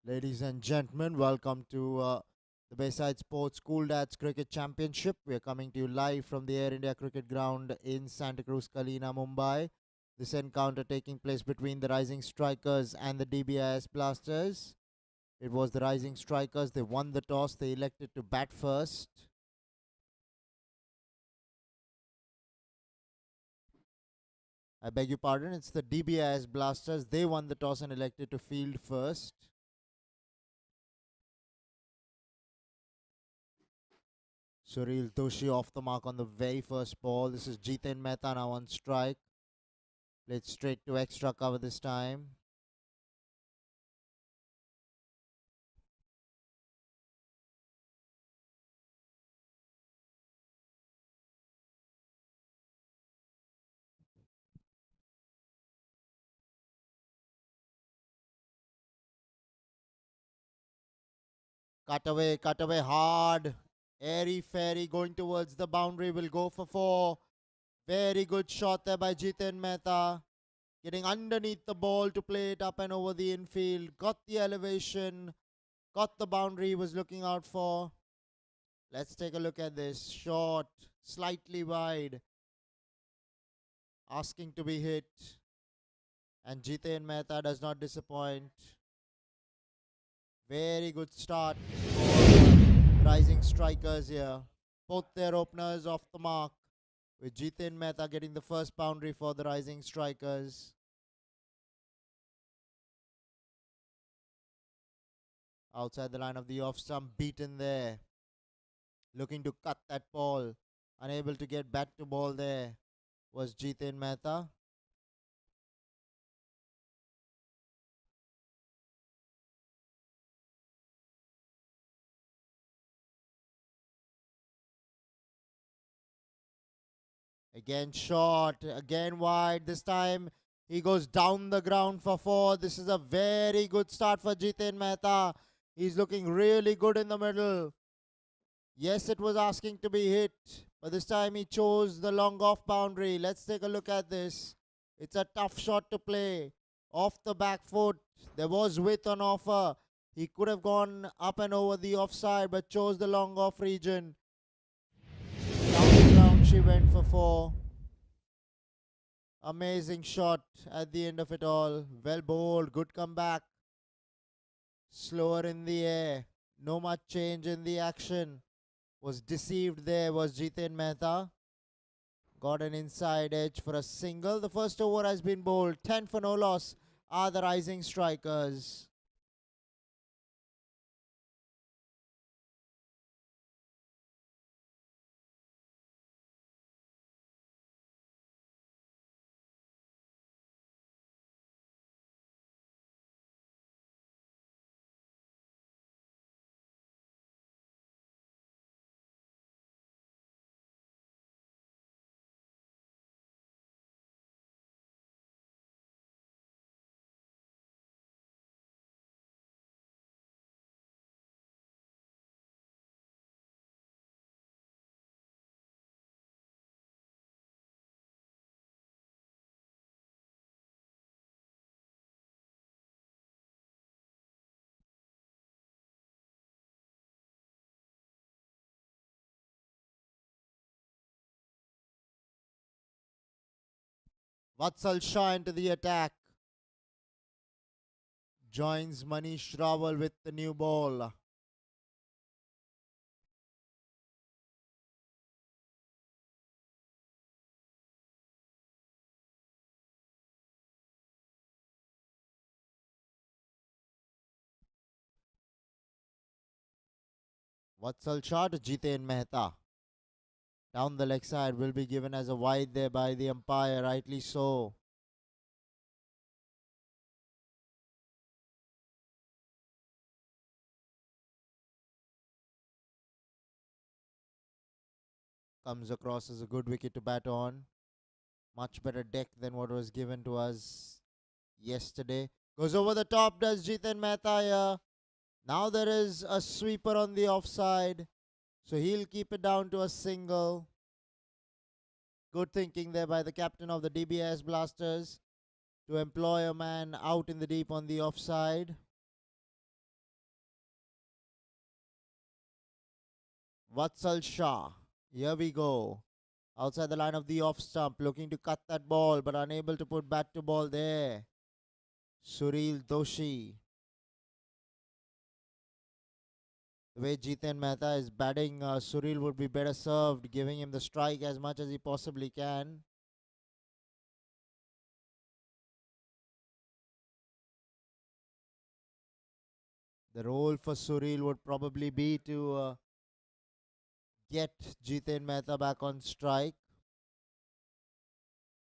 Ladies and gentlemen, welcome to the Bayside Sports School Dads Cricket Championship. We are coming to you live from the Air India Cricket Ground in Santa Cruz, KALINA, Mumbai. This encounter taking place between the Rising Strikers and the Dbis Blasters. It was the Rising Strikers. They won the toss. They elected to bat first. I beg your pardon. It's the Dbis Blasters. They won the toss and elected to field first. Sureel Toshi off the mark on the very first ball. This is Jiten Mehta now on strike. Played straight to extra cover this time. Cut away hard. Airy fairy going towards the boundary will go for four. Very good shot there by Jiten Mehta. Getting underneath the ball to play it up and over the infield. Got the elevation. Got the boundary he was looking out for. Let's take a look at this. Short, slightly wide. Asking to be hit. And Jiten Mehta does not disappoint. Very good start for Rising Strikers here. Both their openers off the mark, with Jiten Mehta getting the first boundary for the Rising Strikers. Outside the line of the off stump, beaten there. Looking to cut that ball. Unable to get back to ball there was Jiten Mehta. Again short, again wide. This time he goes down the ground for four. This is a very good start for Jiten Mehta. He's looking really good in the middle. Yes, it was asking to be hit, but this time he chose the long off boundary. Let's take a look at this. It's a tough shot to play. Off the back foot. There was width on offer. He could have gone up and over the offside, but chose the long off region. Down the ground she went for four. Amazing shot at the end of it all. Well bowled. Good comeback. Slower in the air. No much change in the action. Was deceived there was Jiten Mehta. Got an inside edge for a single. The first over has been bowled. 10 for no loss are the Rising Strikers. Vatsal Shah into the attack. Joins Manish Rawal with the new ball. Vatsal Shah to Jiten Mehta. Down the leg side will be given as a wide there by the umpire, rightly so. Comes across as a good wicket to bat on. Much better deck than what was given to us yesterday. Goes over the top, does Jiten Mehta here. Now there is a sweeper on the offside. So he'll keep it down to a single. Good thinking there by the captain of the Dbis Blasters to employ a man out in the deep on the offside. Vatsal Shah. Here we go. Outside the line of the off stump, looking to cut that ball, but unable to put bat to ball there. Suril Doshi. The way Jiten Mehta is batting, Suril would be better served, giving him the strike as much as he possibly can. The role for Suril would probably be to get Jiten Mehta back on strike.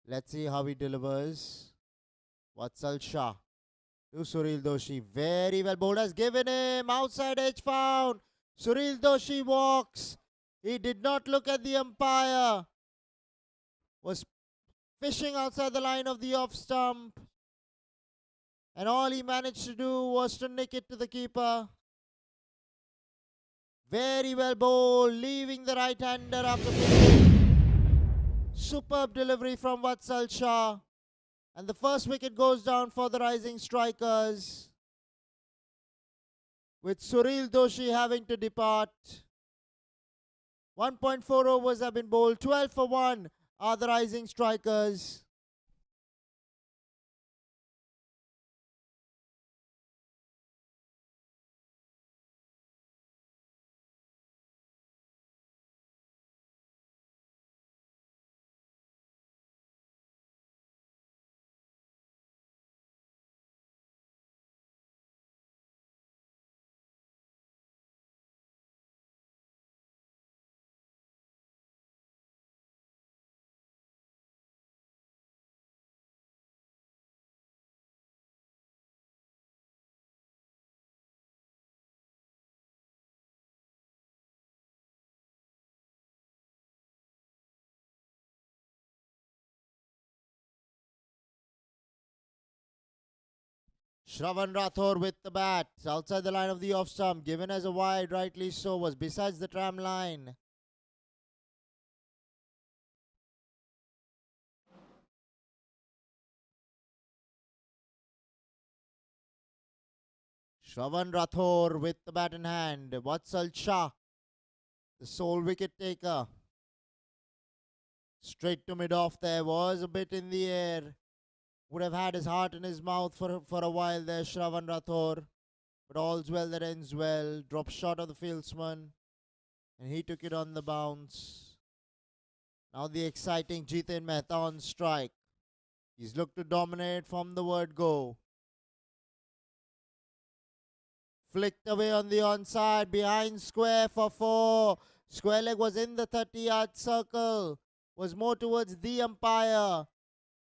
Let's see how he delivers. Vatsal Shah to Suril Doshi. Very well bowled, has given him. Outside edge found. Suril Doshi walks. He did not look at the umpire. Was fishing outside the line of the off stump. And all he managed to do was to nick it to the keeper. Very well bowled, leaving the right-hander after pitching. Superb delivery from Vatsal Shah. And the first wicket goes down for the rising strikers, with Suril Doshi having to depart. 1.4 overs have been bowled. 12 for 1 are the rising strikers. Shravan Rathore with the bat. Outside the line of the off stump. Given as a wide, rightly so. Was besides the tram line. Shravan Rathore with the bat in hand. Vatsal Shah, the sole wicket taker. Straight to mid-off there. Was a bit in the air. Would have had his heart in his mouth for a while there, Shravan Rathore. But all's well that ends well. Dropped short of the fieldsman. And he took it on the bounce. Now the exciting Jiten Mehta on strike. He's looked to dominate from the word go. Flicked away on the onside. Behind square for 4. Square leg was in the 30-yard circle. Was more towards the umpire.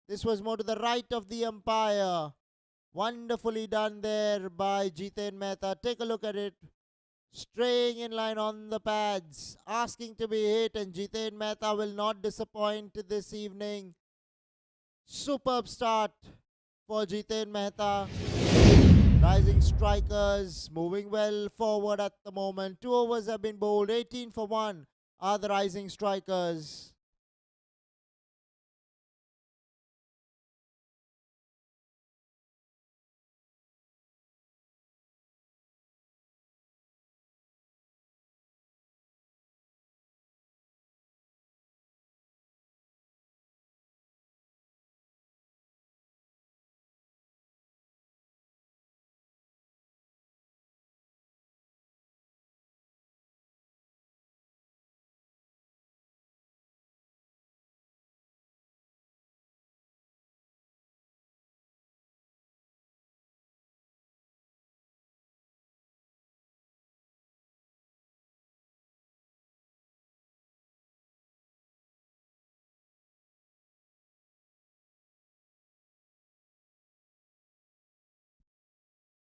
This was more to the right of the umpire. Wonderfully done there by Jiten Mehta. Take a look at it. Straying in line on the pads. Asking to be hit, and Jiten Mehta will not disappoint this evening. Superb start for Jiten Mehta. Rising strikers moving well forward at the moment. 2 overs have been bowled. 18 for 1 are the rising strikers.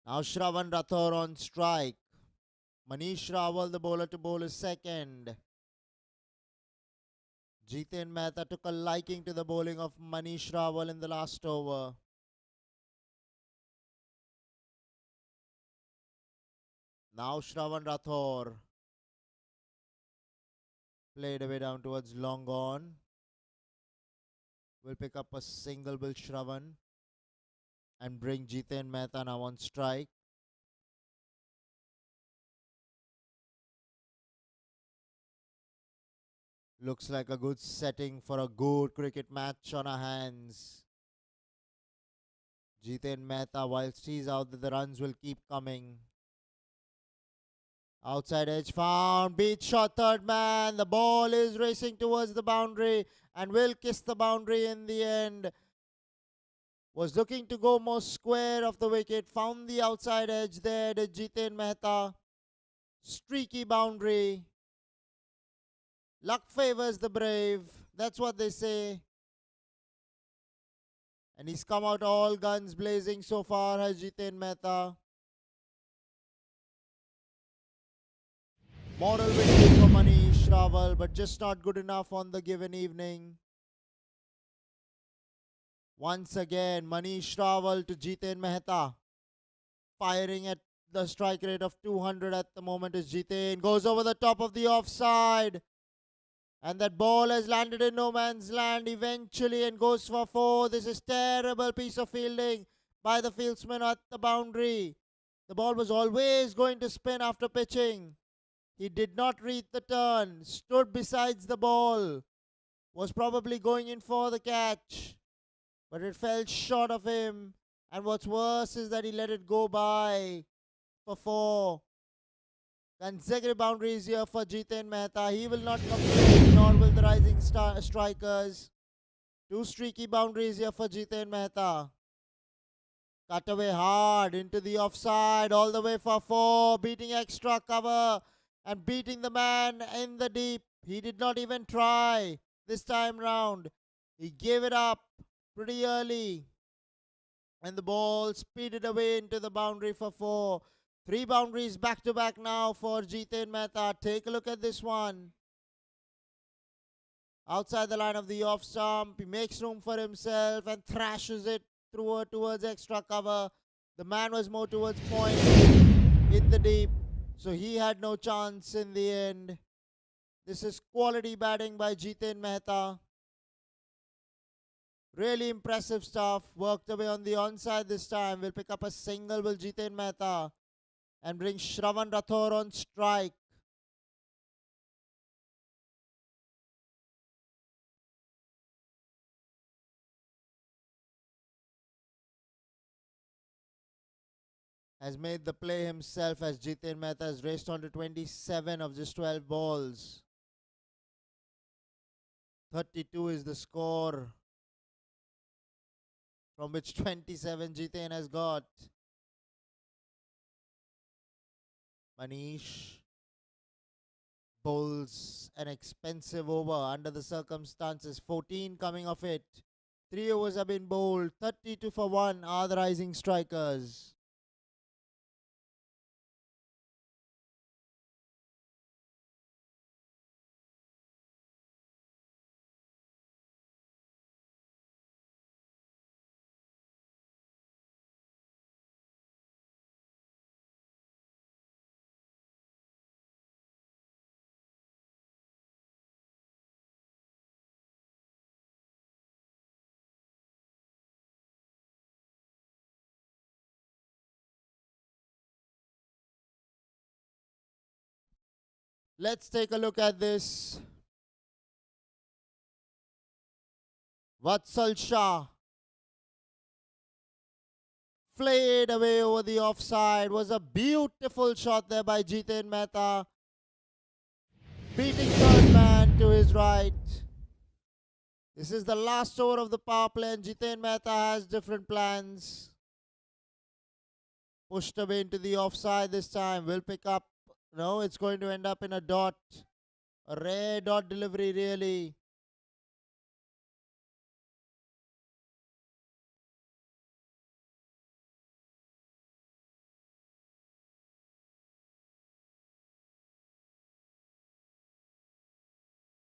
Now Shravan Rathore on strike. Manish Rawal, the bowler to bowl, is second. Jiten Mehta took a liking to the bowling of Manish Rawal in the last over. Now Shravan Rathore. Played away down towards long on. Will pick up a single Bill Shravan and bring Jiten Mehta now on strike. Looks like a good setting for a good cricket match on our hands. Jiten Mehta, whilst he's out, the runs will keep coming. Outside edge found. Beat shot, third man. The ball is racing towards the boundary and will kiss the boundary in the end. Was looking to go most square of the wicket. Found the outside edge there. Did Jiten Mehta. Streaky boundary. Luck favors the brave. That's what they say. And he's come out all guns blazing so far, has Jiten Mehta. Moral victory for Manish Rawal, but just not good enough on the given evening. Once again, Manish Rawal to Jiten Mehta. Firing at the strike rate of 200 at the moment is Jiten. Goes over the top of the offside. And that ball has landed in no man's land eventually and goes for 4. This is terrible piece of fielding by the fieldsman at the boundary. The ball was always going to spin after pitching. He did not read the turn, stood besides the ball, was probably going in for the catch, but it fell short of him. And what's worse is that he let it go by for 4. Consecutive boundaries here for Jiten Mehta. He will not complain, nor will the rising strikers. 2 streaky boundaries here for Jiten Mehta. Cut away hard into the offside, all the way for 4. Beating extra cover and beating the man in the deep. He did not even try this time round. He gave it up pretty early. And the ball speeded away into the boundary for 4. 3 boundaries back to back now for Jiten Mehta. Take a look at this one. Outside the line of the off stump, he makes room for himself and thrashes it through towards extra cover. The man was more towards point in the deep, so he had no chance in the end. This is quality batting by Jiten Mehta. Really impressive stuff. Worked away on the onside this time. Will pick up a single, will Jiten Mehta, and bring Shravan Rathore on strike. Has made the play himself as Jiten Mehta has raced on to 27 of just 12 balls. 32 is the score, from which 27 Jiten has got. Manish bowls an expensive over under the circumstances. 14 coming of it. 3 overs have been bowled. 32 for 1 are the rising strikers. Let's take a look at this. Vatsal Shah flayed away over the offside. Was a beautiful shot there by Jiten Mehta. Beating third man to his right. This is the last over of the power play and Jiten Mehta has different plans. Pushed away into the offside this time. Will pick up. No, it's going to end up in a dot. A rare dot delivery really.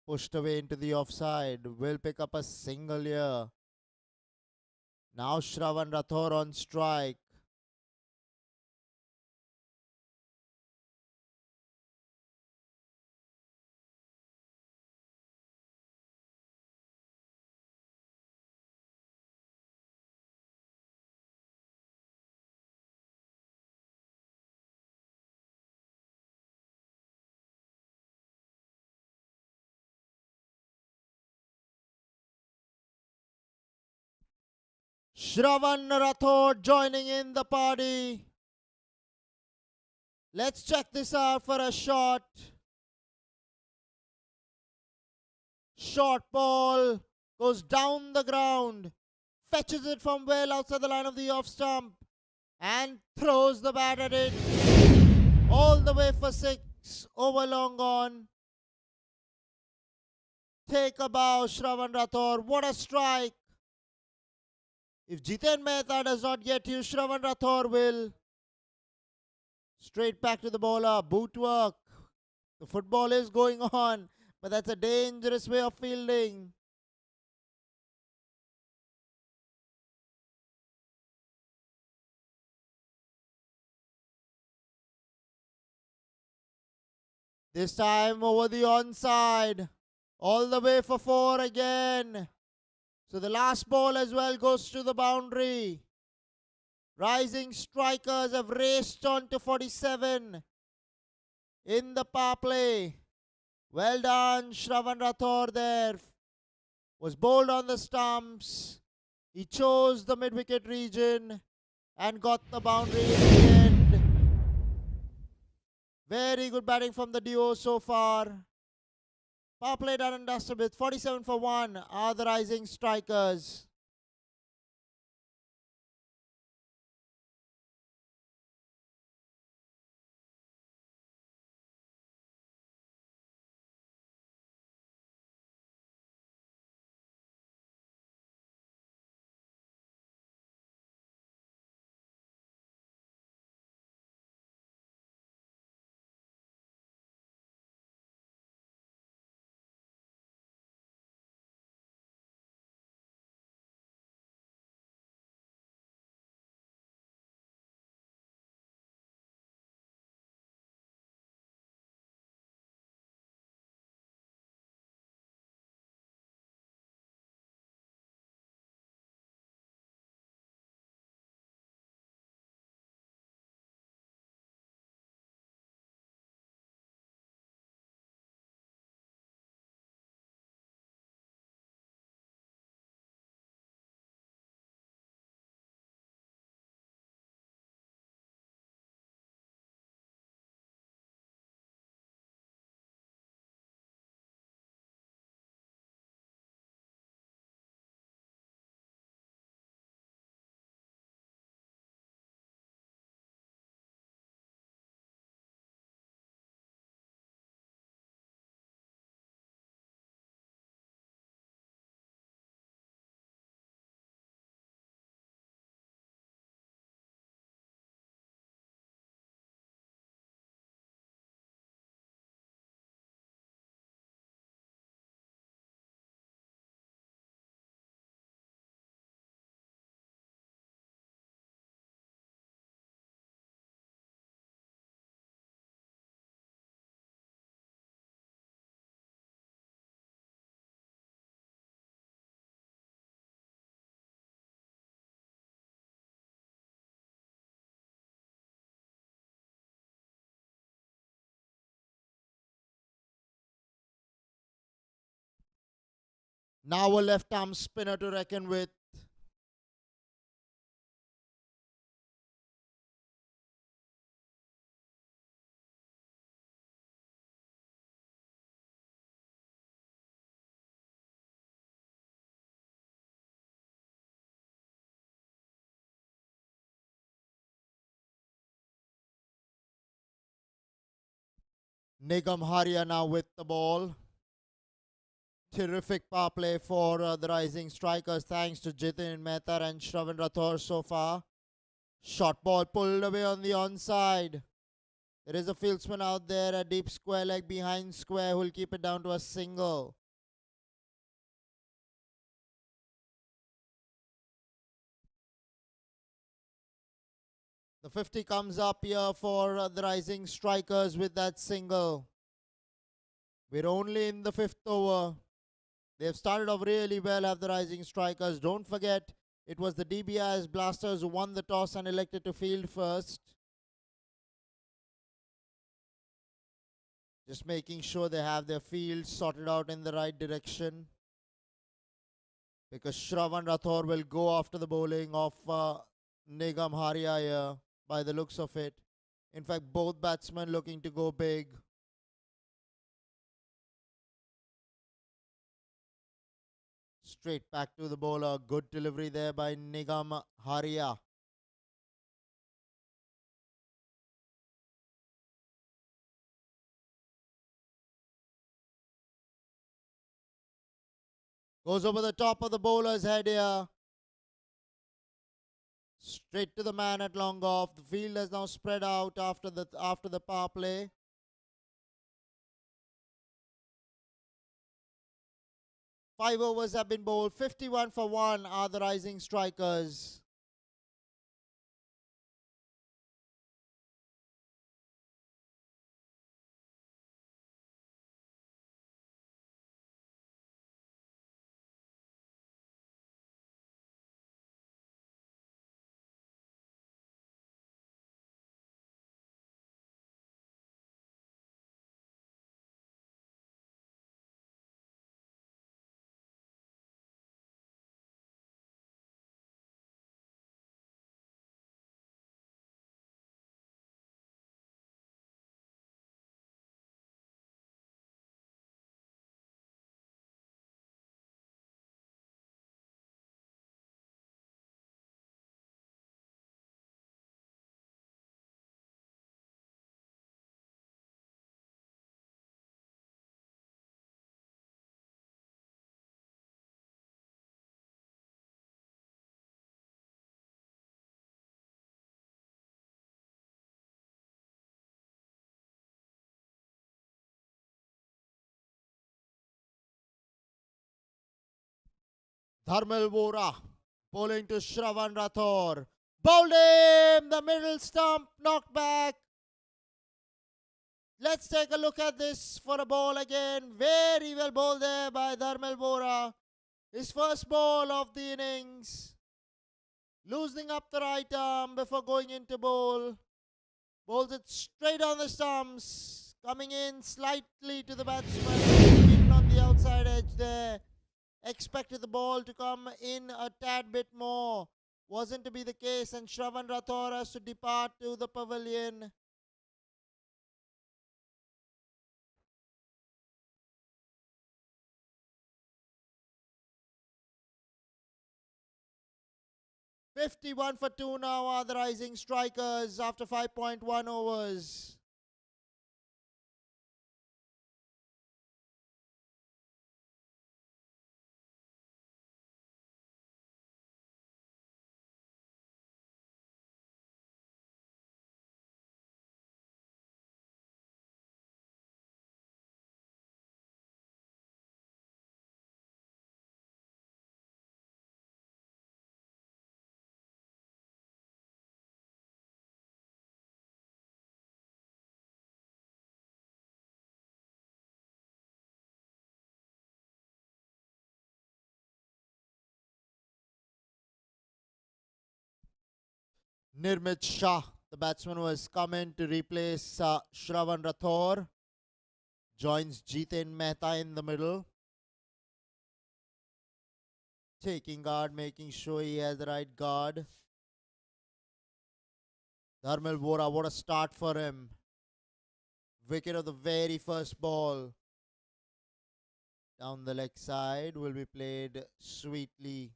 Pushed away into the offside. Will pick up a single here. Now Shravan Rathore on strike. Shravan Rathod joining in the party. Let's check this out for a shot. Short ball goes down the ground. Fetches it from well outside the line of the off stump. And throws the bat at it. All the way for 6. Over long on. Take a bow, Shravan Rathod. What a strike. If Jiten Mehta does not get you, Shravan Rathod will. Straight back to the bowler. Boot work. The football is going on, but that's a dangerous way of fielding. This time over the onside. All the way for 4 again. So the last ball as well goes to the boundary. Rising strikers have raced on to 47 in the power play. Well done, Shravan Rathod there. Was bowled on the stumps. He chose the mid-wicket region and got the boundary in the end. Very good batting from the duo so far. Power play done and dusted with 47 for 1 are the rising strikers. Now a left arm spinner to reckon with. Nigam Haria now with the ball. Terrific power play for the rising strikers, thanks to Jitin Mehta and Shravan Rathod so far. Short ball pulled away on the onside. There is a fieldsman out there, a deep square leg behind square, who will keep it down to a single. The 50 comes up here for the rising strikers with that single. We're only in the 5th over. They've started off really well, have the rising strikers. Don't forget, it was the Dbis Blasters who won the toss and elected to field first. Just making sure they have their field sorted out in the right direction. because Shravan Rathore will go after the bowling of Nigam Haria here by the looks of it. In fact, both batsmen looking to go big. Straight back to the bowler. Good delivery there by Nigam Haria. Goes over the top of the bowler's head here. Straight to the man at long off. The field has now spread out after the power play. Five overs have been bowled. 51 for 1 are the rising strikers. Dharmil Vora bowling to Shravan Rathore. Bowled him! The middle stump knocked back. Let's take a look at this for a ball again. Very well bowled there by Dharmil Vora. His first ball of the innings. Loosening up the right arm before going into bowl. Bowls it straight on the stumps. Coming in slightly to the batsman. Even on the outside edge there. Expected the ball to come in a tad bit more. Wasn't to be the case, and Shravan Rathore has to depart to the pavilion. "51 for 2 now are the rising strikers after 5.1 overs. Nirmit Shah, the batsman, was come in to replace Shravan Rathore. Joins Jiten Mehta in the middle. Taking guard, making sure he has the right guard. Dharmil Vora, what a start for him. Wicket of the very first ball. Down the leg side will be played sweetly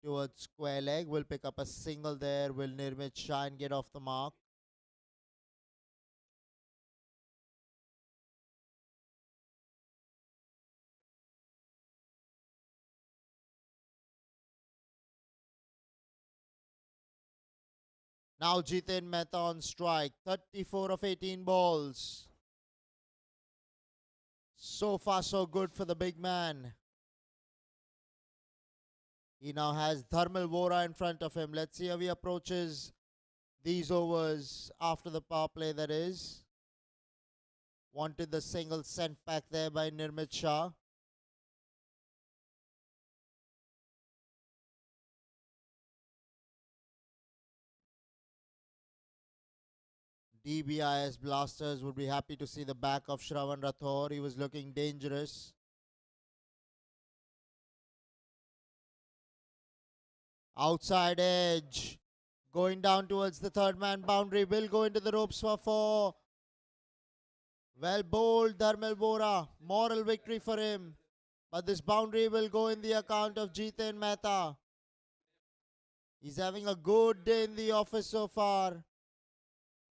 towards square leg. Will pick up a single there. Will Nirmit Shah and get off the mark? Now Jiten Mehta on strike. 34 of 18 balls. So far so good for the big man. He now has Dharmil Vora in front of him. Let's see how he approaches these overs after the power play, that is. Wanted the single sent back there by Nirmit Shah. Dbis Blasters would be happy to see the back of Shravan Rathore. He was looking dangerous. Outside edge. Going down towards the third man boundary. Will go into the ropes for 4. Well bowled, Dharmel Bora. Moral victory for him. But this boundary will go in the account of Jiten Mehta. He's having a good day in the office so far.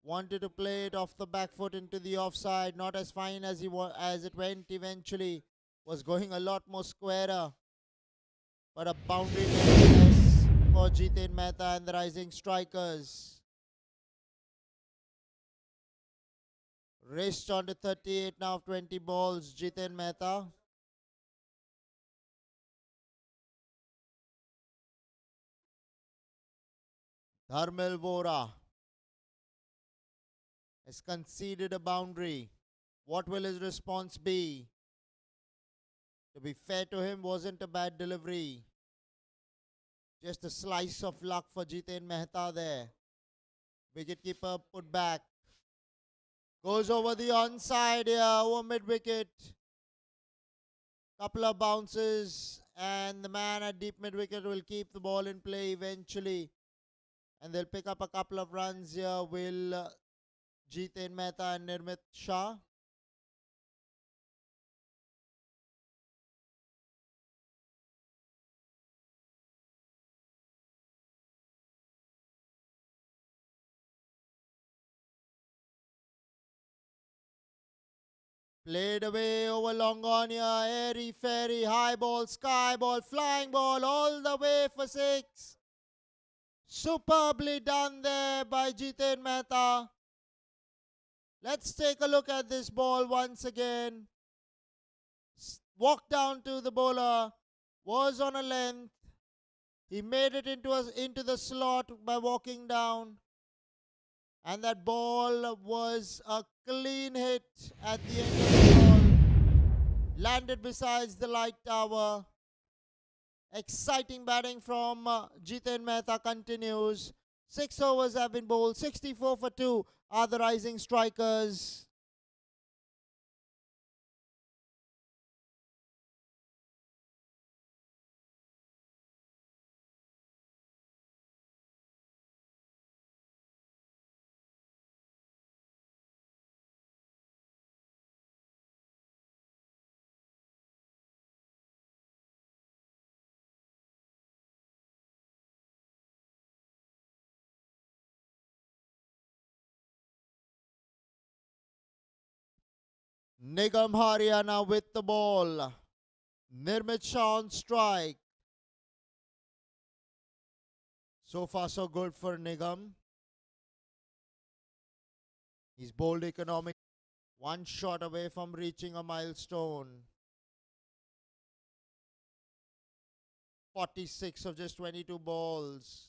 Wanted to play it off the back foot into the offside. Not as fine as as it went eventually. Was going a lot more squarer. But a boundary nevertheless for Jiten Mehta and the rising strikers. Raced on to 38 now, 20 balls. Jiten Mehta. Dharmel Vora has conceded a boundary. What will his response be? To be fair to him, wasn't a bad delivery. Just a slice of luck for Jiten Mehta there. Wicketkeeper put back. Goes over the onside here, over mid-wicket. Couple of bounces and the man at deep mid-wicket will keep the ball in play eventually. And they'll pick up a couple of runs here. Will Jiten Mehta and Nirmit Shah. Played away over long on here. Airy, fairy, high ball, sky ball, flying ball, all the way for 6. Superbly done there by Jiten Mehta. Let's take a look at this ball once again. Walked down to the bowler. Was on a length. He made it into the slot by walking down. And that ball was a clean hit at the end of the ball. Landed besides the light tower. Exciting batting from Jiten Mehta continues. 6 overs have been bowled. 64 for 2 are the rising strikers. Nigam Haryana with the ball. Nirmit Shah on strike. So far so good for Nigam. He's bowled economic. One shot away from reaching a milestone. 46 of just 22 balls.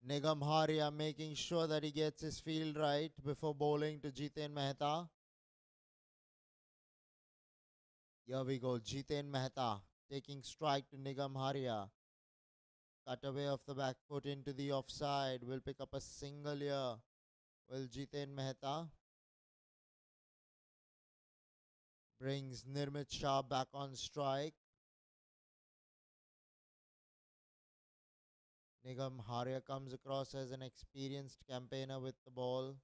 Nigam Haria making sure that he gets his field right before bowling to Jiten Mehta. Here we go, Jiten Mehta taking strike to Nigam Haria. Cut away off the back foot into the offside. Will pick up a single here. Will Jiten Mehta. Brings Nirmit Shah back on strike. Nigam Haria comes across as an experienced campaigner with the ball.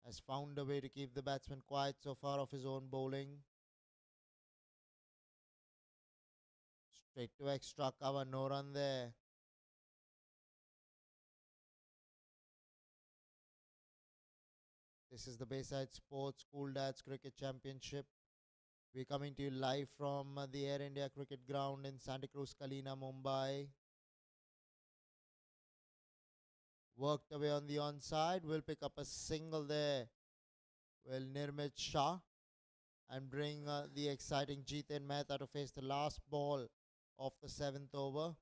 Has found a way to keep the batsman quiet so far off his own bowling. Straight to extra cover, no run there. This is the Bayside Sports School Dads Cricket Championship. We're coming to you live from the Air India Cricket Ground in Santa Cruz, KALINA, Mumbai. Worked away on the onside. Will pick up a single there. Will Nirmit Shah and bring the exciting Jiten Mehta to face the last ball of the 7th over.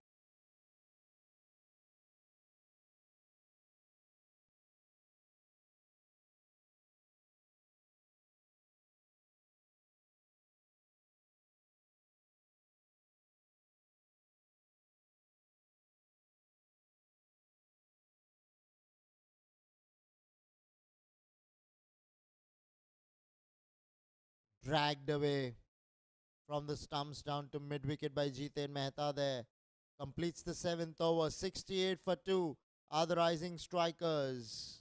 Dragged away from the stumps down to mid-wicket by Jiten Mehta there. Completes the 7th over. 68 for 2 are the rising strikers.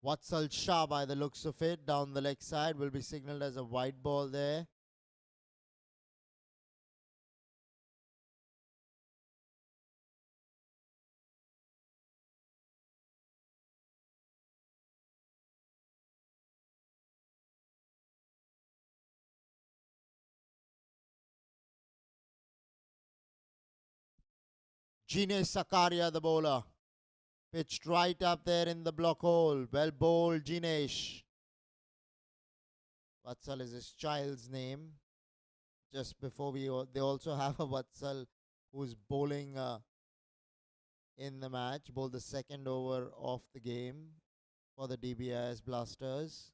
Watsal Shah, by the looks of it, down the leg side, will be signaled as a white ball there. Jinesh Sakaria, the bowler. Pitched right up there in the block hole. Well bowled, Jinesh. Vatsal is his child's name. Just before they also have a Vatsal who's bowling in the match. Bowled the second over of the game for the Dbis Blasters.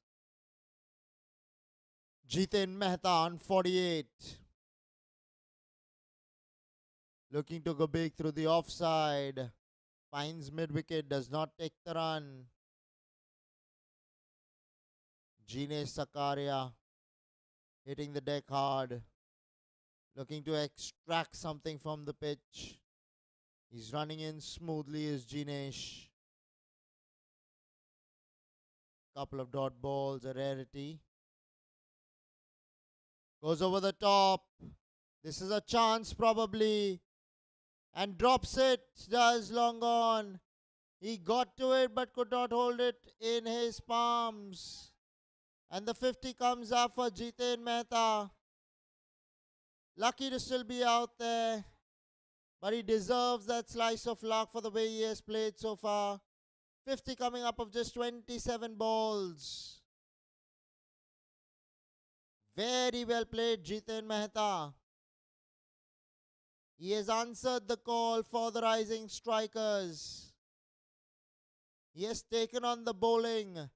Jiten Mehta on 48. Looking to go big through the offside. Finds mid-wicket, does not take the run. Jinesh Sakaria hitting the deck hard. Looking to extract something from the pitch. He's running in smoothly as Jinesh. Couple of dot balls, a rarity. Goes over the top. This is a chance probably. And drops it. Does long on. He got to it but could not hold it in his palms. And the 50 comes up for Jiten Mehta. Lucky to still be out there. But he deserves that slice of luck for the way he has played so far. 50 coming up of just 27 balls. Very well played, Jiten Mehta. He has answered the call for the rising strikers. He has taken on the bowling.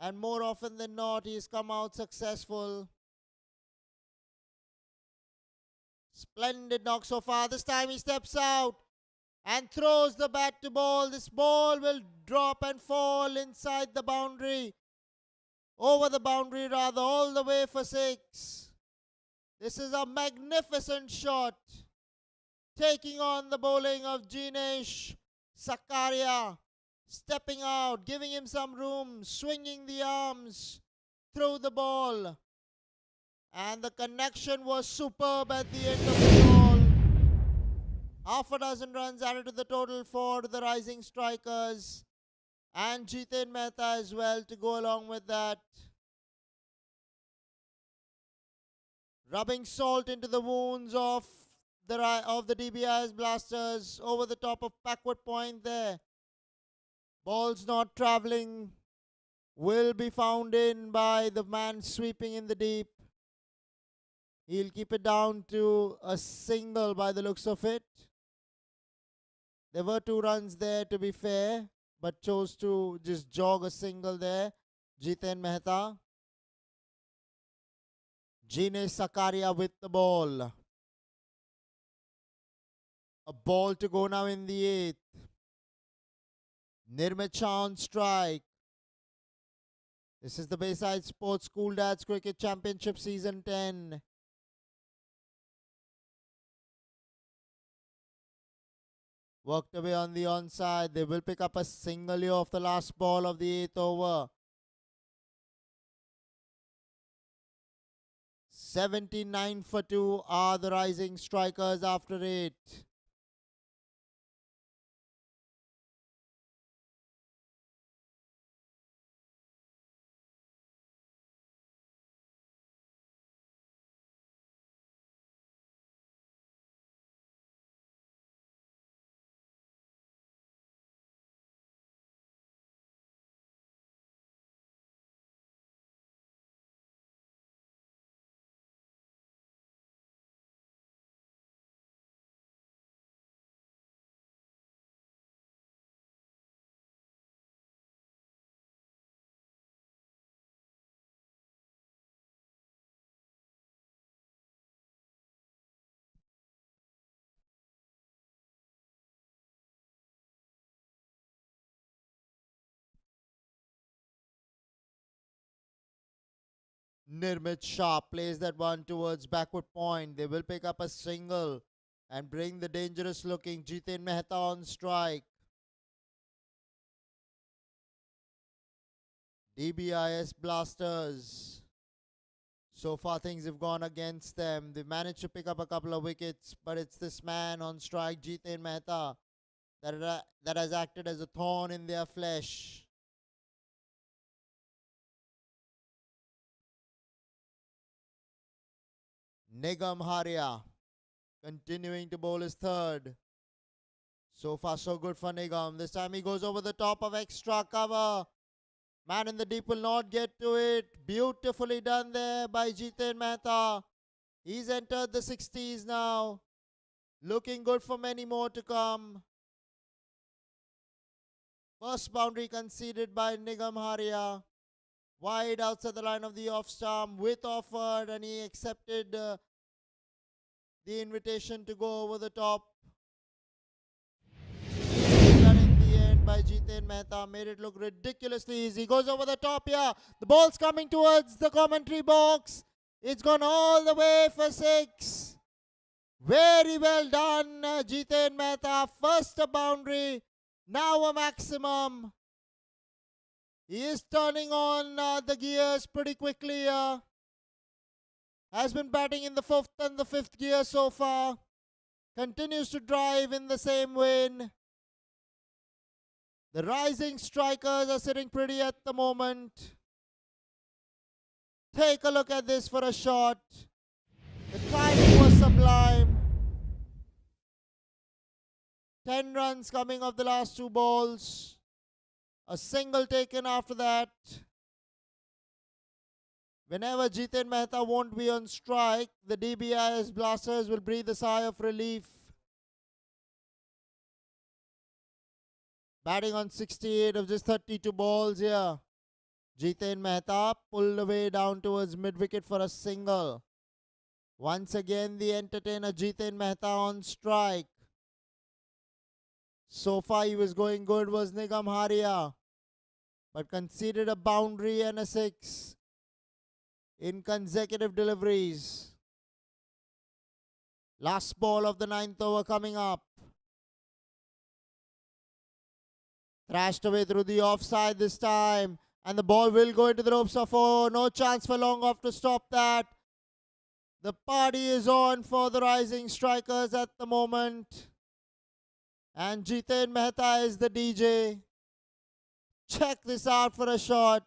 And more often than not, he has come out successful. Splendid knock so far. This time he steps out and throws the bat to ball. This ball will drop and fall inside the boundary. Over the boundary rather, all the way for 6. This is a magnificent shot. Taking on the bowling of Jinesh Sakaria. Stepping out, giving him some room, swinging the arms through the ball. And the connection was superb at the end of the ball. Half a dozen runs added to the total for the rising strikers. And Jiten Mehta as well to go along with that. Rubbing salt into the wounds of the Dbis Blasters over the top of backward point there. Balls not travelling will be found in by the man sweeping in the deep. He'll keep it down to a single by the looks of it. There were 2 runs there to be fair, but chose to just jog a single there. Jiten Mehta. Jinesh Sakaria with the ball. A ball to go now in the 8th. Nirmit Shah on strike. This is the Bayside Sports School Dads Cricket Championship Season 10. Worked away on the onside. They will pick up a single here off the last ball of the 8th over. 79 for 2 are the rising strikers after it. Nirmit Shah plays that one towards backward point. They will pick up a single and bring the dangerous looking Jiten Mehta on strike. Dbis Blasters. So far things have gone against them. They've managed to pick up a couple of wickets, but it's this man on strike, Jiten Mehta, that has acted as a thorn in their flesh. Nigam Haria continuing to bowl his third. So far so good for Nigam. This time he goes over the top of extra cover. Man in the deep will not get to it. Beautifully done there by Jiten Mehta. He's entered the 60s now. Looking good for many more to come. First boundary conceded by Nigam Haria. Wide outside the line of the off stump with offered, and he accepted the invitation to go over the top. Done in the end by Jiten Mehta. Made it look ridiculously easy. Goes over the top here. The ball's coming towards the commentary box. It's gone all the way for 6. Very well done, Jiten Mehta. First a boundary, now a maximum. He is turning on the gears pretty quickly. Has been batting in the 4th and the 5th gear so far. Continues to drive in the same vein. The rising strikers are sitting pretty at the moment. Take a look at this for a shot. The timing was sublime. 10 runs coming off the last 2 balls. A single taken after that. Whenever Jiten Mehta won't be on strike, the Dbis Blasters will breathe a sigh of relief. Batting on 68 of just 32 balls here. Jiten Mehta pulled away down towards mid-wicket for a single. Once again, the entertainer Jiten Mehta on strike. So far, he was going good was Nigam Haria, but conceded a boundary and a 6 in consecutive deliveries. Last ball of the 9th over coming up. Thrashed away through the offside this time, and the ball will go into the ropes of 4. No chance for long off to stop that. The party is on for the rising strikers at the moment. And Jiten Mehta is the DJ. Check this out for a shot.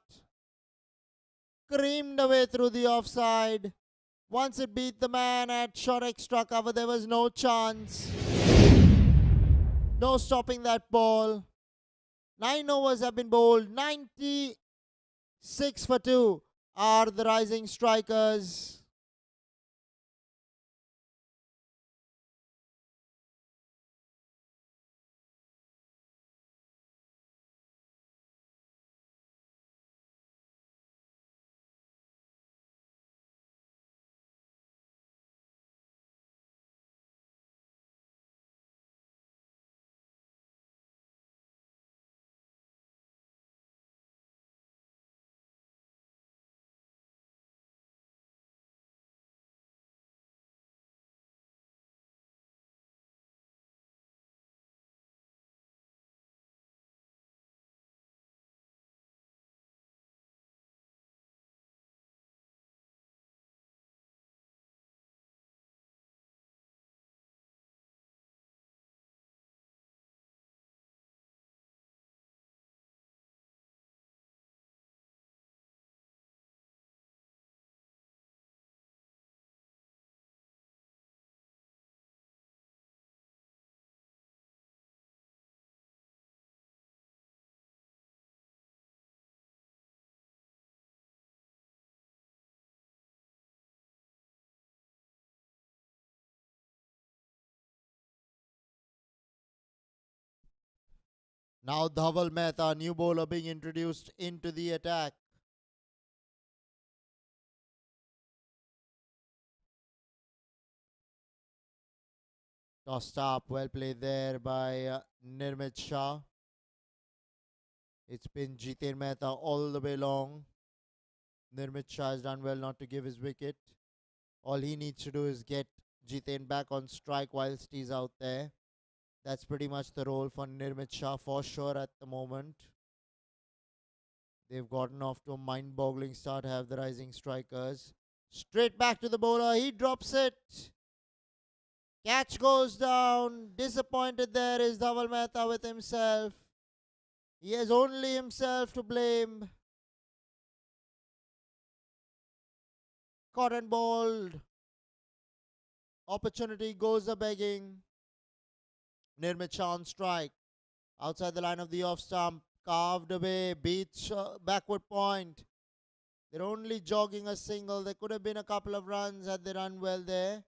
Creamed away through the offside. Once it beat the man at short extra cover, there was no chance. No stopping that ball. 9 overs have been bowled. 96 for 2 are the rising strikers. Now Dhaval Mehta, new bowler being introduced into the attack. Tossed up, well played there by Nirmit Shah. It's been Jiten Mehta all the way long. Nirmit Shah has done well not to give his wicket. All he needs to do is get Jiten back on strike whilst he's out there. That's pretty much the role for Nirmit Shah for sure at the moment. They've gotten off to a mind-boggling start, have the rising strikers. Straight back to the bowler. He drops it. Catch goes down. Disappointed there is Dhaval Mehta with himself. He has only himself to blame. Caught and bowled. Opportunity goes a begging. Nirmit Shah on strike. Outside the line of the off stump. Carved away. Beats backward point. They're only jogging a single. There could have been a couple of runs had they run well there.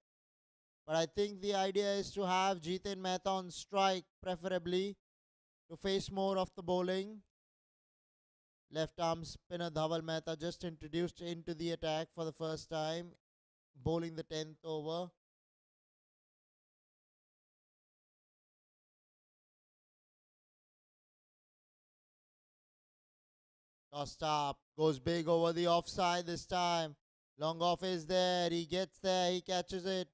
But I think the idea is to have Jiten Mehta on strike, preferably, to face more of the bowling. Left arm spinner Dhaval Mehta just introduced into the attack for the first time, bowling the 10th over. Tossed up, goes big over the offside this time. Long off is there, he gets there, he catches it.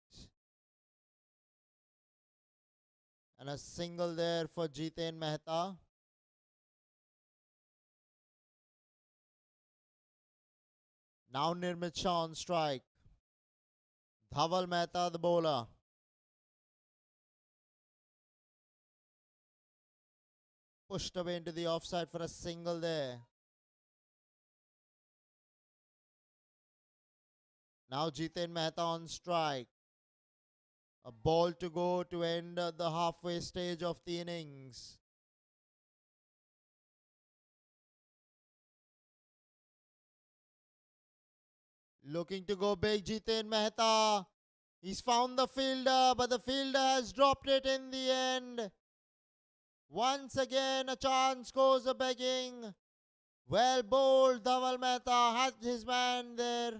And a single there for Jiten Mehta. Now Nirmit Shah on strike. Dhaval Mehta, the bowler. Pushed away into the offside for a single there. Now Jiten Mehta on strike. A ball to go to end the halfway stage of the innings. Looking to go big, Jiten Mehta. He's found the fielder, but the fielder has dropped it in the end. Once again, a chance goes a begging. Well bowled, Dhaval Mehta had his man there,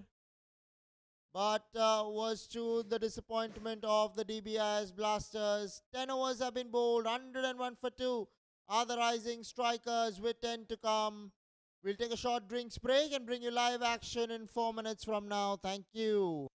but was to the disappointment of the Dbis Blasters. 10 overs have been bowled, 101 for 2 are the rising strikers with 10 to come. We'll take a short drinks break and bring you live action in 4 minutes from now. Thank you.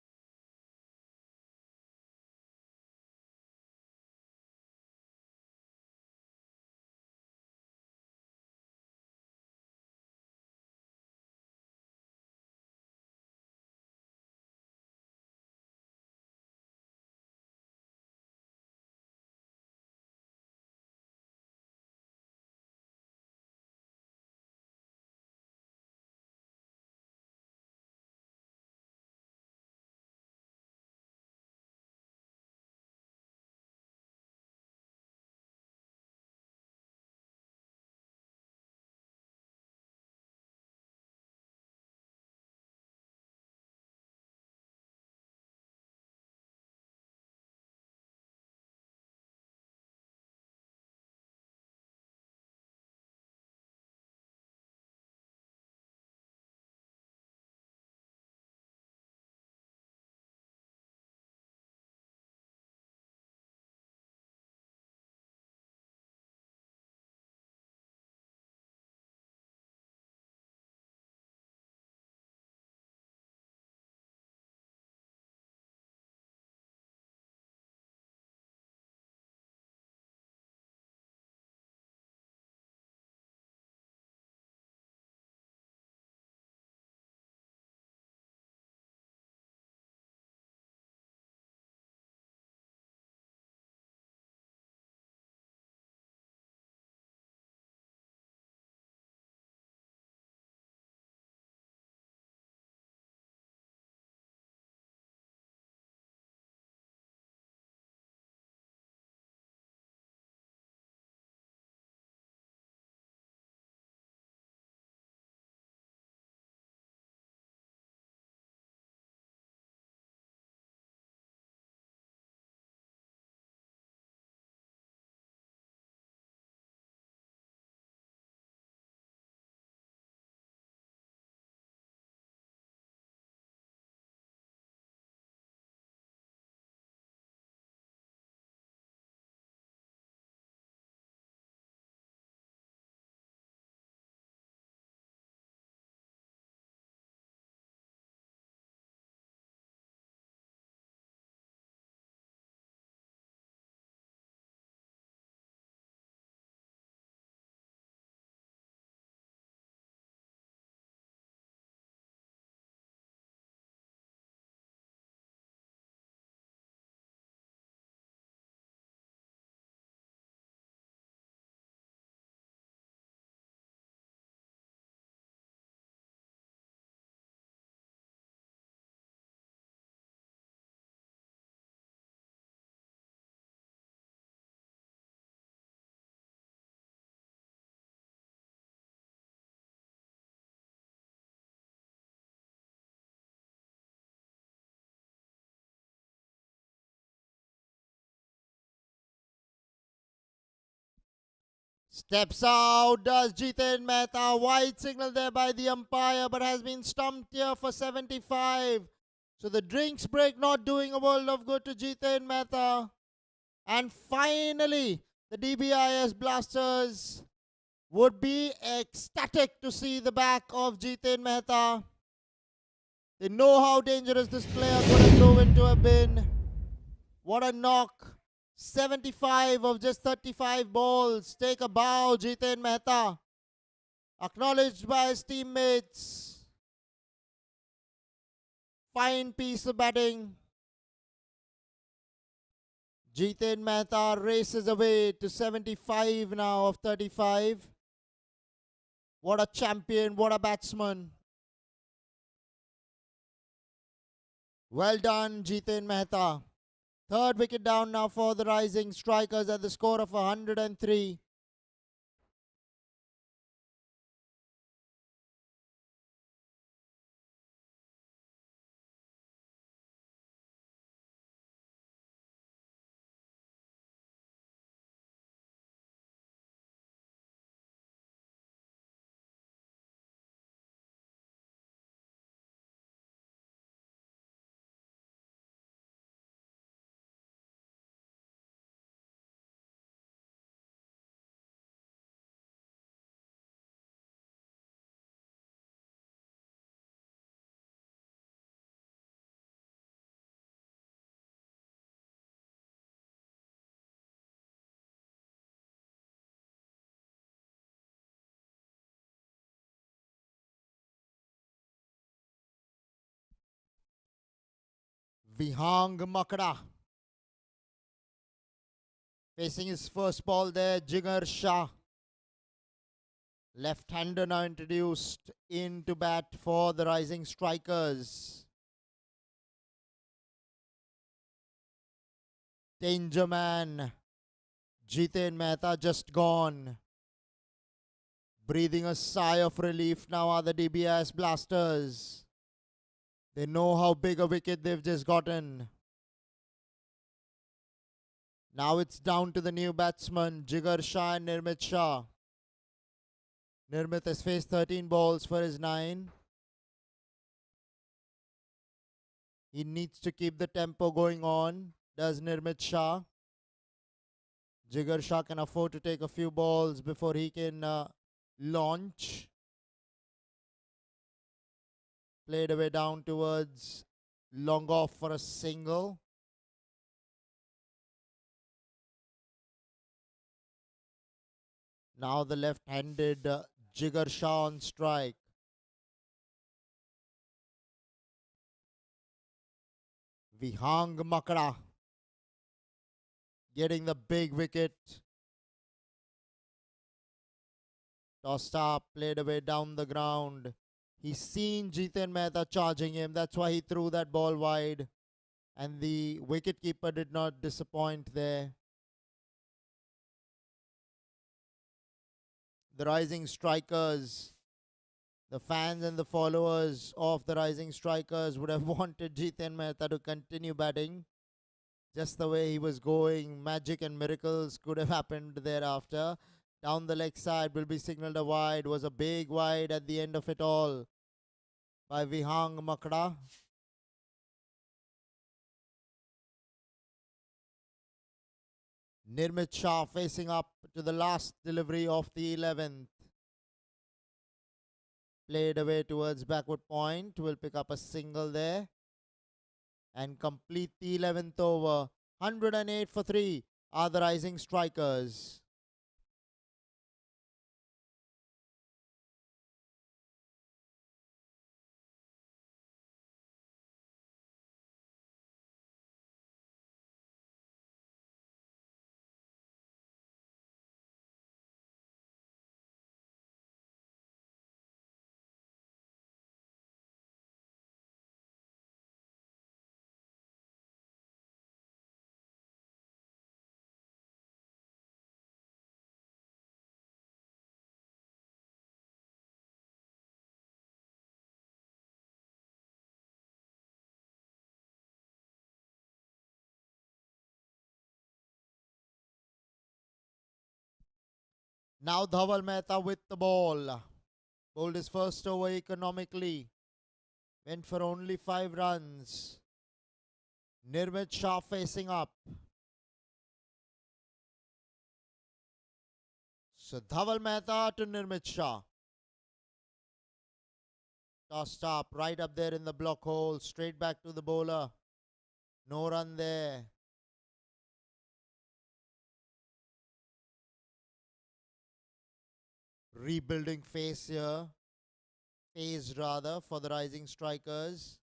Steps out, does Jiten Mehta. Wide signal there by the umpire, but has been stumped here for 75. So the drinks break not doing a world of good to Jiten Mehta. And finally, the Dbis Blasters would be ecstatic to see the back of Jiten Mehta. They know how dangerous this player could have proven to have been. What a knock. 75 of just 35 balls. Take a bow, Jiten Mehta. Acknowledged by his teammates. Fine piece of batting. Jiten Mehta races away to 75 now of 35. What a champion, what a batsman. Well done, Jiten Mehta. Third wicket down now for the Rising Strikers at the score of 103. Vihang Makra facing his first ball there. Jigar Shah, left-hander now introduced into bat for the Rising Strikers. Danger man, Jiten Mehta just gone. Breathing a sigh of relief now are the Dbis Blasters. They know how big a wicket they've just gotten. Now it's down to the new batsman, Jigar Shah and Nirmit Shah. Nirmit has faced 13 balls for his 9. He needs to keep the tempo going on, does Nirmit Shah. Jigar Shah can afford to take a few balls before he can launch. Played away down towards long off for a single. Now the left-handed Jigar Shah on strike. Vihang Makra getting the big wicket. Tossed up, played away down the ground. He's seen Jiten Mehta charging him. That's why he threw that ball wide. And the wicketkeeper did not disappoint there. The Rising Strikers, the fans and the followers of the Rising Strikers would have wanted Jiten Mehta to continue batting. Just the way he was going, magic and miracles could have happened thereafter. Down the leg side will be signalled a wide. Was a big wide at the end of it all by Vihang Makra. Nirmit Shah facing up to the last delivery of the 11th. Played away towards backward point. Will pick up a single there. And complete the 11th over. 108 for 3 are the Rising Strikers. Now Dhaval Mehta with the ball. Bowled his first over economically. Went for only 5 runs. Nirmit Shah facing up. So Dhaval Mehta to Nirmit Shah. Tossed up, right up there in the block hole. Straight back to the bowler. No run there. Rebuilding phase here. Phase rather for the rising strikers.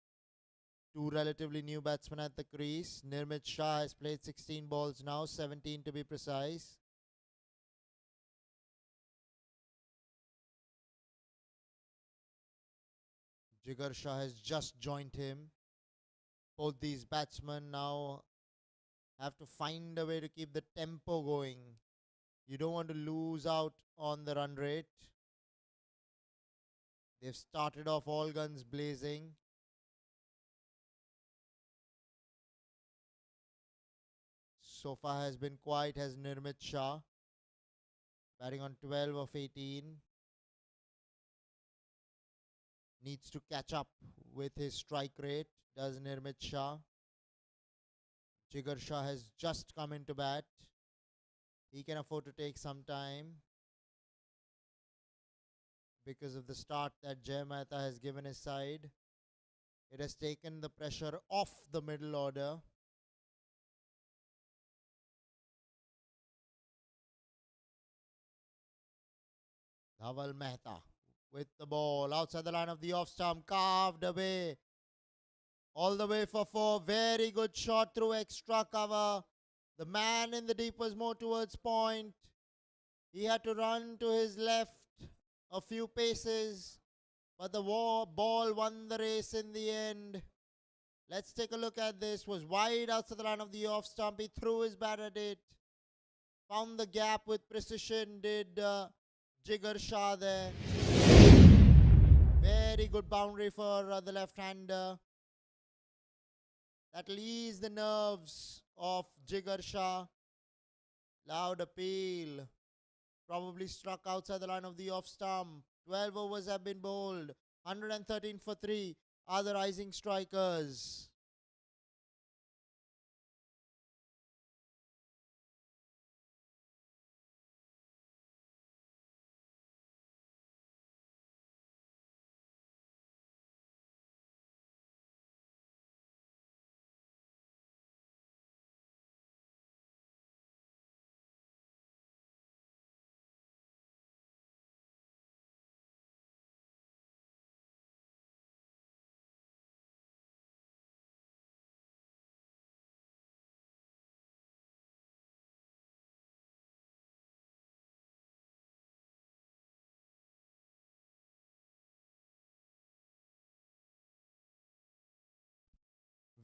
Two relatively new batsmen at the crease. Nirmit Shah has played 16 balls now, 17 to be precise. Jigar Shah has just joined him. Both these batsmen now have to find a way to keep the tempo going. You don't want to lose out on the run rate. They've started off all guns blazing. So far has been quiet has Nirmit Shah. Batting on 12 of 18. Needs to catch up with his strike rate. Does Nirmit Shah. Jigar Shah has just come into bat. He can afford to take some time because of the start that Jai Mehta has given his side. It has taken the pressure off the middle order. Dhaval Mehta with the ball outside the line of the off stump, carved away. All the way for 4. Very good shot through extra cover. The man in the deep was more towards point. He had to run to his left a few paces, but the ball won the race in the end. Let's take a look at this. Was wide outside the line of the off stump. He threw his bat at it. Found the gap with precision, did Jigar Shah there. Very good boundary for the left-hander. That'll ease the nerves of Jigar Shah. Loud appeal. Probably struck outside the line of the off stump. 12 overs have been bowled. 113 for 3 are the rising strikers.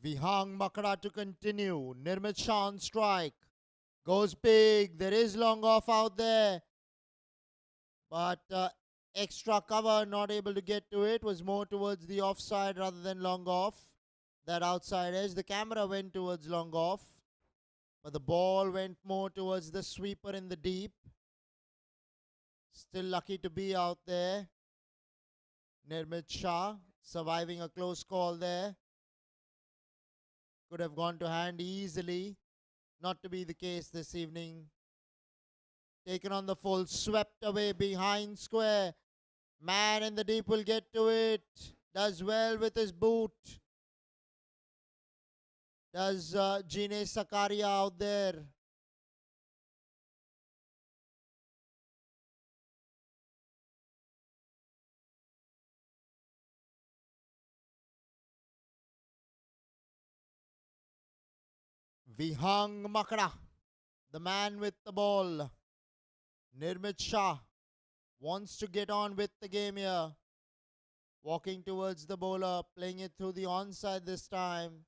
Vihang Makra to continue. Nirmit Shah on strike. Goes big. There is long off out there. But extra cover, not able to get to it. Was more towards the offside rather than long off. That outside edge. The camera went towards long off. But the ball went more towards the sweeper in the deep. Still lucky to be out there. Nirmit Shah surviving a close call there. Could have gone to hand easily. Not to be the case this evening. Taken on the full, swept away behind square. Man in the deep will get to it. Does well with his boot. Does Gine Sakaria out there. Vihang Makra, the man with the ball. Nirmit Shah wants to get on with the game here. Walking towards the bowler, playing it through the onside this time.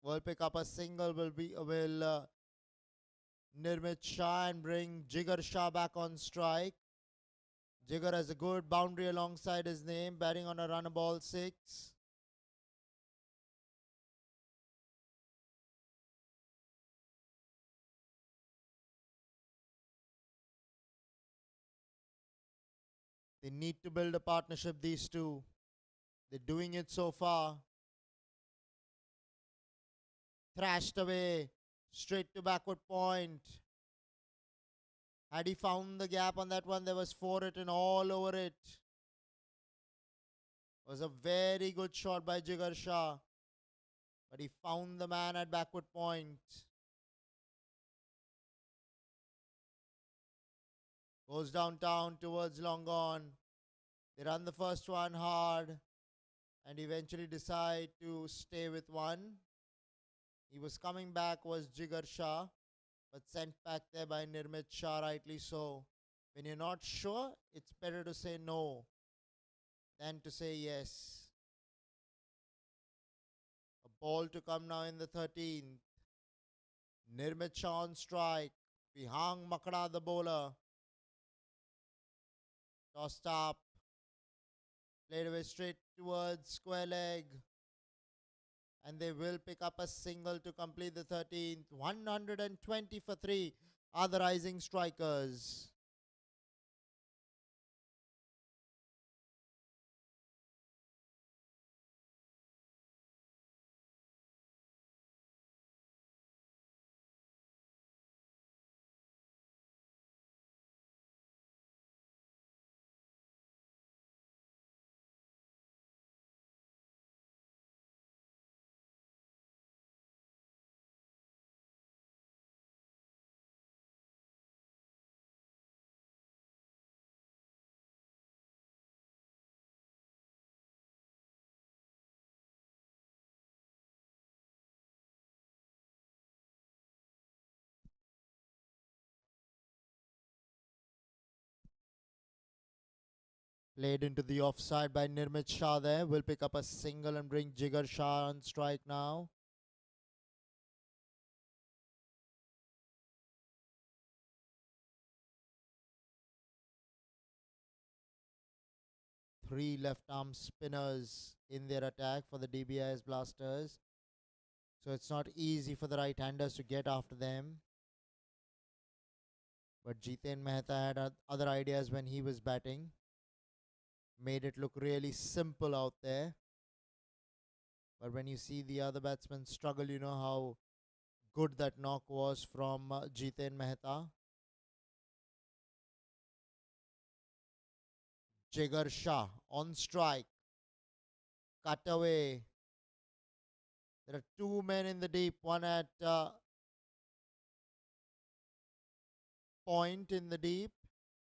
Will pick up a single, will Nirmit Shah and bring Jigar Shah back on strike. Jigar has a good boundary alongside his name, batting on a run ball 6. They need to build a partnership, these two. They're doing it so far. Thrashed away. Straight to backward point. Had he found the gap on that one, there was 4 written all over it. It was a very good shot by Jigar Shah. But he found the man at backward point. Goes downtown towards long on. They run the first one hard and eventually decide to stay with one. He was coming back, was Jigar Shah, but sent back there by Nirmit Shah, rightly so. When you're not sure, it's better to say no than to say yes. A ball to come now in the 13th. Nirmit Shah on strike. Vihang Makda, the bowler. Tossed up. Played away straight towards square leg. And they will pick up a single to complete the 13th. 120 for 3 are the rising strikers. Played into the offside by Nirmit Shah there. Will pick up a single and bring Jigar Shah on strike now. Three left arm spinners in their attack for the Dbis Blasters. So it's not easy for the right-handers to get after them. But Jiten Mehta had other ideas when he was batting. Made it look really simple out there. But when you see the other batsmen struggle, you know how good that knock was from Jiten Mehta. Jigar Shah on strike. Cut away. There are 2 men in the deep, one at point in the deep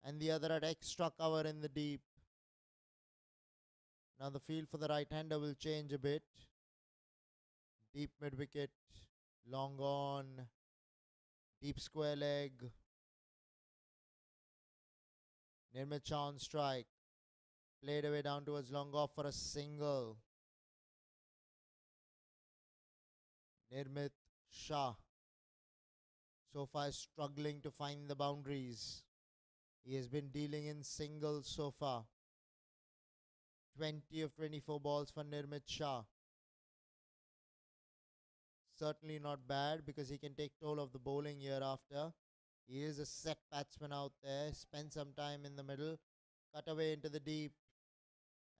and the other at extra cover in the deep. Now the field for the right-hander will change a bit. Deep mid-wicket, long on, deep square leg. Nirmit Shah on strike. Played away down towards long off for a single. Nirmit Shah so far struggling to find the boundaries. He has been dealing in singles so far. 20 of 24 balls for Nirmit Shah. Certainly not bad because he can take toll of the bowling year after. He is a set batsman out there. Spend some time in the middle. Cut away into the deep.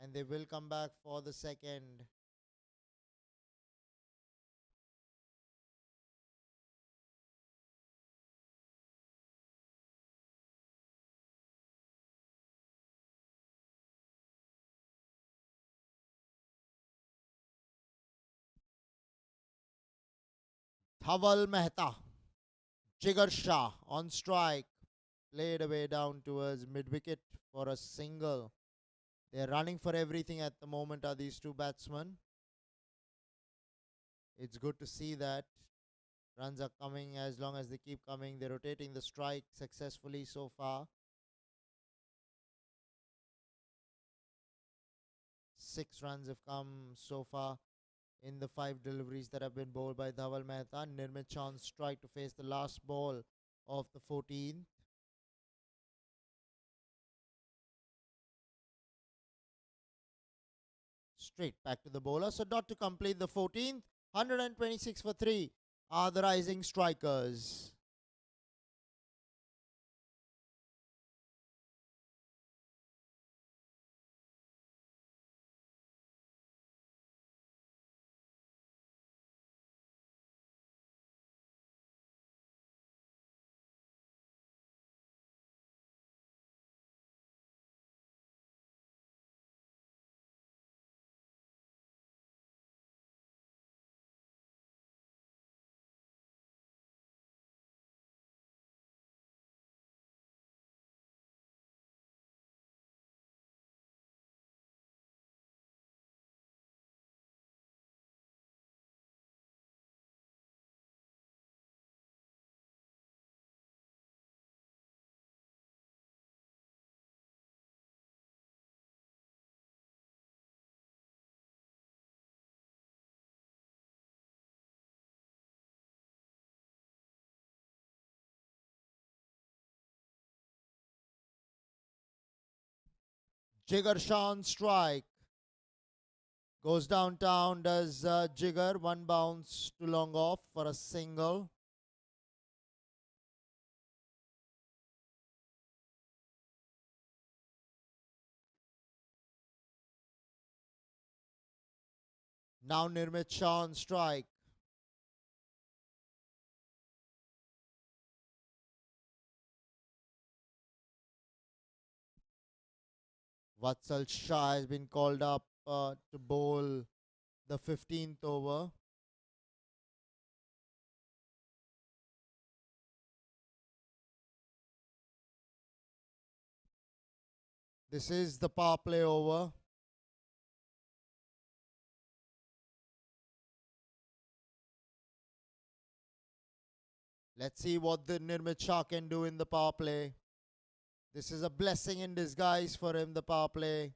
And they will come back for the second. Dhaval Mehta. Jigar Shah on strike. Played away down towards mid-wicket for a single. They're running for everything at the moment, are these two batsmen. It's good to see that. Runs are coming as long as they keep coming. They're rotating the strike successfully so far. 6 runs have come so far in the 5 deliveries that have been bowled by Dhaval Mehta. Nirmit Shah on strike to face the last ball of the 14th. Straight back to the bowler. So not to complete the 14th. 126 for 3 are the rising strikers. Jigar Shah on strike. Goes downtown, does Jigar. One bounce to long off for a single. Now Nirmit Shah on strike. Vatsal Shah has been called up to bowl the 15th over. This is the power play over. Let's see what the Nirmit Shah can do in the power play. This is a blessing in disguise for him, the power play,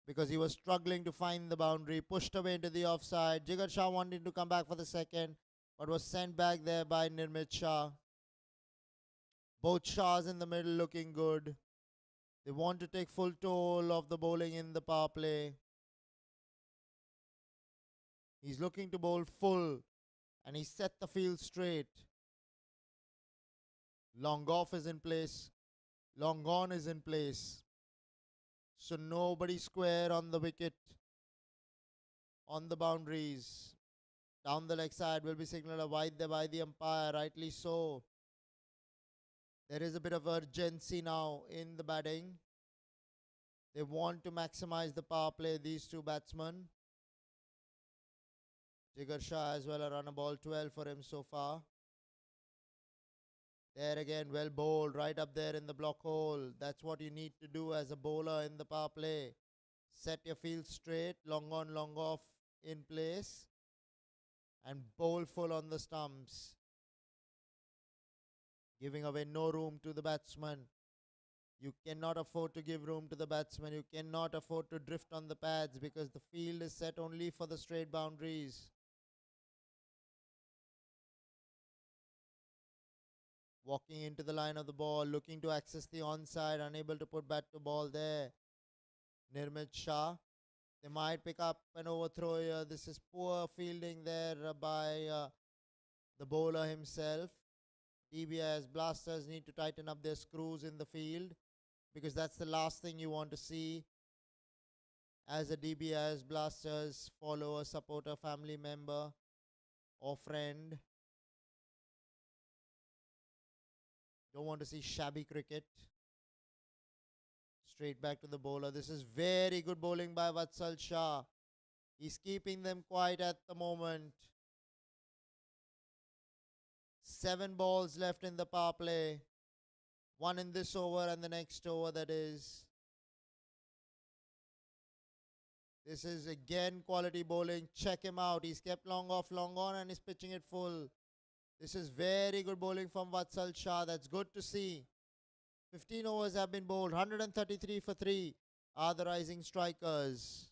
because he was struggling to find the boundary, pushed away into the offside. Jigar Shah wanted to come back for the second, but was sent back there by Nirmit Shah. Both Shahs in the middle looking good. They want to take full toll of the bowling in the power play. He's looking to bowl full, and he set the field straight. Long off is in place. Long on is in place. So nobody square on the wicket, on the boundaries. Down the leg side will be signaled a wide there by the umpire, rightly so. There is a bit of urgency now in the batting. They want to maximize the power play, these two batsmen. Jigar Shah as well, a run a ball 12 for him so far. There again, well bowled, right up there in the block hole. That's what you need to do as a bowler in the power play. Set your field straight, long on, long off in place, and bowl full on the stumps, giving away no room to the batsman. You cannot afford to give room to the batsman. You cannot afford to drift on the pads because the field is set only for the straight boundaries. Walking into the line of the ball, looking to access the onside, unable to put bat to ball there. Nirmit Shah. They might pick up an overthrow here. This is poor fielding there by the bowler himself. Dbis blasters need to tighten up their screws in the field because that's the last thing you want to see as a Dbis blasters follower, supporter, family member, or friend. Don't want to see shabby cricket. Straight back to the bowler. This is very good bowling by Vatsal Shah. He's keeping them quiet at the moment. 7 balls left in the power play. 1 in this over and the next over, that is. This is again quality bowling. Check him out. He's kept long off, long on, and he's pitching it full. This is very good bowling from Vatsal Shah. That's good to see. 15 overs have been bowled. 133 for 3 are the rising strikers.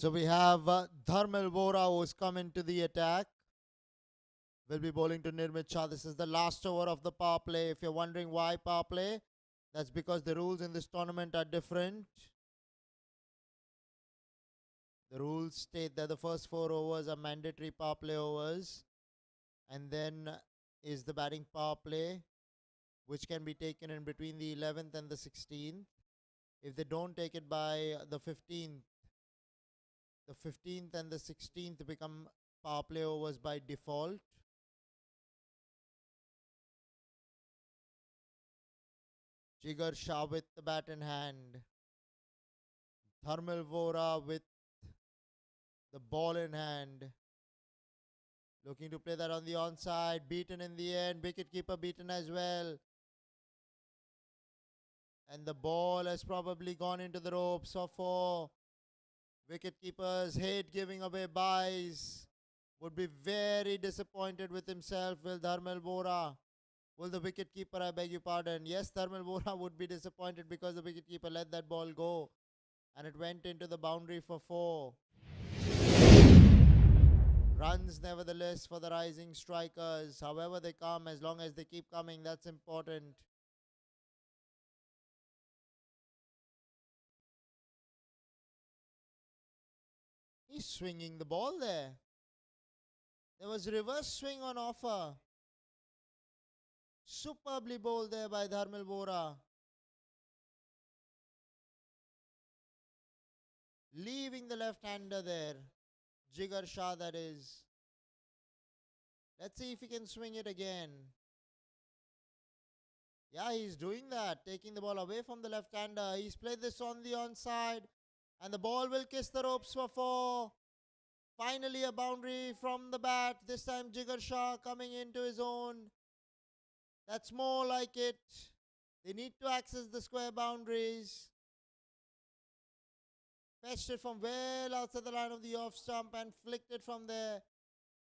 So we have Dharmil Vora who's come into the attack. Will be bowling to Nirmit Shah. This is the last over of the power play. If you're wondering why power play, that's because the rules in this tournament are different. The rules state that the first 4 overs are mandatory power play overs, and then is the batting power play, which can be taken in between the 11th and the 16th. If they don't take it by the 15th and the 16th become power play overs by default. Jigar Shah with the bat in hand. Dharmil Vora with the ball in hand. Looking to play that on the onside. Beaten in the end. Wicketkeeper beaten as well. And the ball has probably gone into the ropes for 4. Wicketkeepers hate giving away byes. Would be very disappointed with himself. Will Dharmil Vora? Will the wicketkeeper, I beg your pardon? Yes, Dharmil Vora would be disappointed because the wicketkeeper let that ball go. And it went into the boundary for 4. Runs nevertheless for the rising strikers. However they come, as long as they keep coming, that's important. He's swinging the ball there. There was reverse swing on offer. Superbly bowled there by Dharmil Vora. Leaving the left-hander there. Jigar Shah, that is. Let's see if he can swing it again. Yeah, he's doing that. Taking the ball away from the left-hander. He's played this on the onside. And the ball will kiss the ropes for 4. Finally a boundary from the bat. This time Jigar Shah coming into his own. That's more like it. They need to access the square boundaries. Fetched it from well outside the line of the off stump and flicked it from there.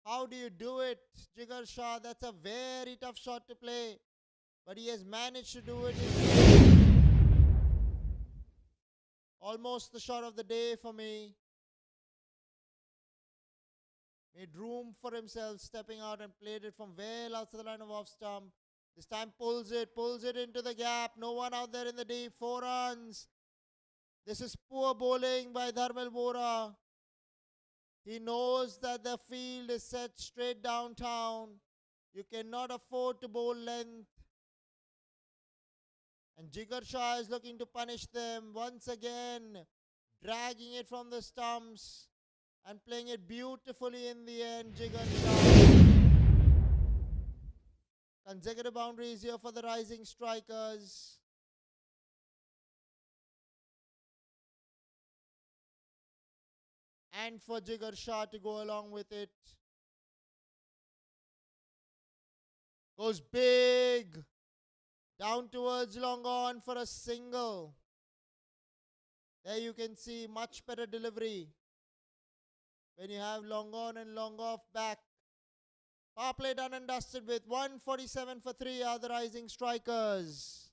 How do you do it, Jigar Shah? That's a very tough shot to play. But he has managed to do it. Almost the shot of the day for me. Made room for himself, stepping out and played it from well outside the line of off stump. This time pulls it into the gap. No one out there in the deep. 4 runs. This is poor bowling by Dharmil Vora. He knows that the field is set straight downtown. You cannot afford to bowl length. And Jigar Shah is looking to punish them once again. Dragging it from the stumps and playing it beautifully in the end. Jigar Shah. Consecutive boundaries here for the rising strikers. And for Jigar Shah to go along with it. Goes big. Down towards long on for a single. There you can see much better delivery when you have long on and long off back. Power play done and dusted with 147 for 3 are the rising strikers.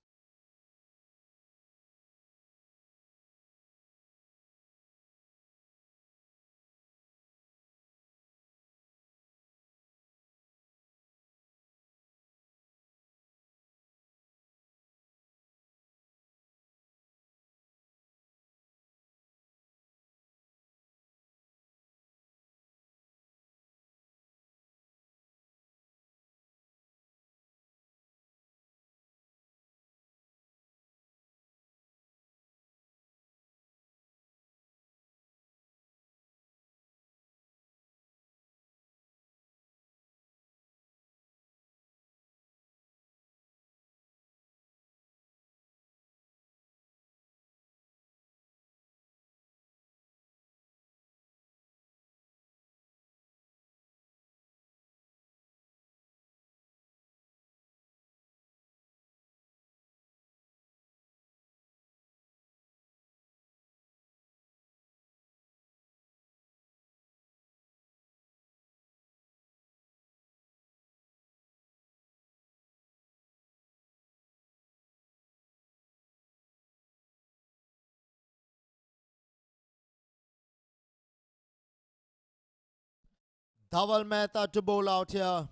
Dhaval Mehta to bowl out here.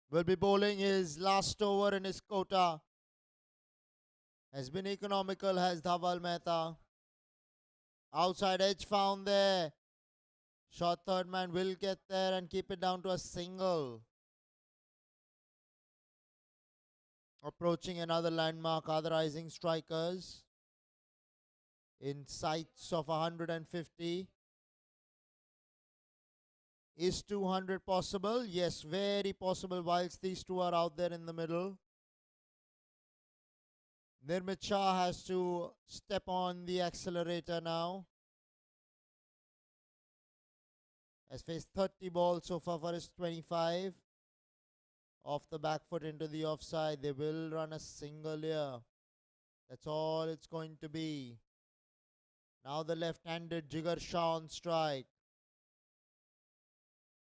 Will be bowling his last over in his quota. Has been economical, has Dhaval Mehta. Outside edge found there. Short third man will get there and keep it down to a single. Approaching another landmark, otherizing strikers. In sights of 150. Is 200 possible? Yes, very possible whilst these two are out there in the middle. Nirmit Shah has to step on the accelerator now. Has faced 30 balls so far for his 25. Off the back foot into the offside. They will run a single here. That's all it's going to be. Now the left-handed Jigar Shah on strike.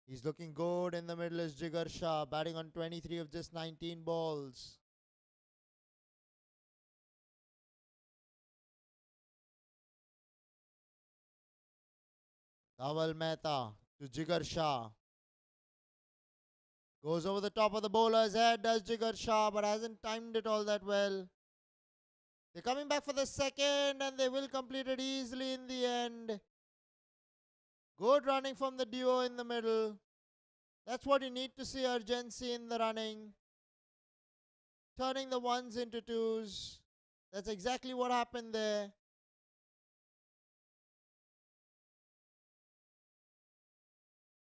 He's looking good in the middle is Jigar Shah, batting on 23 of just 19 balls. Dhaval Mehta to Jigar Shah. Goes over the top of the bowler's head, does Jigar Shah, but hasn't timed it all that well. They're coming back for the second and they will complete it easily in the end. Good running from the duo in the middle. That's what you need to see, urgency in the running. Turning the ones into twos. That's exactly what happened there.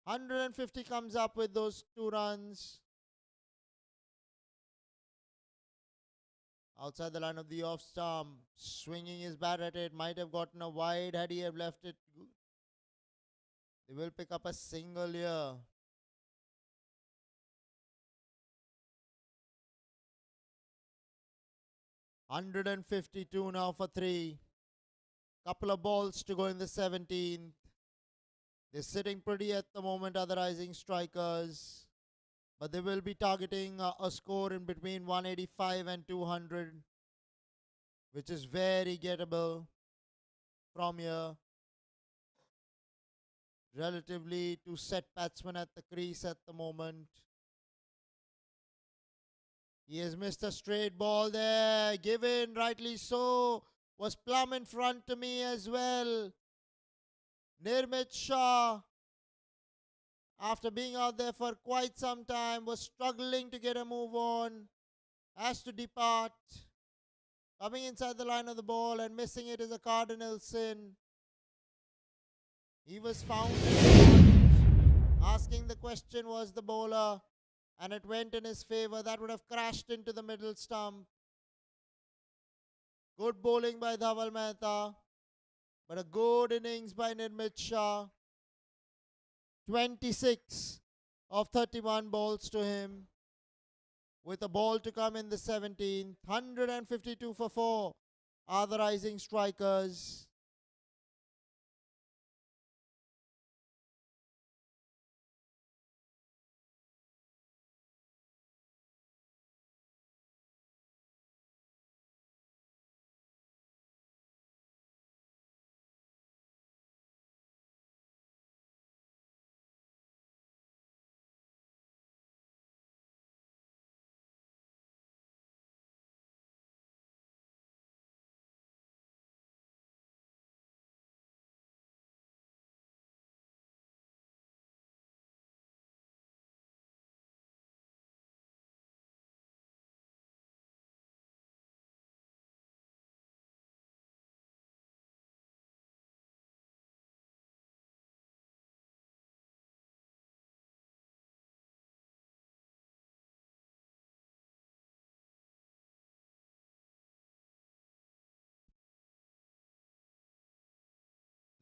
150 comes up with those 2 runs. Outside the line of the off stump. Swinging his bat at it. Might have gotten a wide had he have left it. They will pick up a single here. $152 now for 3. Couple of balls to go in the 17th. They're sitting pretty at the moment, otherizing strikers. But they will be targeting a score in between 185 and 200, which is very gettable from here. Relatively to set batsmen at the crease at the moment. He has missed a straight ball there. Given, rightly so. Was plumb in front to me as well. Nirmit Shah, after being out there for quite some time, was struggling to get a move on. Has to depart. Coming inside the line of the ball and missing it is a cardinal sin. He was found. Asking the question was the bowler, and it went in his favor. That would have crashed into the middle stump. Good bowling by Dhaval Mehta, but a good innings by Nirmit Shah. 26 of 31 balls to him, with a ball to come in the 17th. 152 for 4. Otherizing strikers.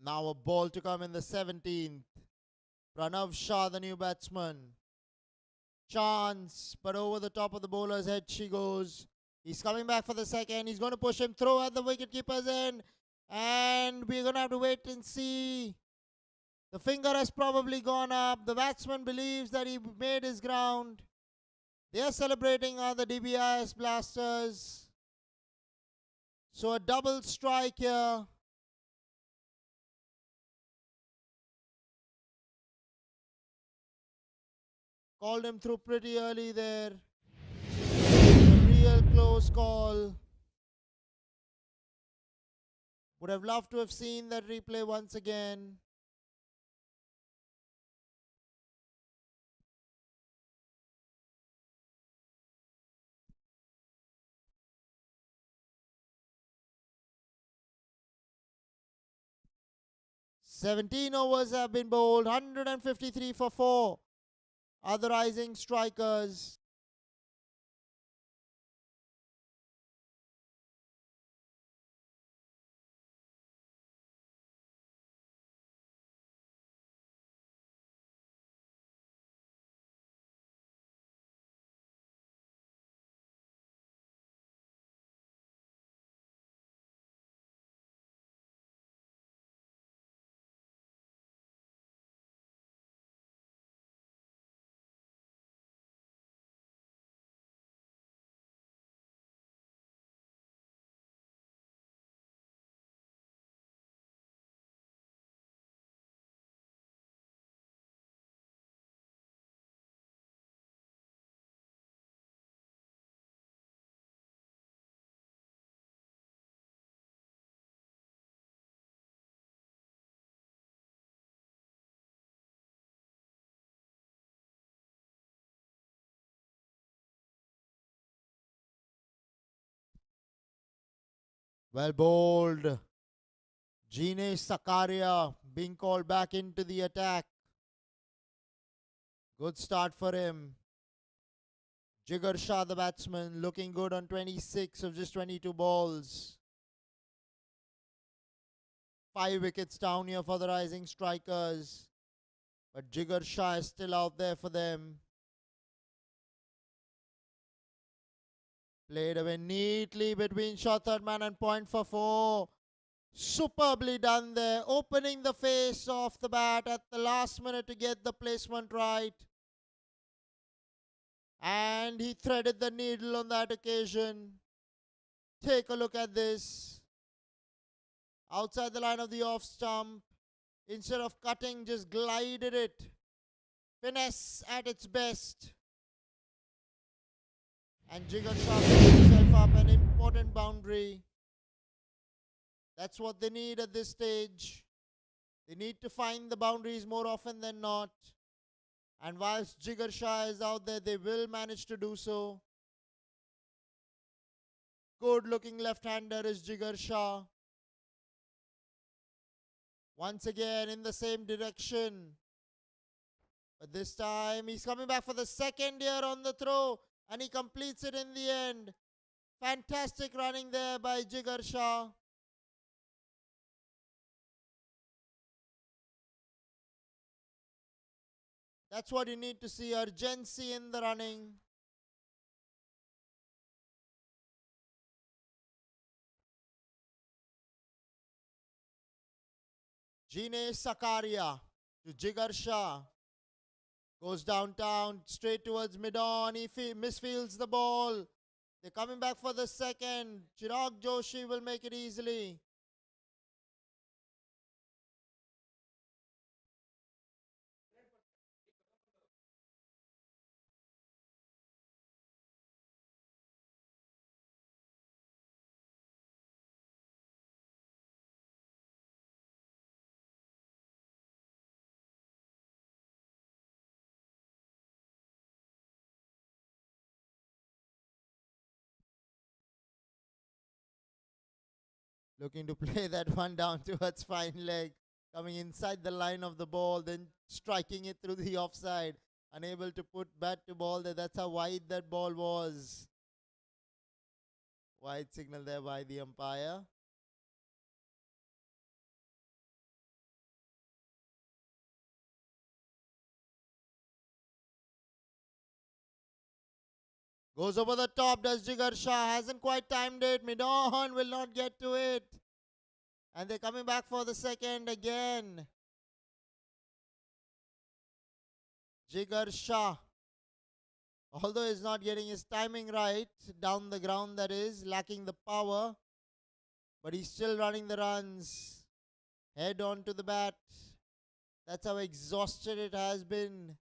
Now a ball to come in the 17th. Pranav Shah, the new batsman. Chance, but over the top of the bowler's head she goes. He's coming back for the second. He's going to push him through at the wicketkeeper's end. And we're going to have to wait and see. The finger has probably gone up. The batsman believes that he made his ground. They are celebrating the Dbis blasters. So a double strike here. Called him through pretty early there. A real close call. Would have loved to have seen that replay once again. "17 overs have been bowled, 153 for 4. Other rising strikers. Well bowled. Jinesh Sakaria being called back into the attack. Good start for him. Jigar Shah, the batsman, looking good on 26 of just 22 balls. 5 wickets down here for the rising strikers. But Jigar Shah is still out there for them. Played away neatly between shot third man and point for 4. Superbly done there. Opening the face off the bat at the last minute to get the placement right. And he threaded the needle on that occasion. Take a look at this. Outside the line of the off stump. Instead of cutting, just glided it. Finesse at its best. And Jigar Shah picked himself up an important boundary. That's what they need at this stage. They need to find the boundaries more often than not. And whilst Jigar Shah is out there, they will manage to do so. Good looking left-hander is Jigar Shah. Once again in the same direction. But this time he's coming back for the second year on the throw. And he completes it in the end. Fantastic running there by Jigar Shah. That's what you need to see, urgency in the running. Jinesh Sakaria to Jigar Shah. Goes downtown, straight towards mid-on. He misfields the ball. They're coming back for the second. Chirag Joshi will make it easily. Looking to play that one down towards fine leg. Coming inside the line of the ball, then striking it through the offside. Unable to put bat to ball there. That's how wide that ball was. Wide signal there by the umpire. Goes over the top, does Jigar Shah. Hasn't quite timed it. Mid-on will not get to it. And they're coming back for the second again. Jigar Shah. Although he's not getting his timing right, down the ground that is, lacking the power. But he's still running the runs. Head on to the bat. That's how exhausted it has been.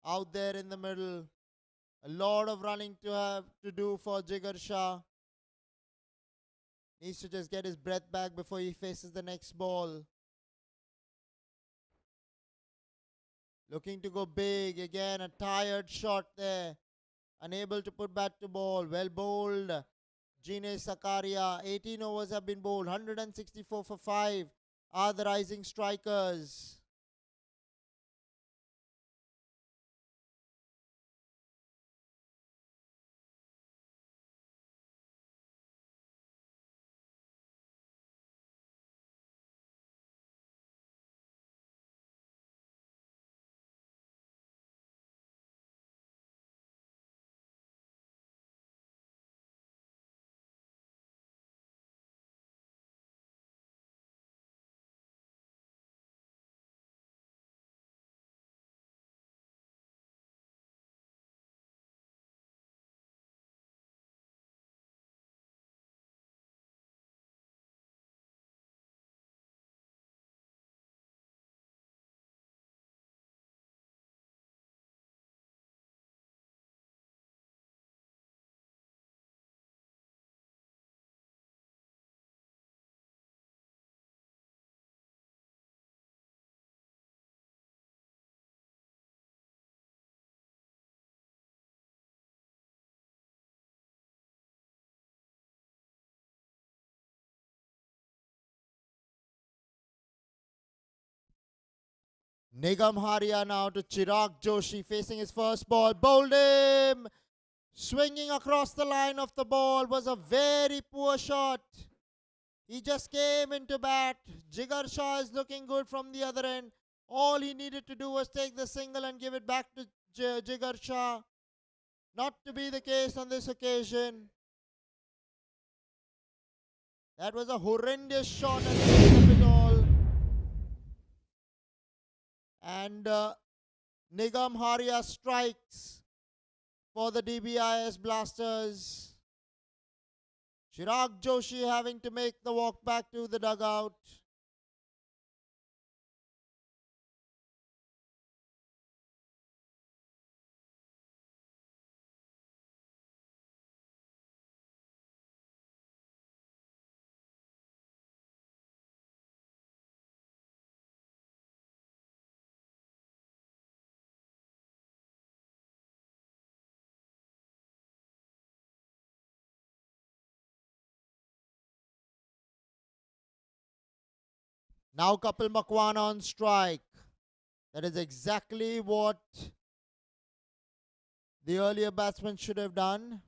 out there in the middle. A lot of running to have to do for Jigar Shah. Needs to just get his breath back before he faces the next ball. Looking to go big. Again, a tired shot there. Unable to put bat to ball. Well bowled. Gene Sakaria. 18 overs have been bowled. 164 for 5 are the rising strikers. Nigam Haria now to Chirag Joshi facing his first ball. Bowled him. Swinging across the line of the ball was a very poor shot. He just came into bat. Jigar Shah is looking good from the other end. All he needed to do was take the single and give it back to Jigar Shah. Not to be the case on this occasion. That was a horrendous shot at the end of it all. And Nigam Haria strikes for the Dbis Blasters. Chirag Joshi having to make the walk back to the dugout. Now Kapil Makwan on strike. That is exactly what the earlier batsman should have done.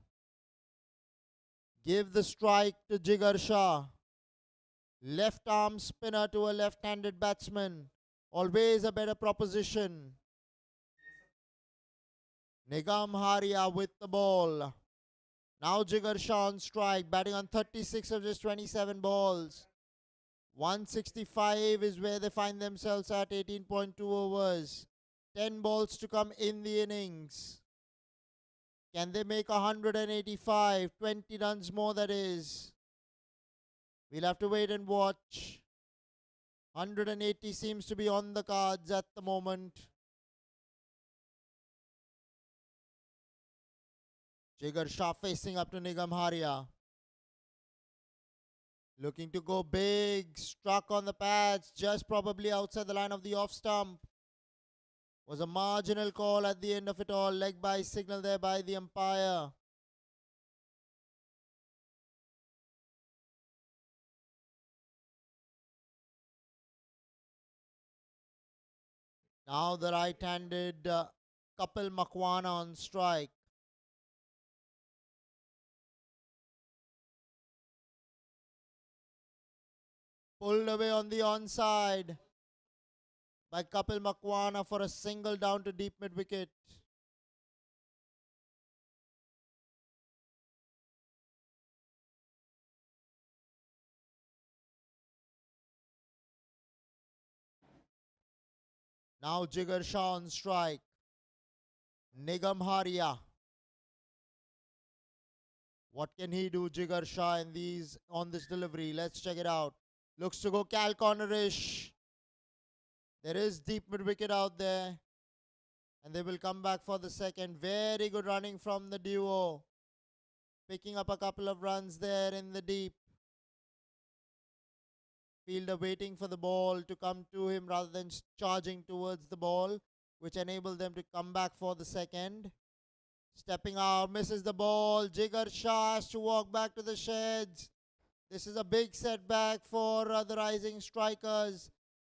Give the strike to Jigar Shah. Left arm spinner to a left-handed batsman. Always a better proposition. Nigam Haria with the ball. Now Jigar Shah on strike, batting on 36 of just 27 balls. 165 is where they find themselves at 18.2 overs. 10 balls to come in the innings. Can they make 185? 20 runs more, that is. We'll have to wait and watch. 180 seems to be on the cards at the moment. Jigar Shah facing up to Nigam Haria. Looking to go big. Struck on the pads. Just probably outside the line of the off stump. Was a marginal call at the end of it all. Leg by signal there by the umpire. Now the right-handed Kapil Makwana on strike. Pulled away on the onside by Kapil Makwana for a single down to deep mid-wicket. Now Jigar Shah on strike. Nigam Haria. What can he do, Jigar Shah, on this delivery? Let's check it out. Looks to go Cal cornerish. There is deep mid-wicket out there. And they will come back for the second. Very good running from the duo. Picking up a couple of runs there in the deep. Fielder waiting for the ball to come to him rather than charging towards the ball, which enabled them to come back for the second. Stepping out, misses the ball. Jigar Shah has to walk back to the sheds. This is a big setback for the rising strikers.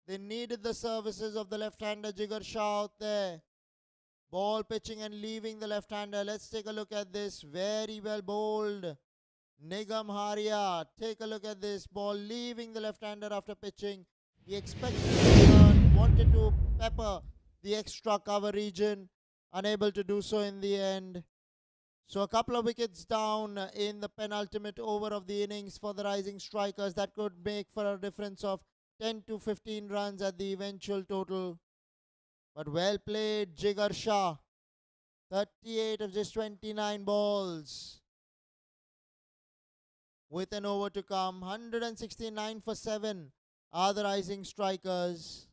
They needed the services of the left-hander Jigar Shah out there. Ball pitching and leaving the left-hander. Let's take a look at this. Very well bowled. Nigam Haria. Take a look at this. Ball leaving the left-hander after pitching. He expected to turn, wanted to pepper the extra cover region. Unable to do so in the end. So a couple of wickets down in the penultimate over of the innings for the rising strikers. That could make for a difference of 10 to 15 runs at the eventual total. But well played, Jigar Shah. 38 of just 29 balls. With an over to come, 169 for 7 are the rising strikers.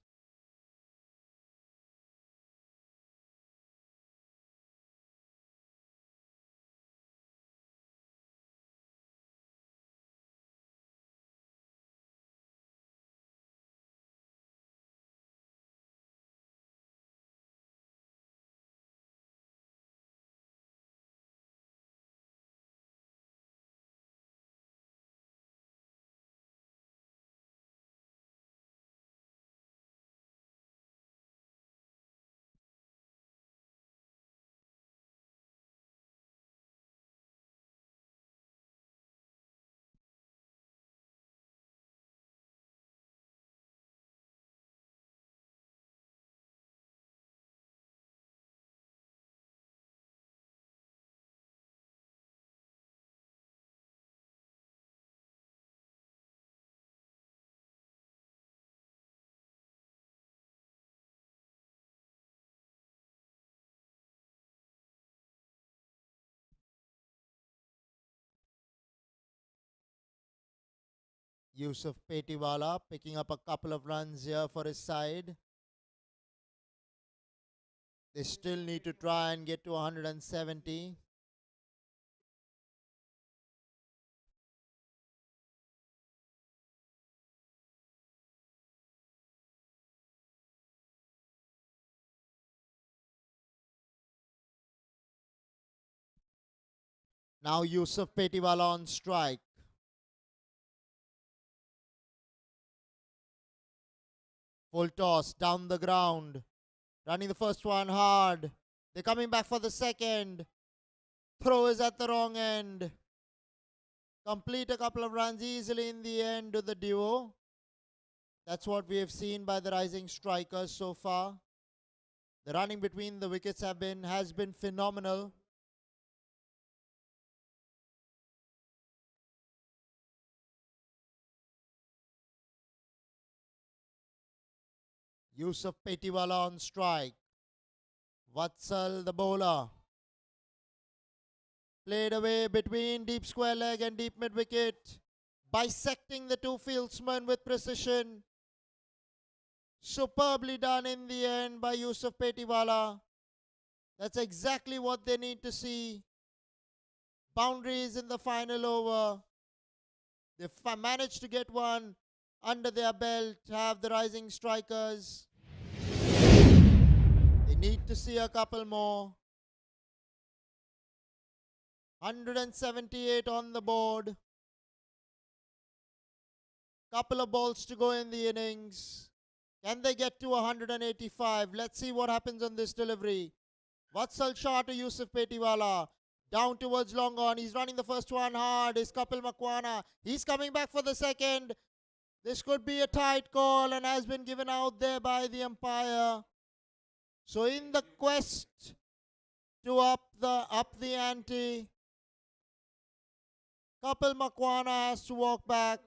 Yusuf Petiwala picking up a couple of runs here for his side. They still need to try and get to 170. Now Yusuf Petiwala on strike. Full toss down the ground. Running the first one hard. They're coming back for the second. Throw is at the wrong end. Complete a couple of runs easily in the end to the duo. That's what we have seen by the rising strikers so far. The running between the wickets has been phenomenal. Yusuf Petiwala on strike. Vatsal the bowler. Played away between deep square leg and deep mid wicket. Bisecting the two fieldsmen with precision. Superbly done in the end by Yusuf Petiwala. That's exactly what they need to see. Boundaries in the final over. They managed to get one under their belt, have the rising strikers. They need to see a couple more. 178 on the board. Couple of balls to go in the innings. Can they get to 185? Let's see what happens on this delivery. Vatsal Shah to Yusuf Petiwala. Down towards long on. He's running the first one hard. Is Kapil Makwana. He's coming back for the second. This could be a tight call and has been given out there by the umpire. So in the quest to up the ante, Kapil Makwana has to walk back.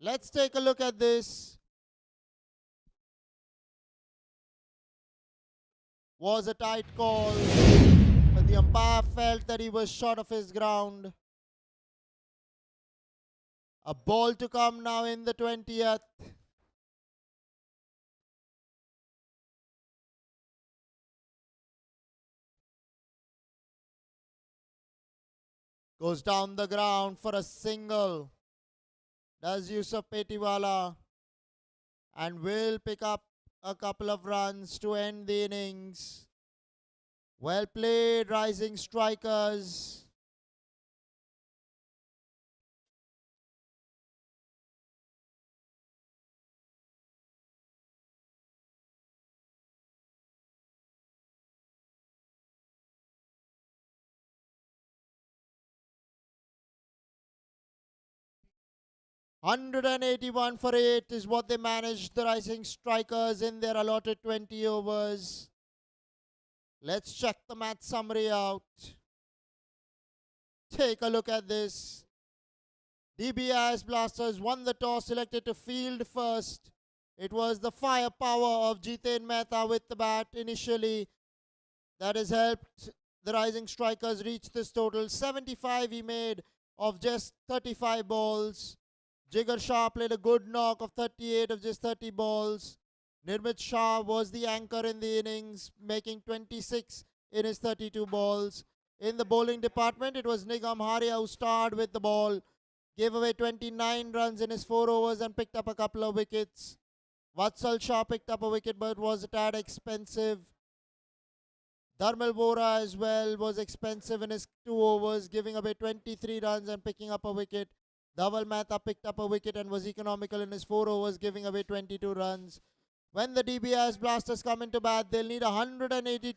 Let's take a look at this. Was a tight call, but the umpire felt that he was short of his ground. A ball to come now in the 20th. Goes down the ground for a single. Does Yusuf Petiwala and will pick up a couple of runs to end the innings. Well played, rising strikers. 181 for 8 is what they managed, the rising strikers, in their allotted 20 overs. Let's check the match summary out. Take a look at this. Dbis Blasters won the toss, selected to field first. It was the firepower of Jiten Mehta with the bat initially that has helped the rising strikers reach this total. 75 he made of just 35 balls. Jigar Shah played a good knock of 38 of just 30 balls. Nirmit Shah was the anchor in the innings, making 26 in his 32 balls. In the bowling department, it was Nigam Haria who starred with the ball, gave away 29 runs in his 4 overs and picked up a couple of wickets. Vatsal Shah picked up a wicket but was a tad expensive. Dharmal Bora as well was expensive in his 2 overs, giving away 23 runs and picking up a wicket. Dhaval Mehta picked up a wicket and was economical in his 4 overs, giving away 22 runs. When the DBS Blasters come into bat, they'll need 182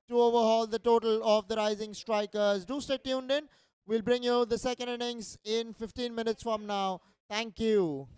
to overhaul the total of the rising strikers. Do stay tuned in. We'll bring you the second innings in 15 minutes from now. Thank you.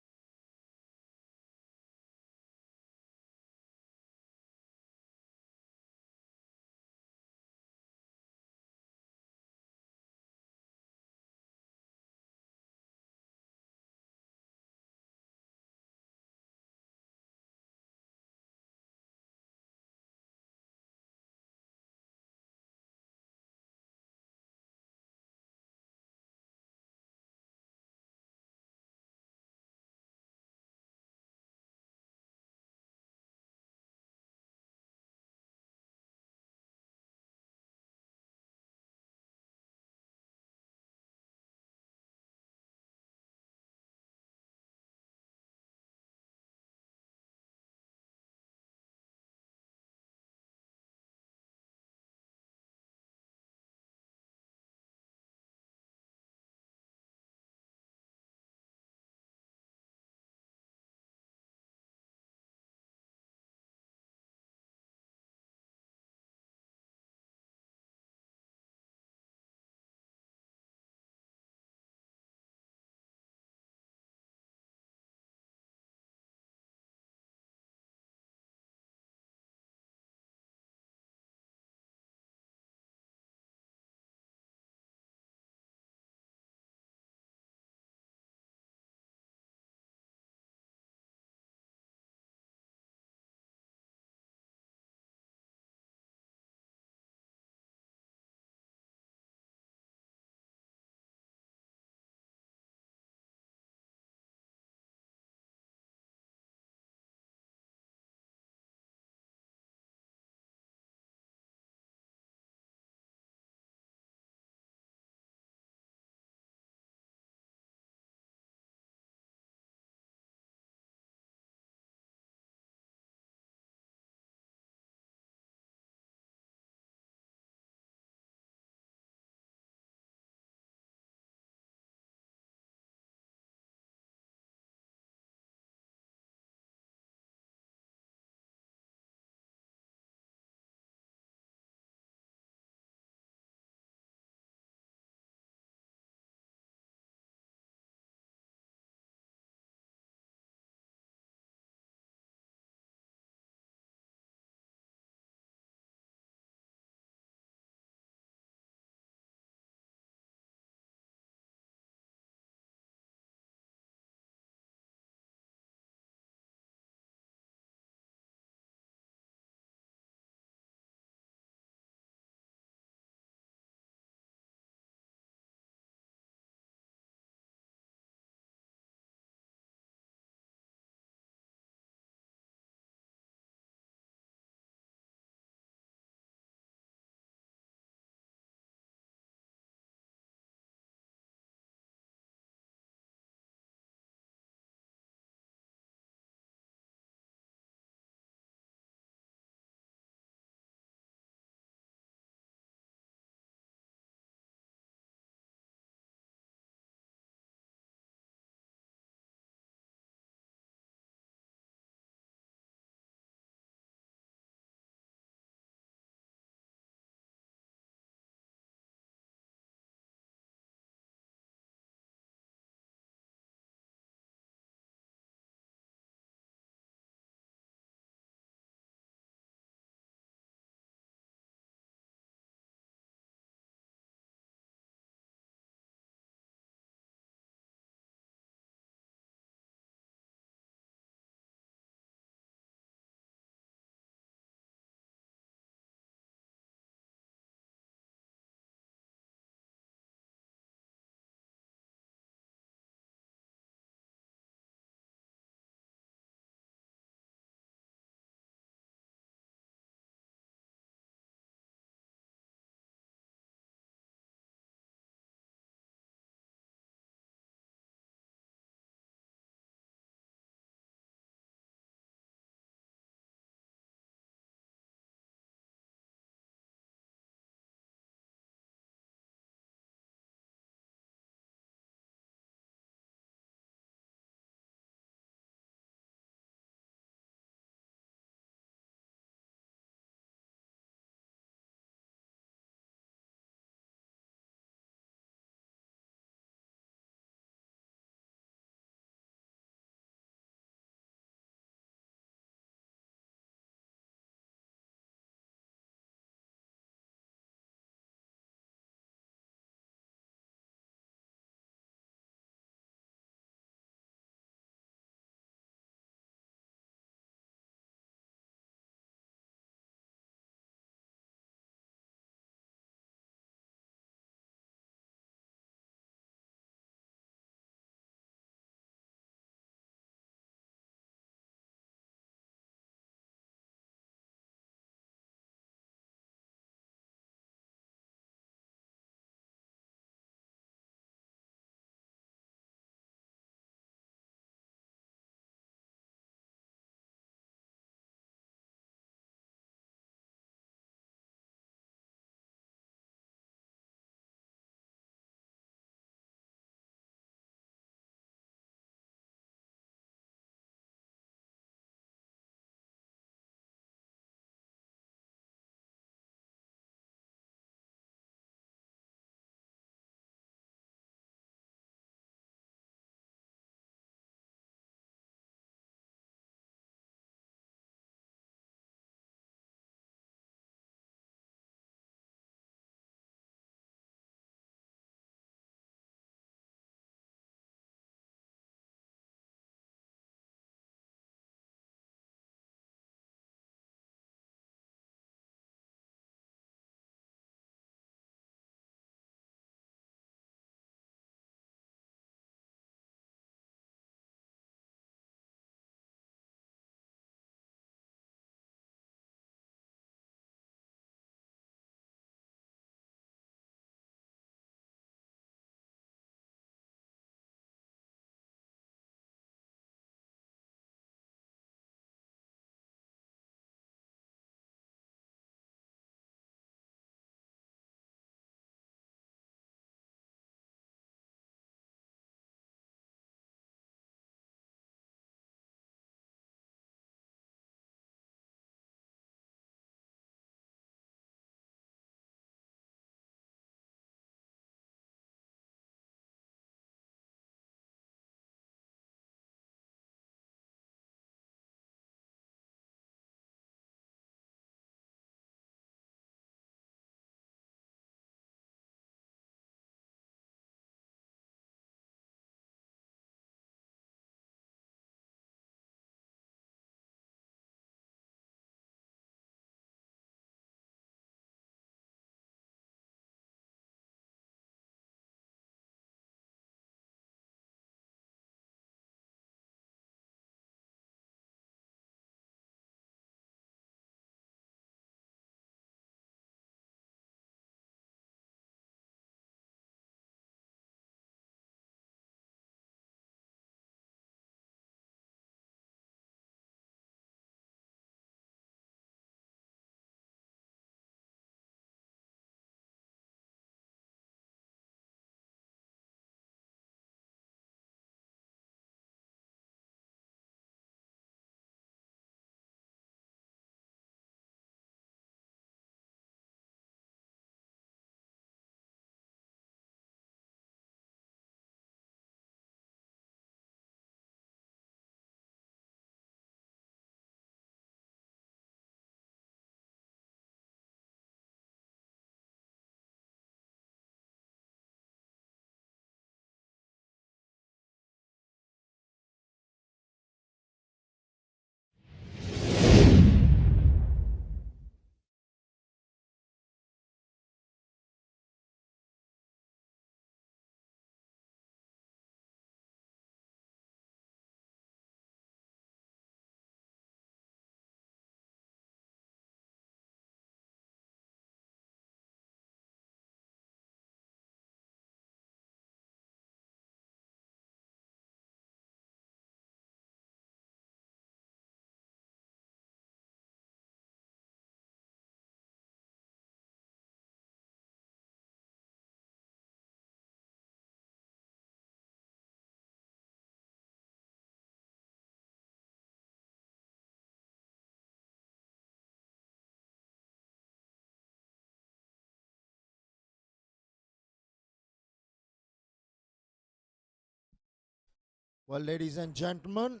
Well, ladies and gentlemen,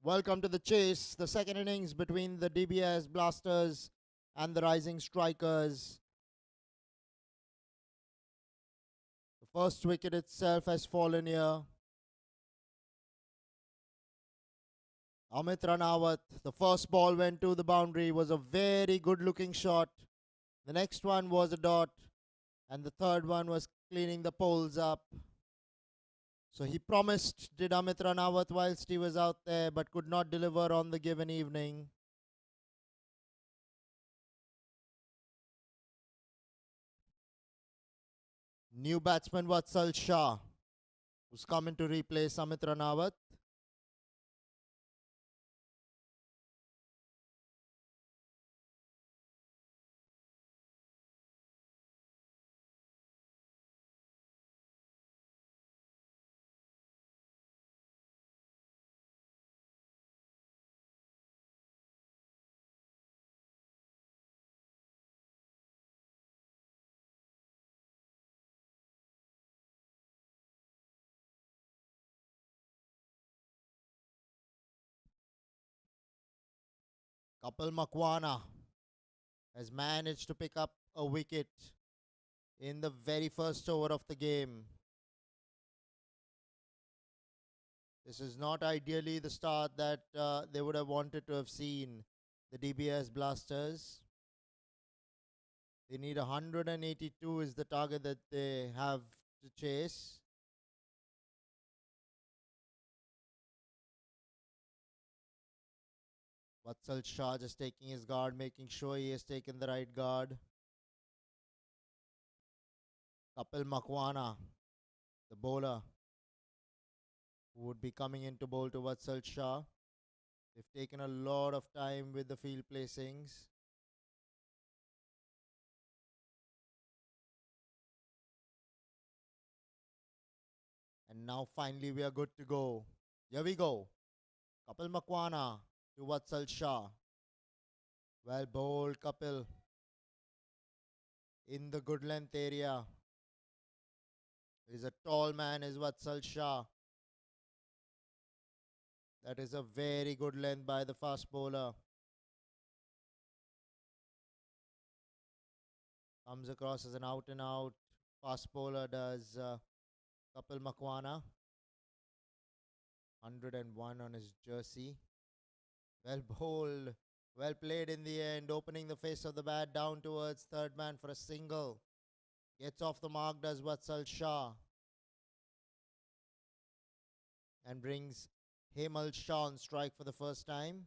welcome to the chase, the second innings between the Dbis Blasters and the Rising Strikers. The first wicket itself has fallen here. Amit Ranawat, the first ball went to the boundary, was a very good looking shot. The next one was a dot, and the third one was cleaning the poles up. So he promised, did Amit Ranawat, whilst he was out there, but could not deliver on the given evening. New batsman Vatsal Shah, who's coming to replace Amit Ranawat. Kapil Makwana has managed to pick up a wicket in the very first over of the game. This is not ideally the start that they would have wanted to have seen, the DBS Blasters. They need 182 is the target that they have to chase. Vatsal Shah just taking his guard, making sure he has taken the right guard. Kapil Makwana, the bowler, who would be coming in to bowl to Vatsal Shah. They've taken a lot of time with the field placings. And now finally we are good to go. Here we go. Kapil Makwana to Vatsal Shah. Well bowled, Kapil. In the good length area. He's a tall man, is Vatsal Shah. That is a very good length by the fast bowler. Comes across as an out and out fast bowler, does Kapil Makwana. 101 on his jersey. Well bowled. Well played in the end, opening the face of the bat down towards third man for a single. Gets off the mark, does Vatsal Shah. And brings Hemal Shah on strike for the first time.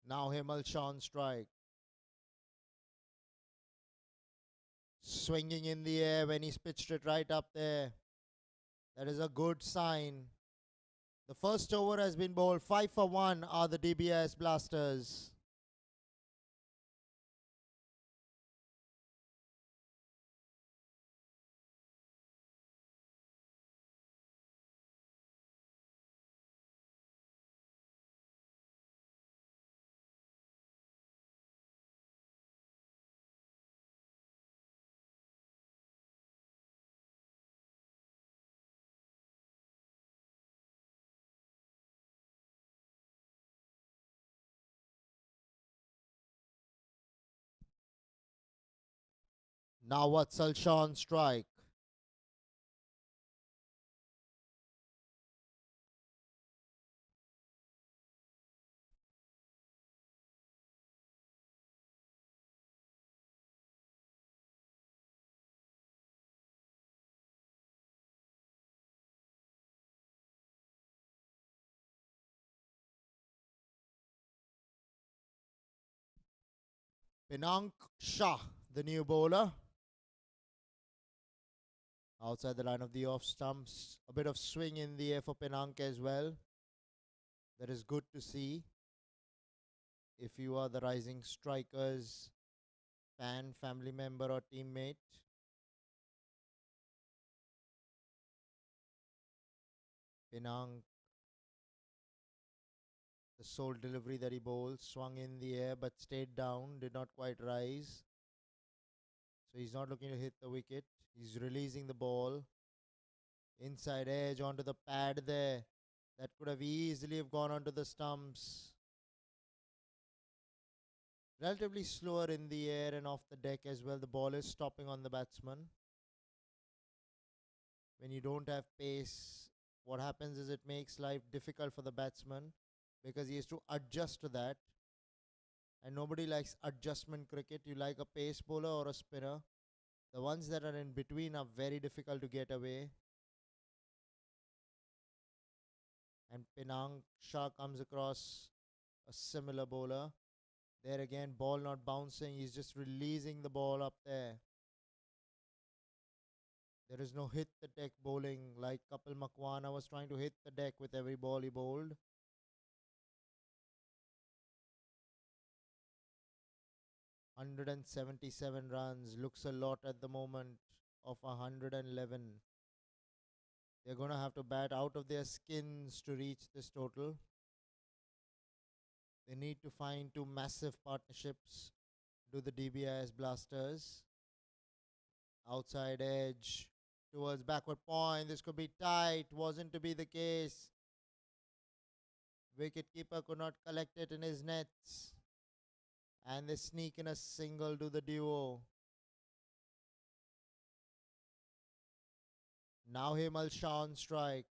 Now Hemal Shah on strike. Swinging in the air when he's pitched it right up there. That is a good sign. The first over has been bowled. 5 for 1 are the DBS Blasters. Now Vatsal Shah on strike. Pinank Shah, the new bowler. Outside the line of the off stumps. A bit of swing in the air for Pinank as well. That is good to see. If you are the Rising Strikers fan, family member, or teammate. Penang, the sole delivery that he bowls, swung in the air but stayed down, did not quite rise. So he's not looking to hit the wicket. He's releasing the ball. Inside edge onto the pad there. That could have easily have gone onto the stumps. Relatively slower in the air and off the deck as well. The ball is stopping on the batsman. When you don't have pace, what happens is it makes life difficult for the batsman because he has to adjust to that. And nobody likes adjustment cricket. You like a pace bowler or a spinner. The ones that are in between are very difficult to get away. And Penang Shah comes across a similar bowler. There again, ball not bouncing. He's just releasing the ball up there. There is no hit the deck bowling like Kapil Makwana was trying to hit the deck with every ball he bowled. 177 runs. Looks a lot at the moment of 111. They're going to have to bat out of their skins to reach this total. They need to find two massive partnerships. Do the Dbis blasters. Outside edge towards backward point. This could be tight. Wasn't to be the case. Wicketkeeper could not collect it in his nets. And they sneak in a single to the duo. Now Himal Shah on strike.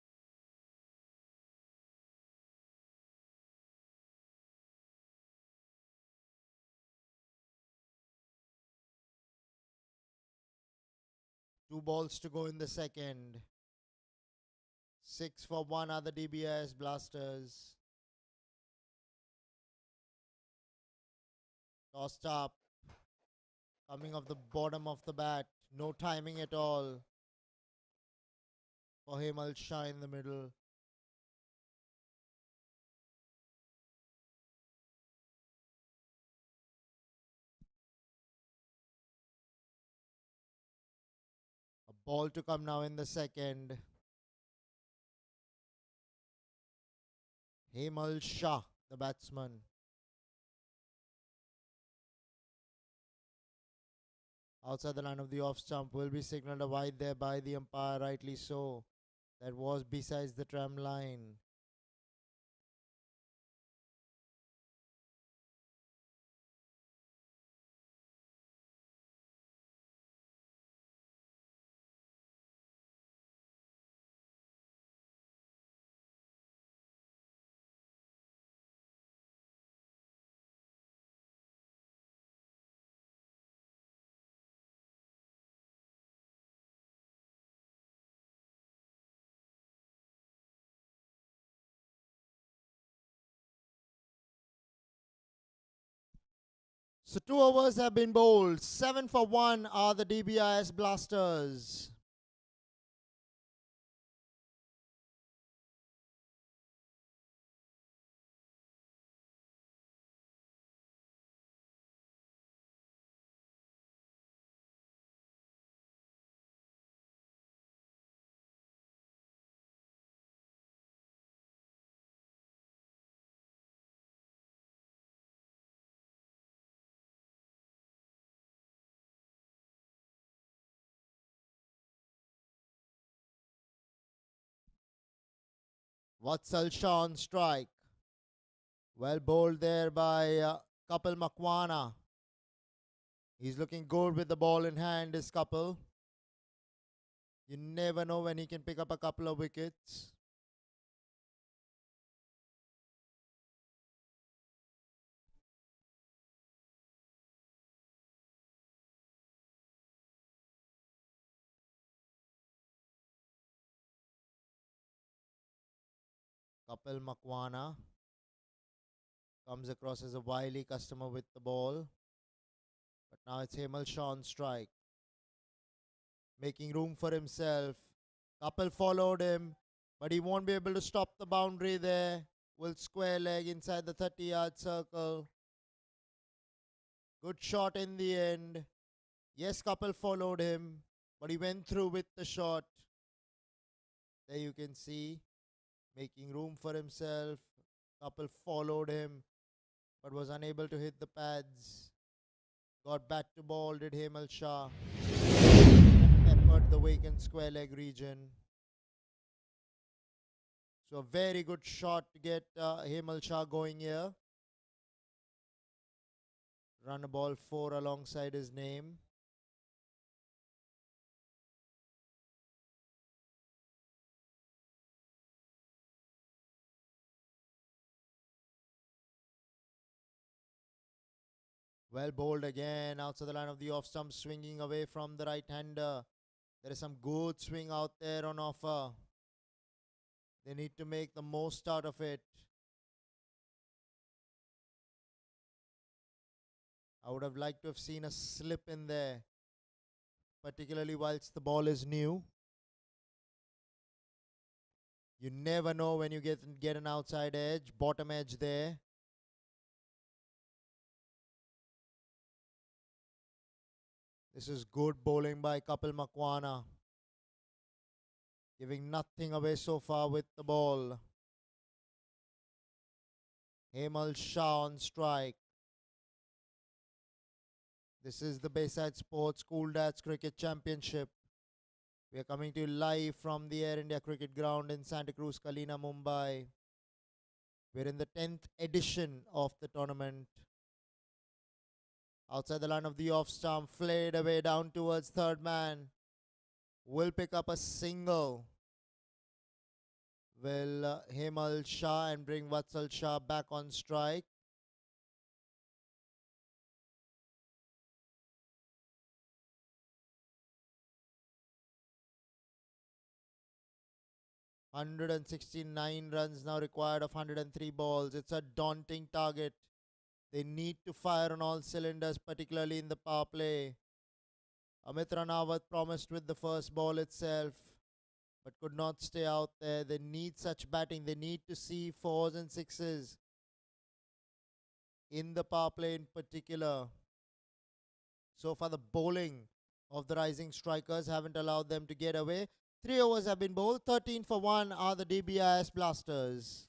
Two balls to go in the second. 6 for 1 are the Dbis blasters. Tossed up. Coming off the bottom of the bat. No timing at all. For Himal Shah in the middle. A ball to come now in the second. Himal Shah, the batsman. Outside the line of the off stump, will be signalled a wide there by the umpire, rightly so. That was besides the tram line. So 2 overs have been bowled. 7 for 1 are the Dbis blasters. Vatsal Shah on strike. Well bowled there by Kapil Makwana. He's looking good with the ball in hand, this Kapil. You never know when he can pick up a couple of wickets. Kapil Makwana comes across as a wily customer with the ball. But now it's Himal Shah on strike. Making room for himself. Kapil followed him, but he won't be able to stop the boundary there. Will square leg inside the 30-yard circle. Good shot in the end. Yes, Kapil followed him, but he went through with the shot. There you can see making room for himself. Couple followed him but was unable to hit the pads. Got bat to ball, did Hemal Shah. Peppered the vacant square leg region. So a very good shot to get Hemal Shah going here. Run a ball 4 alongside his name. Well bowled again, outside the line of the off stump, swinging away from the right-hander. There is some good swing out there on offer. They need to make the most out of it. I would have liked to have seen a slip in there, particularly whilst the ball is new. You never know when you get an outside edge, bottom edge there. This is good bowling by Kapil Makwana. Giving nothing away so far with the ball. Hemal Shah on strike. This is the Bayside Sports Cool Dads Cricket Championship. We are coming to you live from the Air India Cricket Ground in Santa Cruz, KALINA, Mumbai. We're in the 10th edition of the tournament. Outside the line of the off stump, flayed away down towards third man. Will pick up a single. Will Hemal Shah and bring Vatsal Shah back on strike. $169 runs now required of 103 balls. It's a daunting target. They need to fire on all cylinders, particularly in the power play. Amit Ranawat promised with the first ball itself, but could not stay out there. They need such batting. They need to see fours and sixes in the power play in particular. So far, the bowling of the rising strikers haven't allowed them to get away. 3 overs have been bowled. 13 for 1 are the Dbis Blasters.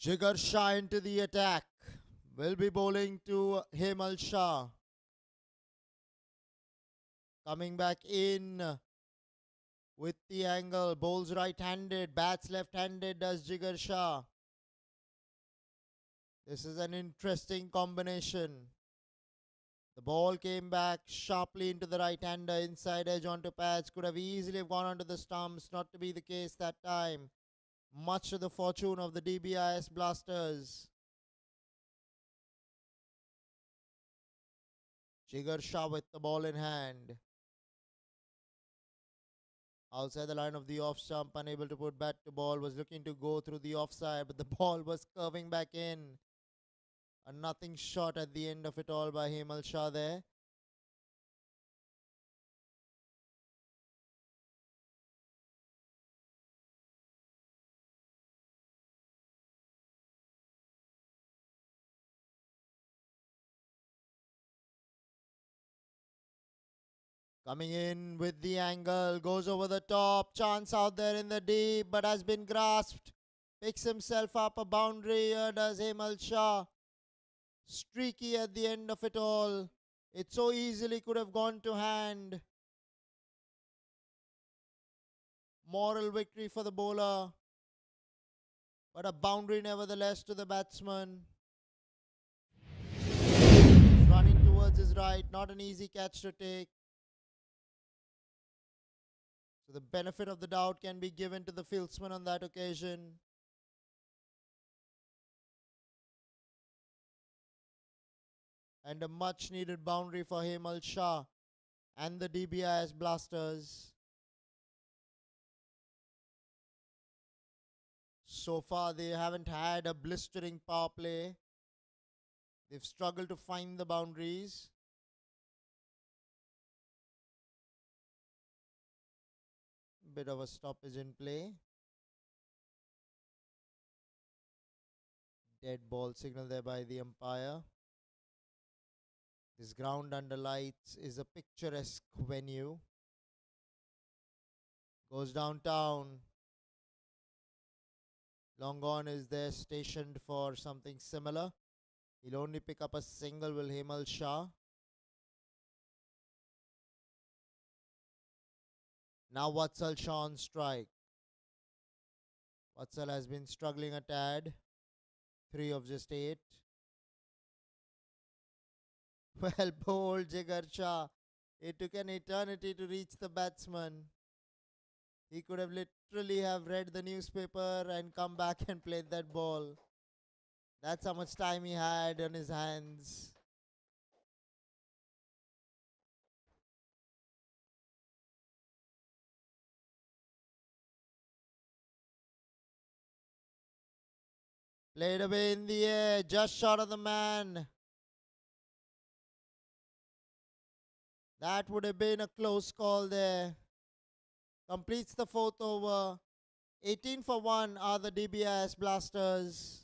Jigar Shah into the attack. Will be bowling to Hemal Shah. Coming back in with the angle. Bowls right-handed. Bats left-handed does Jigar Shah. This is an interesting combination. The ball came back sharply into the right-hander. Inside edge onto pads. Could have easily gone onto the stumps. Not to be the case that time. Much to the fortune of the Dbis Blasters. Jigar Shah with the ball in hand. Outside the line of the off stump, unable to put bat to ball, was looking to go through the offside, but the ball was curving back in. A nothing shot at the end of it all by Hemal Shah there. Coming in with the angle, goes over the top, chance out there in the deep, but has been grasped. Picks himself up a boundary here, does Hemal Shah. Streaky at the end of it all. It so easily could have gone to hand. Moral victory for the bowler, but a boundary nevertheless to the batsman. running towards his right. Not an easy catch to take. So the benefit of the doubt can be given to the fieldsman on that occasion. And a much needed boundary for Hemal Shah and the Dbis Blasters. So far they haven't had a blistering power play. They've struggled to find the boundaries. Bit of a stoppage in play. Dead ball signal there by the umpire. This ground under lights is a picturesque venue. Goes downtown. Long Gone is there stationed for something similar. He'll only pick up a single, will Hemal Shah. Now Vatsal Shah on strike. Vatsal has been struggling a tad. 3 of just 8. Well bowled, Jigar Shah. It took an eternity to reach the batsman. He could have literally have read the newspaper and come back and played that ball. That's how much time he had on his hands. Played away in the air, just short of the man. That would have been a close call there. Completes the 4th over. 18 for 1 are the Dbis Blasters.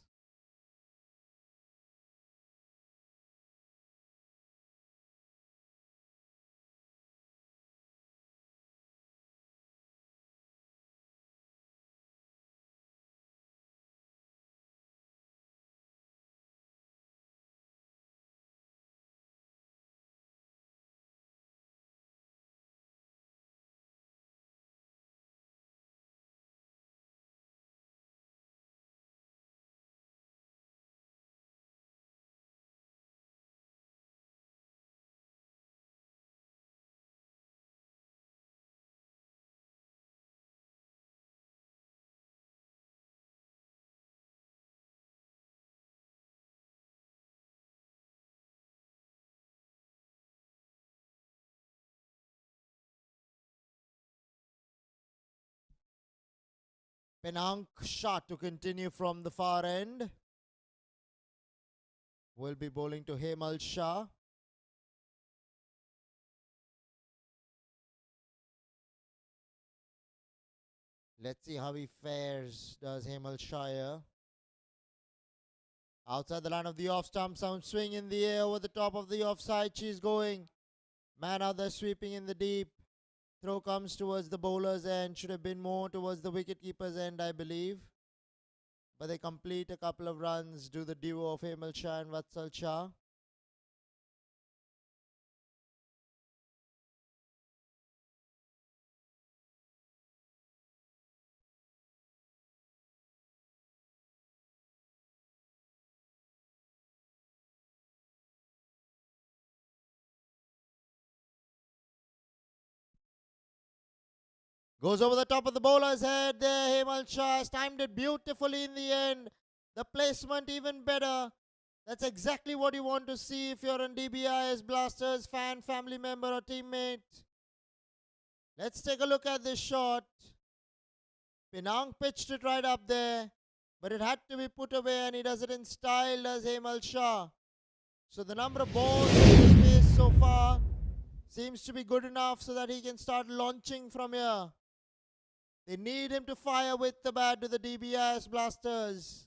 Penang shot to continue from the far end. Will be bowling to Hemal Shah. Let's see how he fares, does Hemal Shah here. Outside the line of the off stump, some swing in the air over the top of the offside. She's going. Man out there sweeping in the deep. Throw comes towards the bowler's end. Should have been more towards the wicketkeeper's end, I believe. But they complete a couple of runs, do the duo of Hemal Shah and Vatsal Shah. Goes over the top of the bowler's head there. Hemal Shah has timed it beautifully in the end. The placement even better. That's exactly what you want to see if you're an Dbis Blasters fan, family member or teammate. Let's take a look at this shot. Penang pitched it right up there, but it had to be put away, and he does it in style, does Hemal Shah. So the number of balls in his face so far seems to be good enough so that he can start launching from here. They need him to fire with the bat to the Dbis Blasters.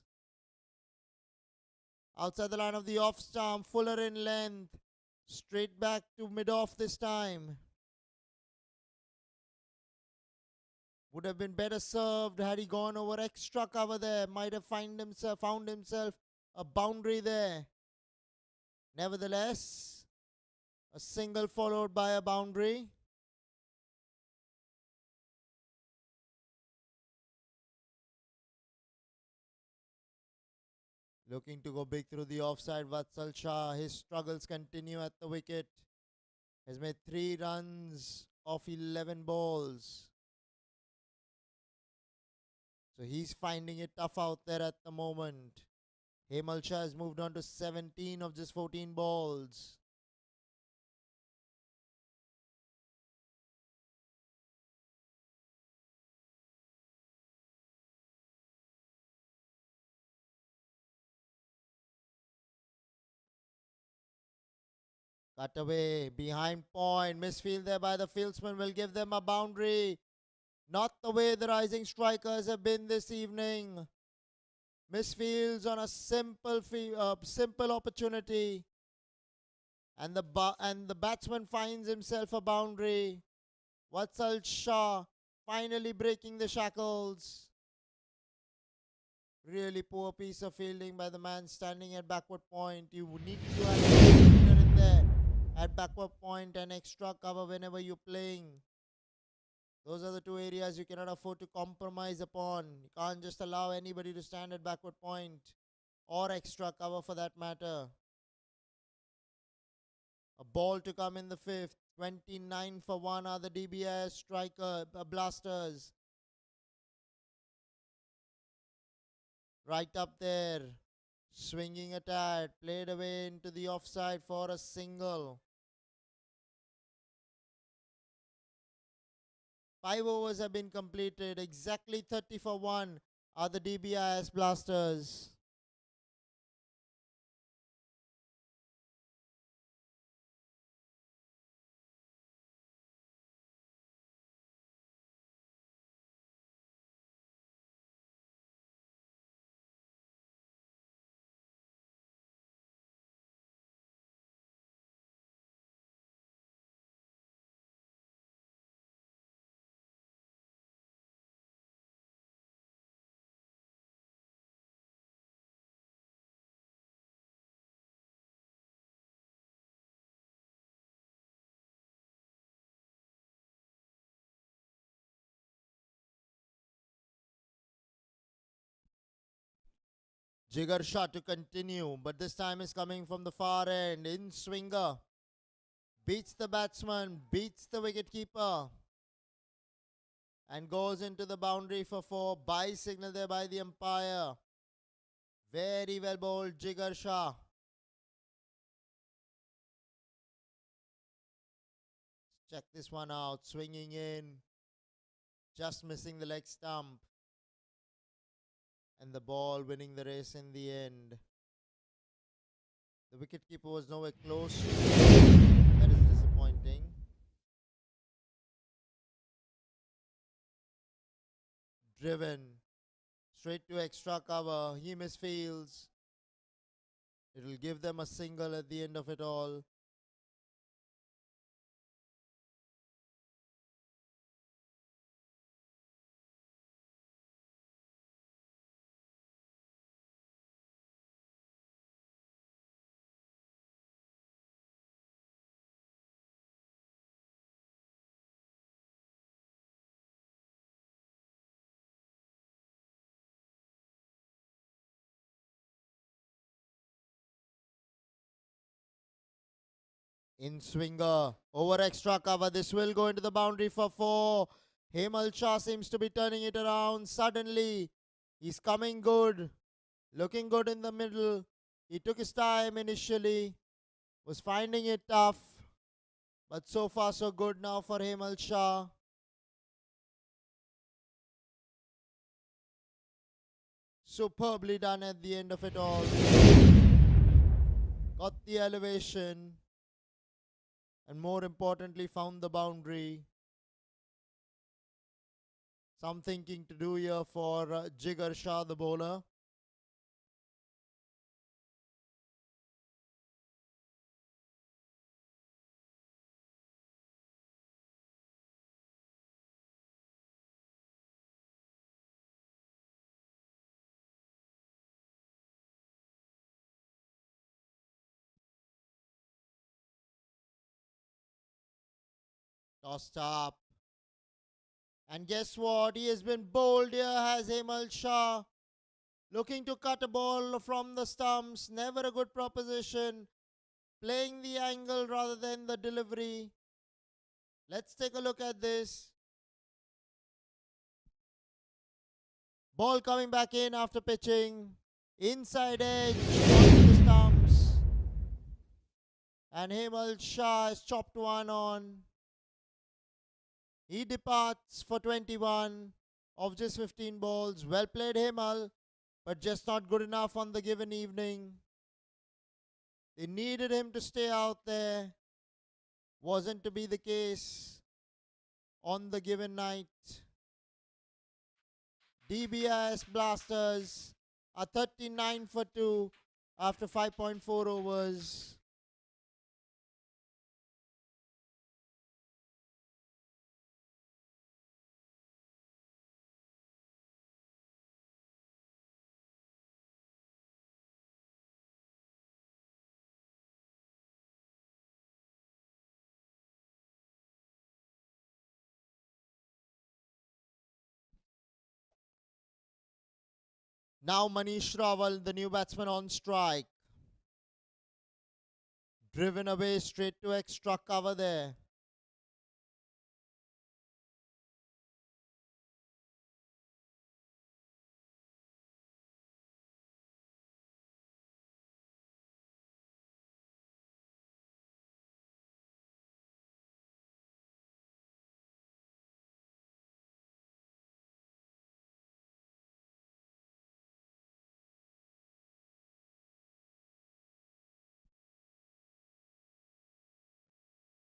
Outside the line of the off stump, fuller in length. Straight back to mid-off this time. Would have been better served had he gone over extra cover there. Might have found himself a boundary there. Nevertheless, a single followed by a boundary. Looking to go big through the offside. Vatsal Shah, his struggles continue at the wicket. Has made 3 runs off 11 balls. So he's finding it tough out there at the moment. Hemal Shah has moved on to 17 of just 14 balls. Cut away, behind point, misfield there by the fieldsman will give them a boundary. Not the way the rising strikers have been this evening. Misfields on a simple opportunity, and the batsman finds himself a boundary. Vatsal Shah finally breaking the shackles. Really poor piece of fielding by the man standing at backward point. You need to have a fielder in there at backward point and extra cover whenever you're playing. Those are the 2 areas you cannot afford to compromise upon. You can't just allow anybody to stand at backward point or extra cover for that matter. A ball to come in the 5th. 29 for 1 are the Dbis blasters. Right up there. Swinging at that. Played away into the offside for a single. 5 overs have been completed. Exactly 30 for 1 are the Dbis blasters. Jigar shot to continue, but this time is coming from the far end. In swinger. Beats the batsman, beats the wicketkeeper, and goes into the boundary for 4. By signal there by the umpire. Very well bowled, Jigar Shah. Check this one out. Swinging in. Just missing the leg stump. And the ball winning the race in the end. The wicketkeeper was nowhere close. That is disappointing. Driven. Straight to extra cover. He misfields. It will give them a single at the end of it all. In swinger, over extra cover. This will go into the boundary for 4. Hemal Shah seems to be turning it around. Suddenly, he's coming good. Looking good in the middle. He took his time initially. Was finding it tough. But so far so good now for Hemal Shah. Superbly done at the end of it all. Got the elevation. And more importantly, found the boundary. Some thinking to do here for Jigar Shah, the bowler. Tossed up. And guess what? He has been bowled here, has Hemal Shah. Looking to cut a ball from the stumps. Never a good proposition. Playing the angle rather than the delivery. Let's take a look at this. Ball coming back in after pitching. Inside edge onto the stumps. And Hemal Shah has chopped one on. He departs for 21 of just 15 balls. Well played, Hemal, but just not good enough on the given evening. They needed him to stay out there. Wasn't to be the case on the given night. Dbis Blasters are 39 for 2 after 5.4 overs. Now Manish Rawal, the new batsman, on strike. Driven away straight to extra cover there.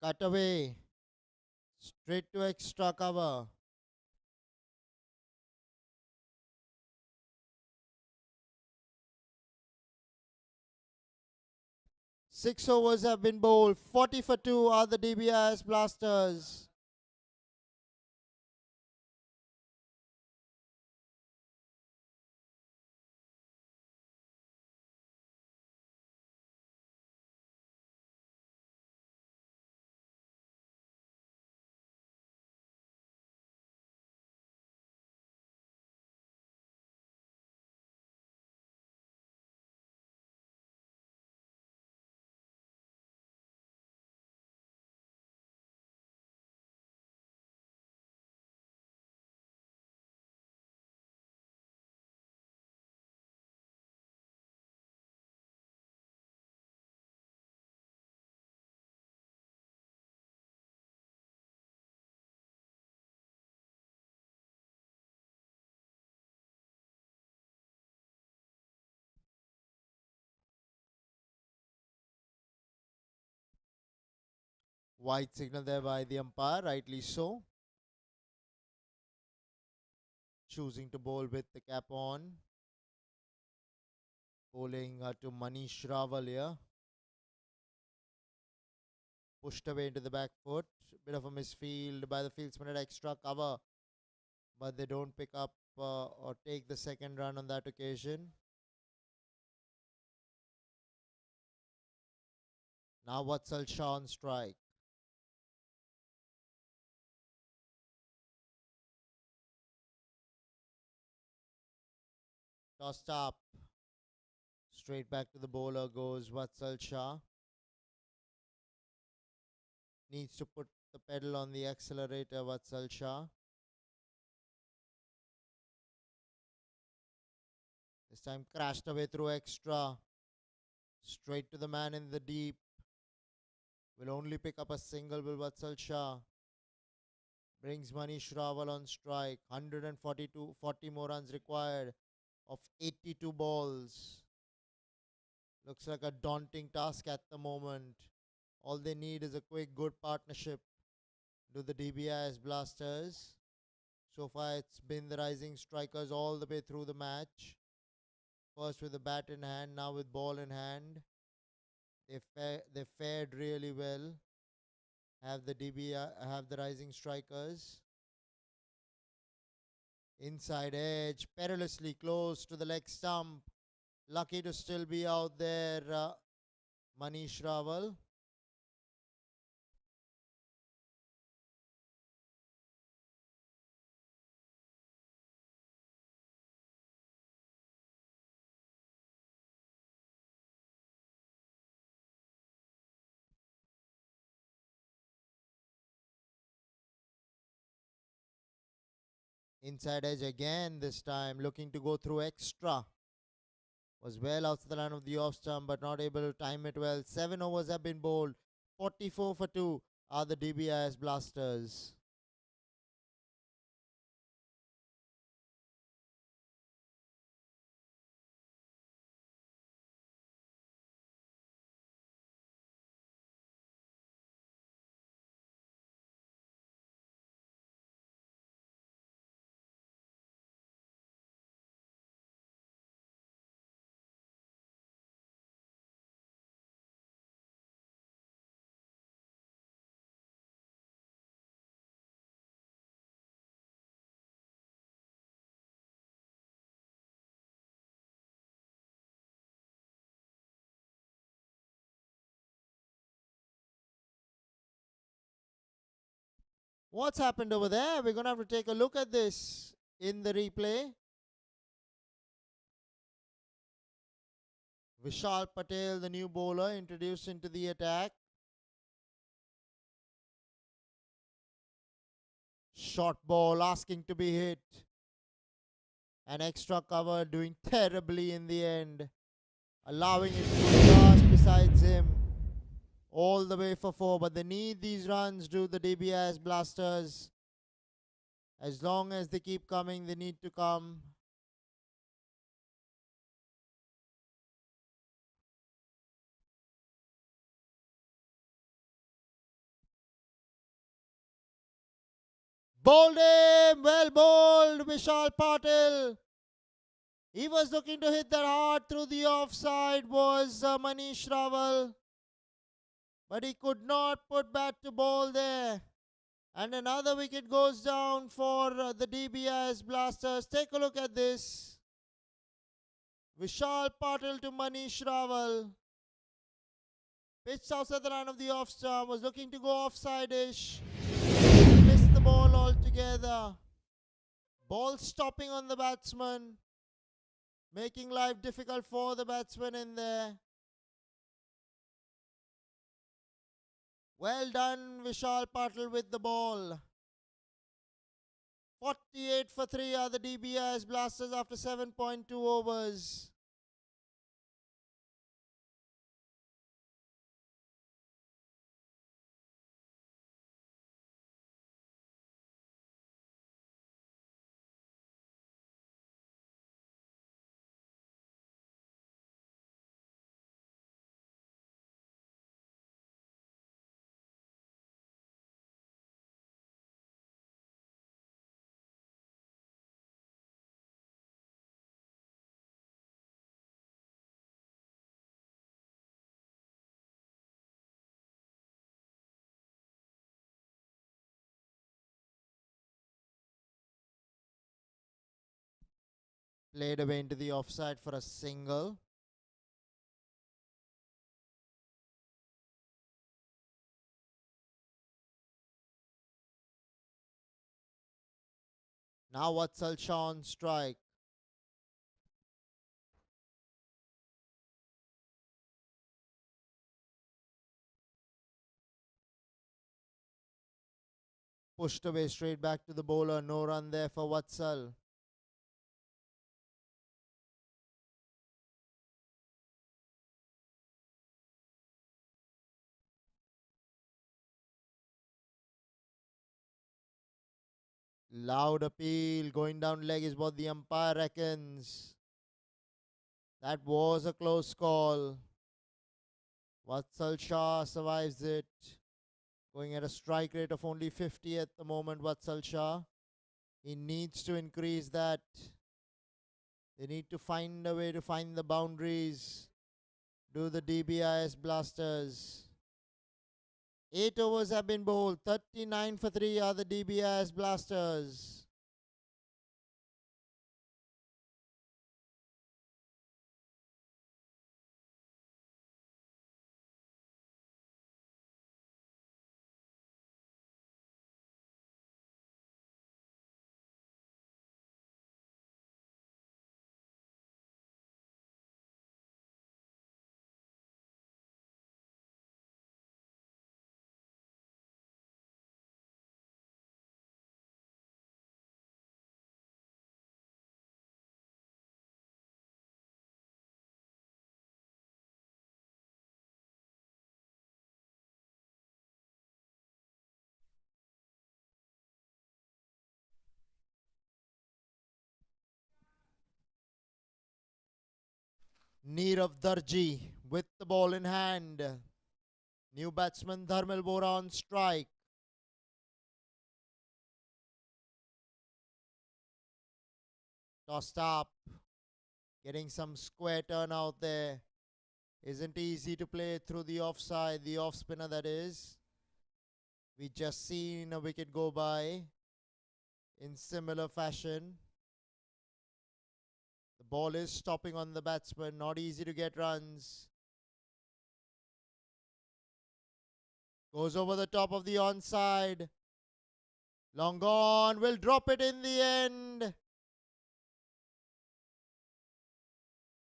Cut away. Straight to extra cover. Six overs have been bowled. 40 for 2 are the Dbis Blasters. White signal there by the umpire, rightly so. Choosing to bowl with the cap on. Bowling to Manish Rawal here. Pushed away into the back foot. Bit of a misfield by the fieldsman at extra cover. But they don't pick up or take the second run on that occasion. Now Vatsal Shah on strike. Tossed up. Straight back to the bowler goes Vatsal Shah. Needs to put the pedal on the accelerator, Vatsal Shah. This time crashed away through extra. Straight to the man in the deep. Will only pick up a single, will Vatsal Shah. Brings Manish Rawal on strike. 40 more runs required of 82 balls. Looks like a daunting task at the moment. All they need is a quick, good partnership to the Dbis Blasters. So far, it's been the rising strikers all the way through the match. First with the bat in hand, now with ball in hand. They fared really well. Have the rising strikers. Inside edge, perilously close to the leg stump. Lucky to still be out there, Manish Rawal. Inside edge again this time, looking to go through extra. Was well outside the line of the off stump, but not able to time it well. 7 overs have been bowled. 44 for 2 are the Dbis Blasters. What's happened over there? We're going to have to take a look at this in the replay. Vishal Patel, the new bowler, introduced into the attack. Short ball asking to be hit. An extra cover doing terribly in the end. Allowing it to be just besides him. All the way for 4. But they need these runs, do the Dbis Blasters. As long as they keep coming, they need to come. Bowled him! Well bowled, Vishal Patil. He was looking to hit that hard through the offside, was Manish Raval. But he could not put bat to ball there. And another wicket goes down for the Dbis Blasters. Take a look at this. Vishal Patil to Manish Raval. Pitched outside the line of the off stump. Was looking to go offside-ish. Missed the ball altogether. Ball stopping on the batsman. Making life difficult for the batsman in there. Well done, Vishal Patil with the ball. 48 for 3 are the Dbis Blasters after 7.2 overs. Played away into the offside for a single. Now Vatsal Shah on strike. Pushed away straight back to the bowler. No run there for Vatsal. Loud appeal. Going down leg is what the umpire reckons. That was a close call. Vatsal Shah survives it. Going at a strike rate of only 50 at the moment, Vatsal Shah. He needs to increase that. They need to find a way to find the boundaries. Do the Dbis Blasters. 8 overs have been bowled. 39 for 3 are the Dbis Blasters. Neerav Darji with the ball in hand. New batsman Dharmil Bora on strike. Tossed up. Getting some square turn out there. Isn't easy to play through the offside, the off spinner that is. We just seen a wicket go by in similar fashion. The ball is stopping on the batsman. Not easy to get runs. Goes over the top of the onside. Long gone. Will drop it in the end.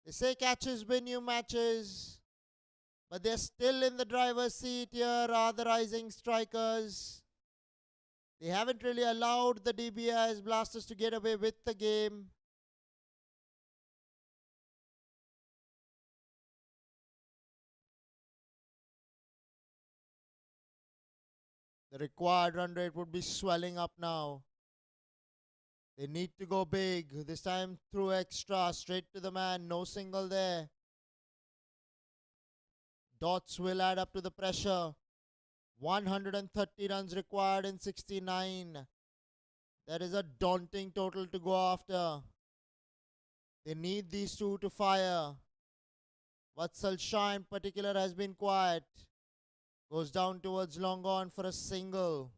They say catches win you matches. But they're still in the driver's seat here, are the rising strikers. They haven't really allowed the Dbis Blasters to get away with the game. The required run rate would be swelling up now. They need to go big. This time through extra, straight to the man. No single there. Dots will add up to the pressure. 130 runs required in 69. That is a daunting total to go after. They need these two to fire. Vatsal Shah in particular has been quiet. Goes down towards long on for a single.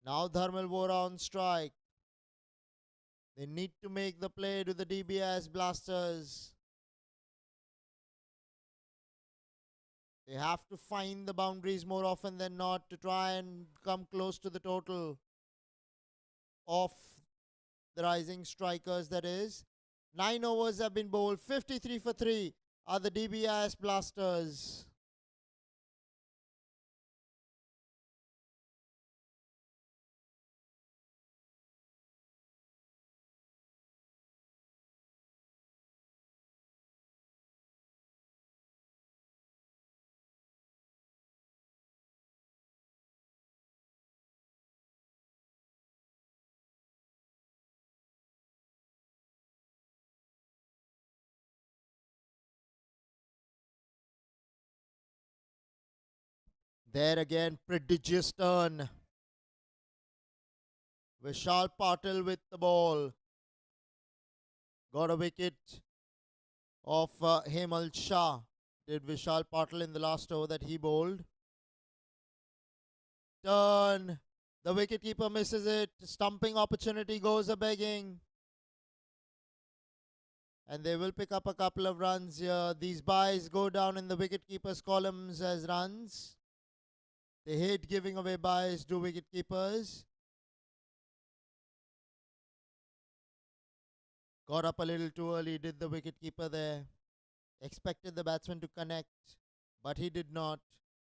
Now Dharmil Bora on strike. They need to make the play to the Dbis Blasters. They have to find the boundaries more often than not to try and come close to the total of the rising strikers, that is. 9 overs have been bowled. 53 for 3 are the Dbis Blasters. There again, prodigious turn. Vishal Patil with the ball. Got a wicket of Hemal Shah. Did Vishal Patil in the last over that he bowled. Turn. The wicketkeeper misses it. Stumping opportunity goes a begging. And they will pick up a couple of runs here. These byes go down in the wicketkeeper's columns as runs. They hate giving away byes to wicketkeepers. Got up a little too early, did the wicketkeeper there. Expected the batsman to connect, but he did not.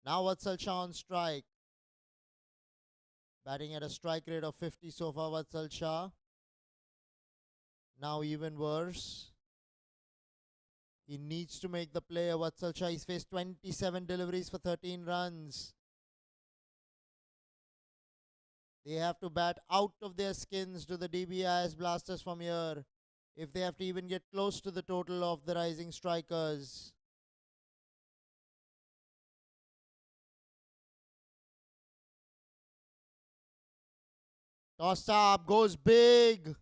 Now Vatsal Shah on strike. Batting at a strike rate of 50 so far, Vatsal Shah. Now even worse. He needs to make the play. Vatsal Shah, he's faced 27 deliveries for 13 runs. They have to bat out of their skins to the Dbis Blasters from here if they have to even get close to the total of the rising strikers. Tossed up, goes big.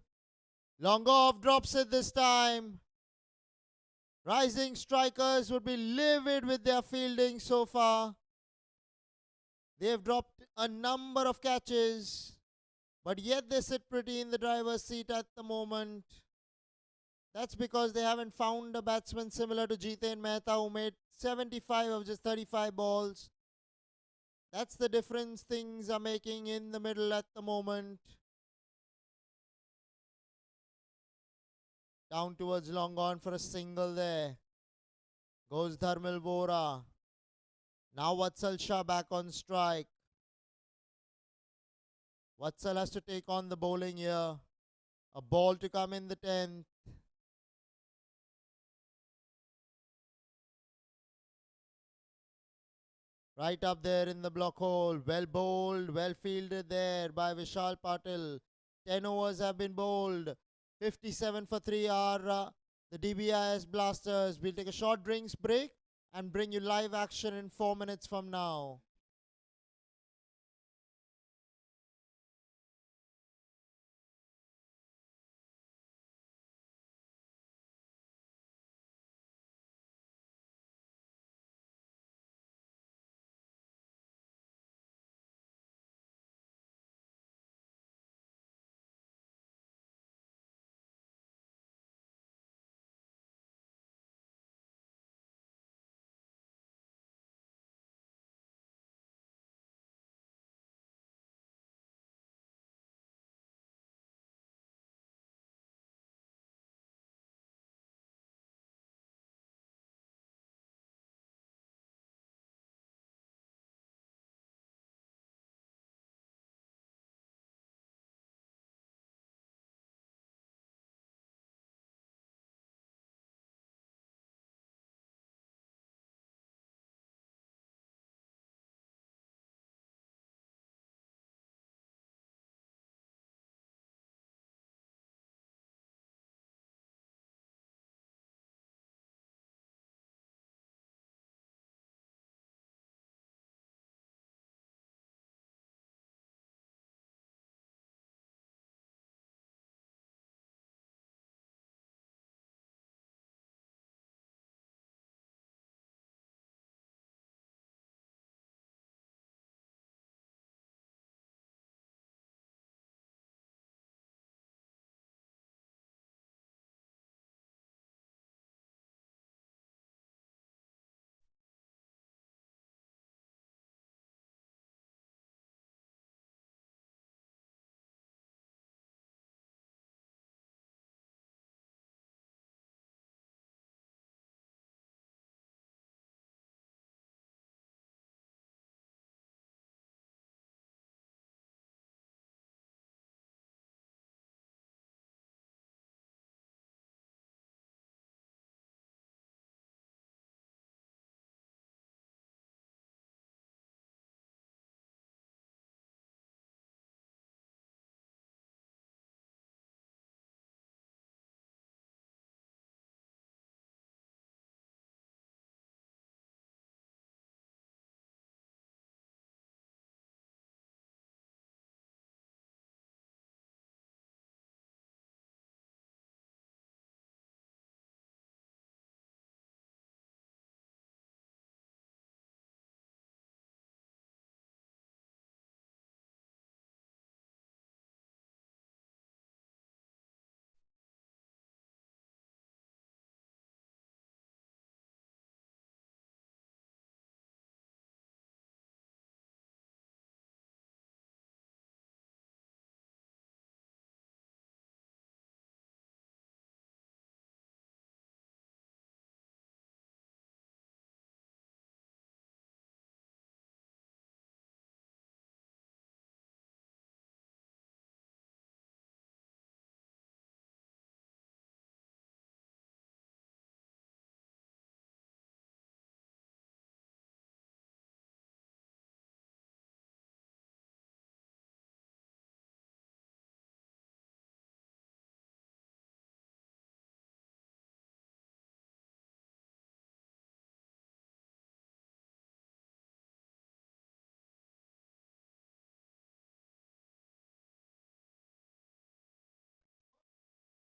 Long off, drops it this time. Rising strikers would be livid with their fielding so far. They have dropped a number of catches, but yet they sit pretty in the driver's seat at the moment. That's because they haven't found a batsman similar to Jiten Mehta, who made 75 of just 35 balls. That's the difference things are making in the middle at the moment. Down towards long on for a single there. Goes Dharmil Bora. Now Vatsal Shah back on strike. Vatsal has to take on the bowling here. A ball to come in the 10th. Right up there in the block hole. Well bowled, well fielded there by Vishal Patil. 10 overs have been bowled. 57 for 3 are the DBIS Blasters. We'll take a short drinks break and bring you live action in 4 minutes from now.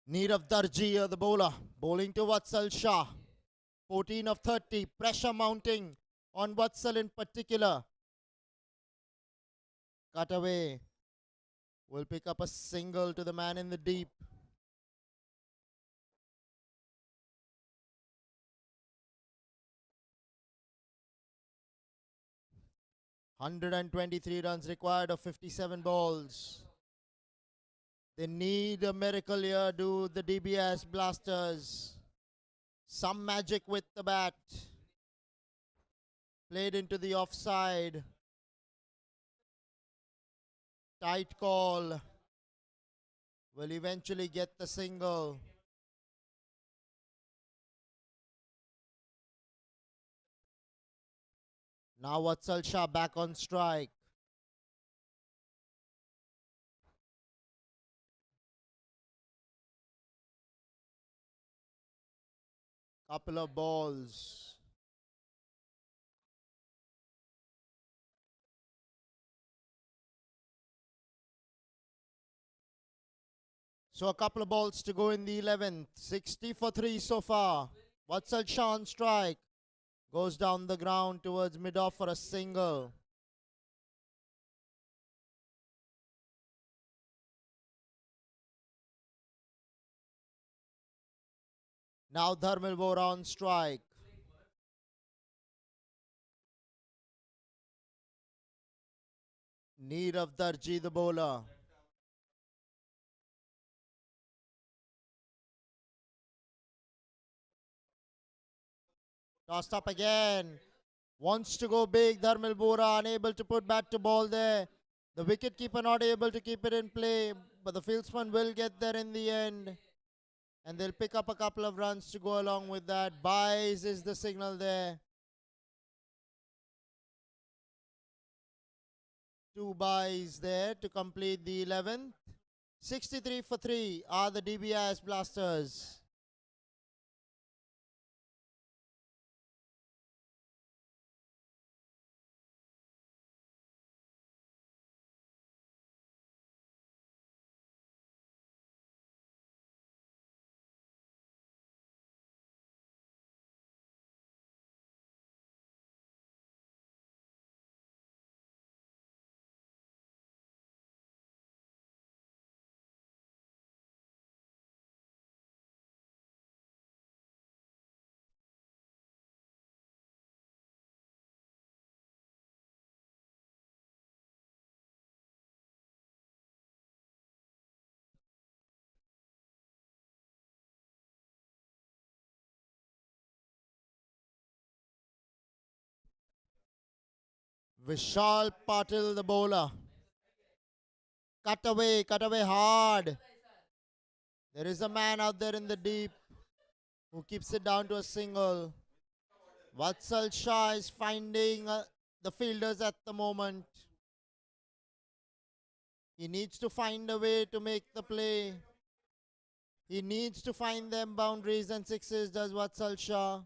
Neerav Darji, the bowler, bowling to Vatsal Shah. 14 of 30. Pressure mounting on Vatsal in particular. Cut away. Will pick up a single to the man in the deep. 123 runs required of 57 balls. They need a miracle here, do the DBS Blasters. Some magic with the bat. Played into the offside. Tight call. Will eventually get the single. Now Vatsal Shah back on strike. Couple of balls. So a couple of balls to go in the 11th. 60 for 3 so far. Vatsal Shah on strike. Goes down the ground towards mid-off for a single. Now Dharmil Vora on strike. Neerav Darji the bowler. Tossed up again. Wants to go big. Dharmil Vora unable to put bat to ball there. The wicketkeeper not able to keep it in play. But the fieldsman will get there in the end. And they'll pick up a couple of runs to go along with that. Buys is the signal there. 2 buys there to complete the 11th. 63 for 3 are the Dbis Blasters. Vishal Patil the bowler. Cut away hard. There is a man out there in the deep who keeps it down to a single. Vatsal Shah is finding the fielders at the moment. He needs to find a way to make the play. He needs to find them boundaries and sixes, does Vatsal Shah.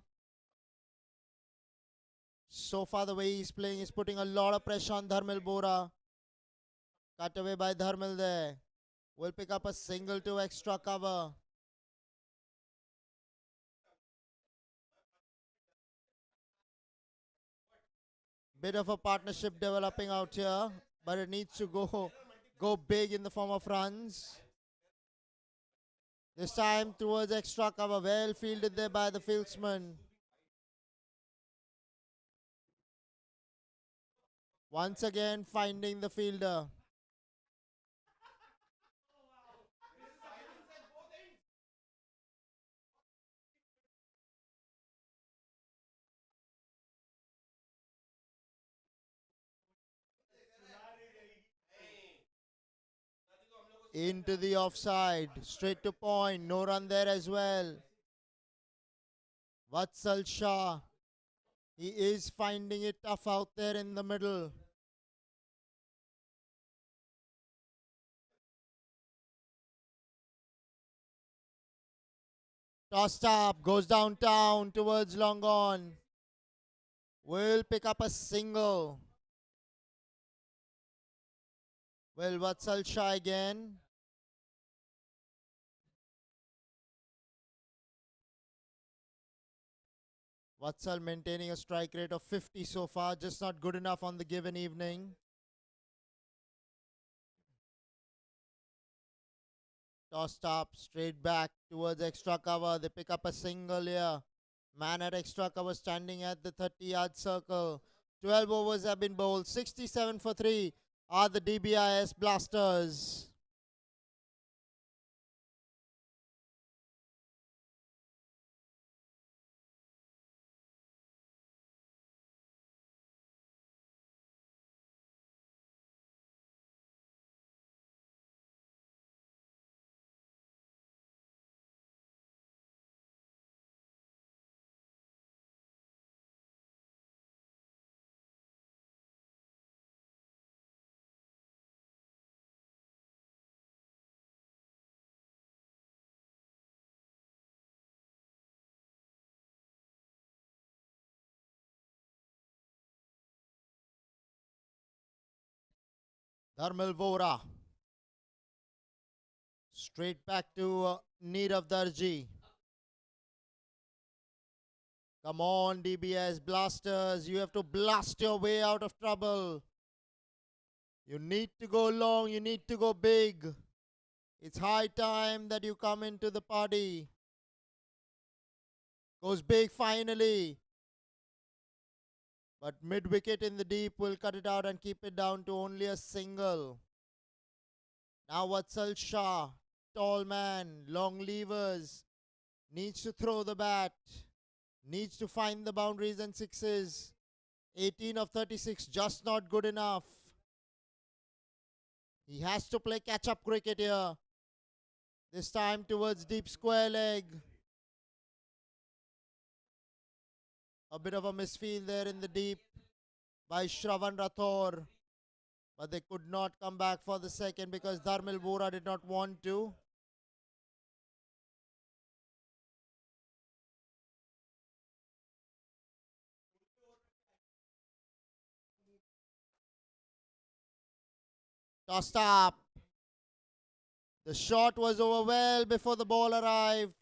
So far, the way he's playing is putting a lot of pressure on Dharmil Bora. Cut away by Dharmil there. Will pick up a single to extra cover. Bit of a partnership developing out here, but it needs to go big in the form of runs. This time towards extra cover. Well fielded there by the fieldsman. Once again finding the fielder. Into the offside. Straight to point. No run there as well. Vatsal Shah. He is finding it tough out there in the middle. Tossed up. Goes downtown towards long on. Will pick up a single. Well, Vatsal Shah again. Vatsal maintaining a strike rate of 50 so far, just not good enough on the given evening. Tossed up, straight back towards extra cover. They pick up a single here. Man at extra cover standing at the 30-yard circle. 12 overs have been bowled. 67 for 3 are the Dbis Blasters. Dharmil Vora. Straight back to Nirav Darji. Come on, DBS Blasters. You have to blast your way out of trouble. You need to go long. You need to go big. It's high time that you come into the party. Goes big finally. But mid-wicket in the deep will cut it out and keep it down to only a single. Now Vatsal Shah, tall man, long levers, needs to throw the bat, needs to find the boundaries and sixes. 18 of 36, just not good enough. He has to play catch-up cricket here. This time towards deep square leg. A bit of a misfield there in the deep by Shravan Rathore. But they could not come back for the second because Dharmil Vora did not want to. Tossed up. The shot was over well before the ball arrived.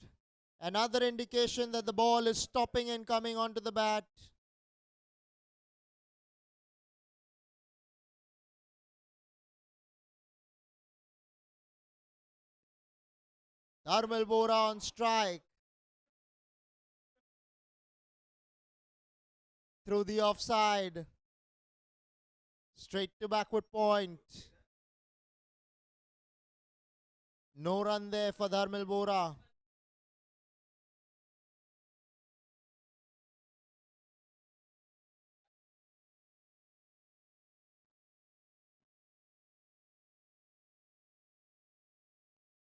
Another indication that the ball is stopping and coming onto the bat. Dharmil Vora on strike. Through the offside. Straight to backward point. No run there for Dharmil Vora.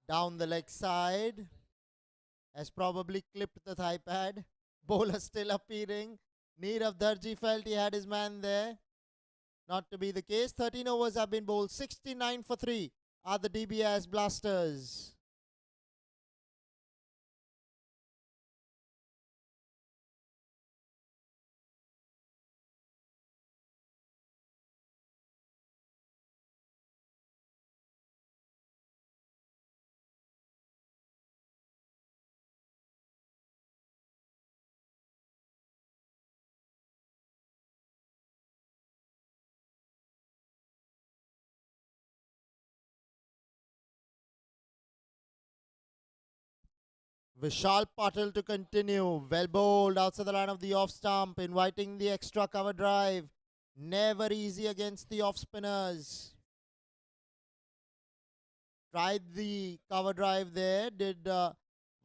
Down the leg side. Has probably clipped the thigh pad. Bowler still appearing. Nirav Darji felt he had his man there. Not to be the case. 13 overs have been bowled. 69 for 3 are the Dbis Blasters. Vishal Patel to continue. Well bowled outside the line of the off stump, inviting the extra cover drive. Never easy against the off spinners. Tried the cover drive there, did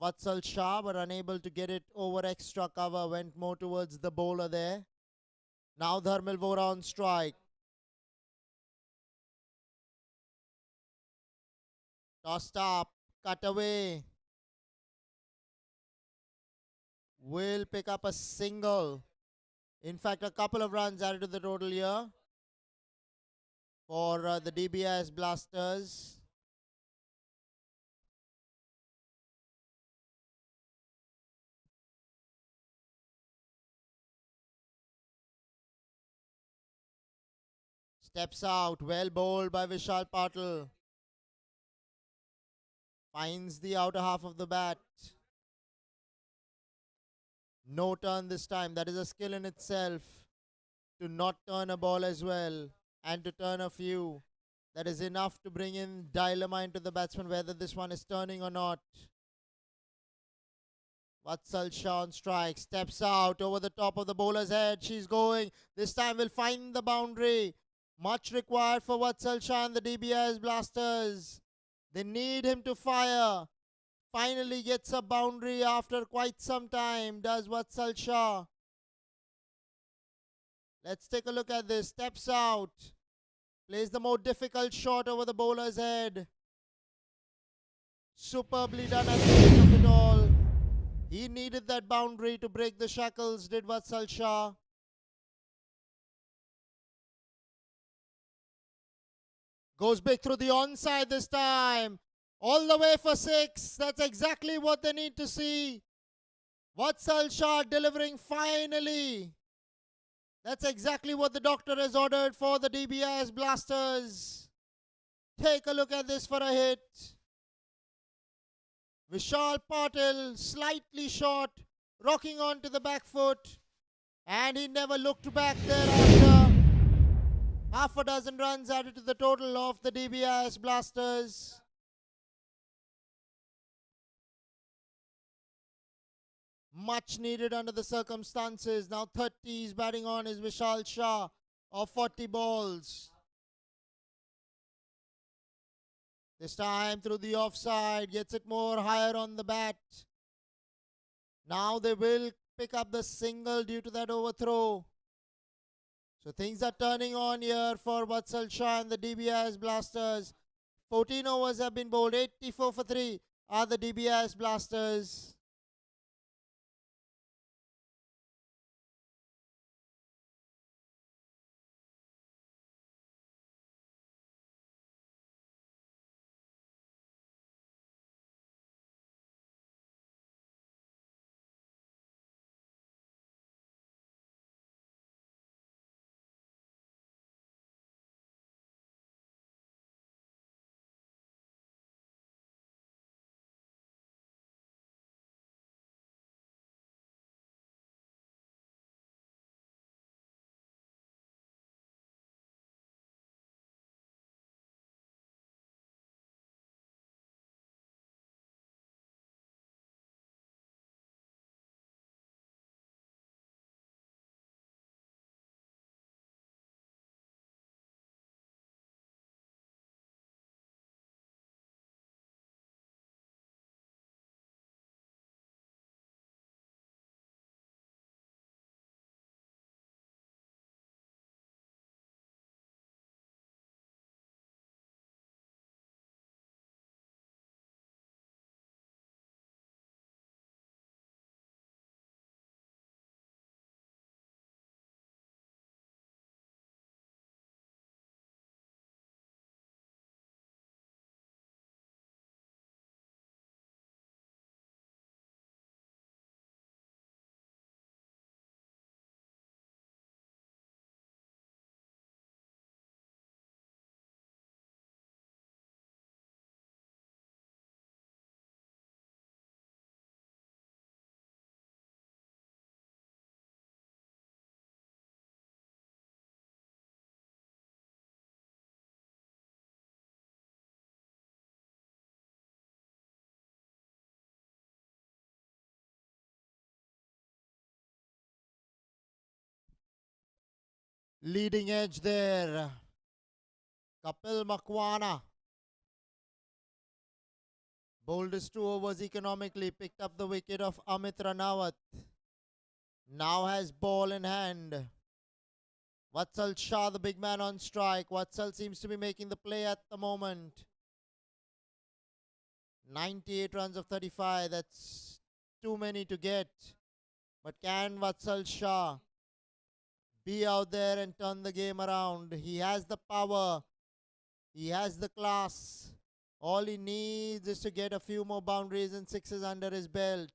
Vatsal Shah, but unable to get it over extra cover. Went more towards the bowler there. Now Dharmil Vora on strike. Tossed up, cut away. Will pick up a single. In fact, a couple of runs added to the total here for the Dbis Blasters. Steps out, well bowled by Vishal Patel. Finds the outer half of the bat. No turn this time. That is a skill in itself. To not turn a ball as well and to turn a few. That is enough to bring in dilemma into the batsman whether this one is turning or not. Vatsal Shah on strike. Steps out over the top of the bowler's head. She's going. This time will find the boundary. Much required for Vatsal Shah and the Dbis Blasters. They need him to fire. Finally gets a boundary after quite some time, does Vatsal Shah. Let's take a look at this. Steps out. Plays the more difficult shot over the bowler's head. Superbly done at the end of it all. He needed that boundary to break the shackles, did Vatsal Shah. Goes big through the onside this time. All the way for 6. That's exactly what they need to see. Vatsal Shah delivering finally. That's exactly what the doctor has ordered for the Dbis Blasters. Take a look at this for a hit. Vishal Patil slightly short, rocking onto the back foot, and he never looked back thereafter. Half a dozen runs added to the total of the Dbis Blasters. Much needed under the circumstances. Now 30 is batting on is Vishal Shah of 40 balls. This time through the offside, gets it more higher on the bat. Now they will pick up the single due to that overthrow. So things are turning on here for Vatsal Shah and the Dbis Blasters. 14 overs have been bowled. 84 for 3 are the Dbis Blasters. Leading edge there. Kapil Makwana bowled his 2 overs economically, picked up the wicket of Amit Ranawat. Now has ball in hand. Vatsal Shah, the big man on strike. Vatsal seems to be making the play at the moment. 98 runs of 35. That's too many to get. But can Vatsal Shah be out there and turn the game around? He has the power. He has the class. All he needs is to get a few more boundaries and sixes under his belt.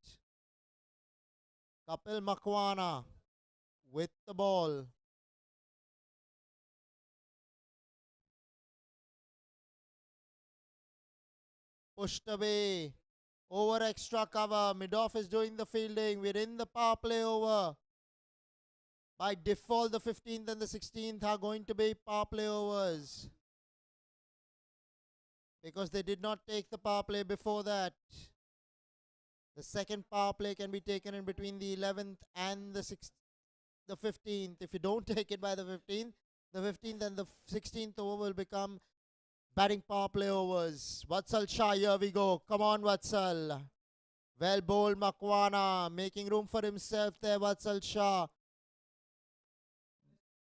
Kapil Makwana with the ball. Pushed away. Over extra cover. Mid-off is doing the fielding. We're in the power play over. By default, the 15th and the 16th are going to be power play overs, because they did not take the power play before that. The second power play can be taken in between the 11th and the 15th. If you don't take it by the 15th and the 16th over will become batting power play overs. Vatsal Shah, here we go. Come on, Vatsal. Well bowled, Makwana, making room for himself there, Vatsal Shah.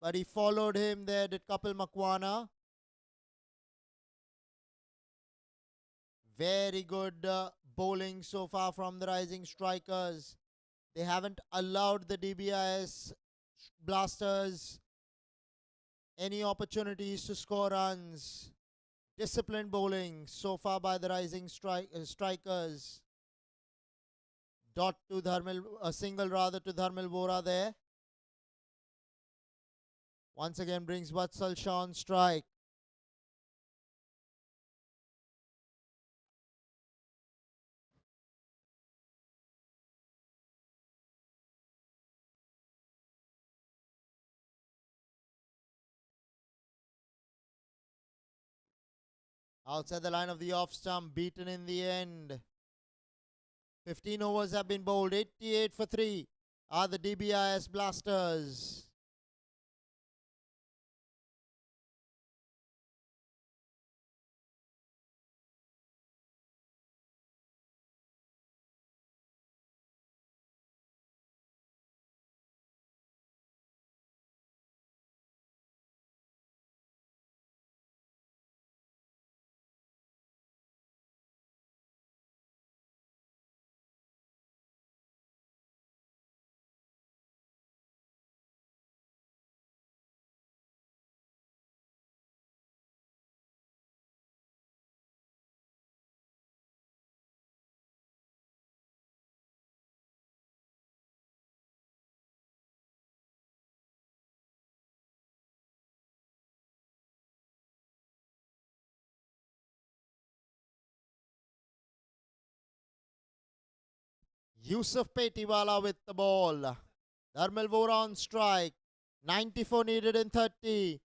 But he followed him there, did Kapil Makwana. Very good bowling so far from the rising strikers. They haven't allowed the Dbis Blasters any opportunities to score runs. Disciplined bowling so far by the rising strikers. Dot to Dharmil, a single rather to Dharmil Vora there. Once again brings Vatsal Shah on strike. Outside the line of the off stump, beaten in the end. 15 overs have been bowled. 88 for 3 are the Dbis Blasters. Yusuf Petiwala with the ball. Dharmil Vora on strike. 94 needed in 30.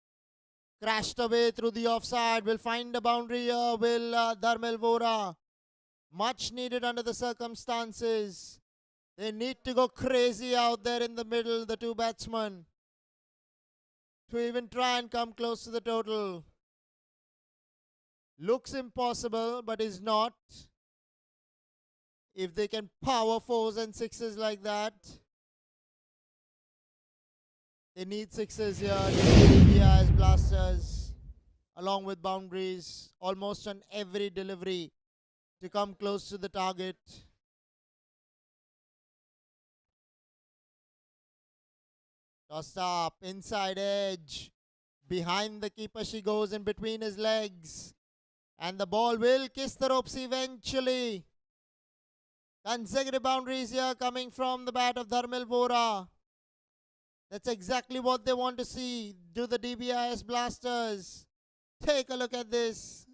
Crashed away through the offside. Will find a boundary here. Will Dharmil Vora. Much needed under the circumstances. They need to go crazy out there in the middle, the two batsmen, to even try and come close to the total. Looks impossible, but is not. If they can power 4s and 6s like that. They need 6s here. Dbis Blasters, along with boundaries, almost on every delivery to come close to the target. Tossed up, inside edge. Behind the keeper she goes, in between his legs. And the ball will kiss the ropes eventually. Consecutive boundaries here coming from the bat of Dharmil Vora. That's exactly what they want to see. Do the Dbis Blasters. Take a look at this.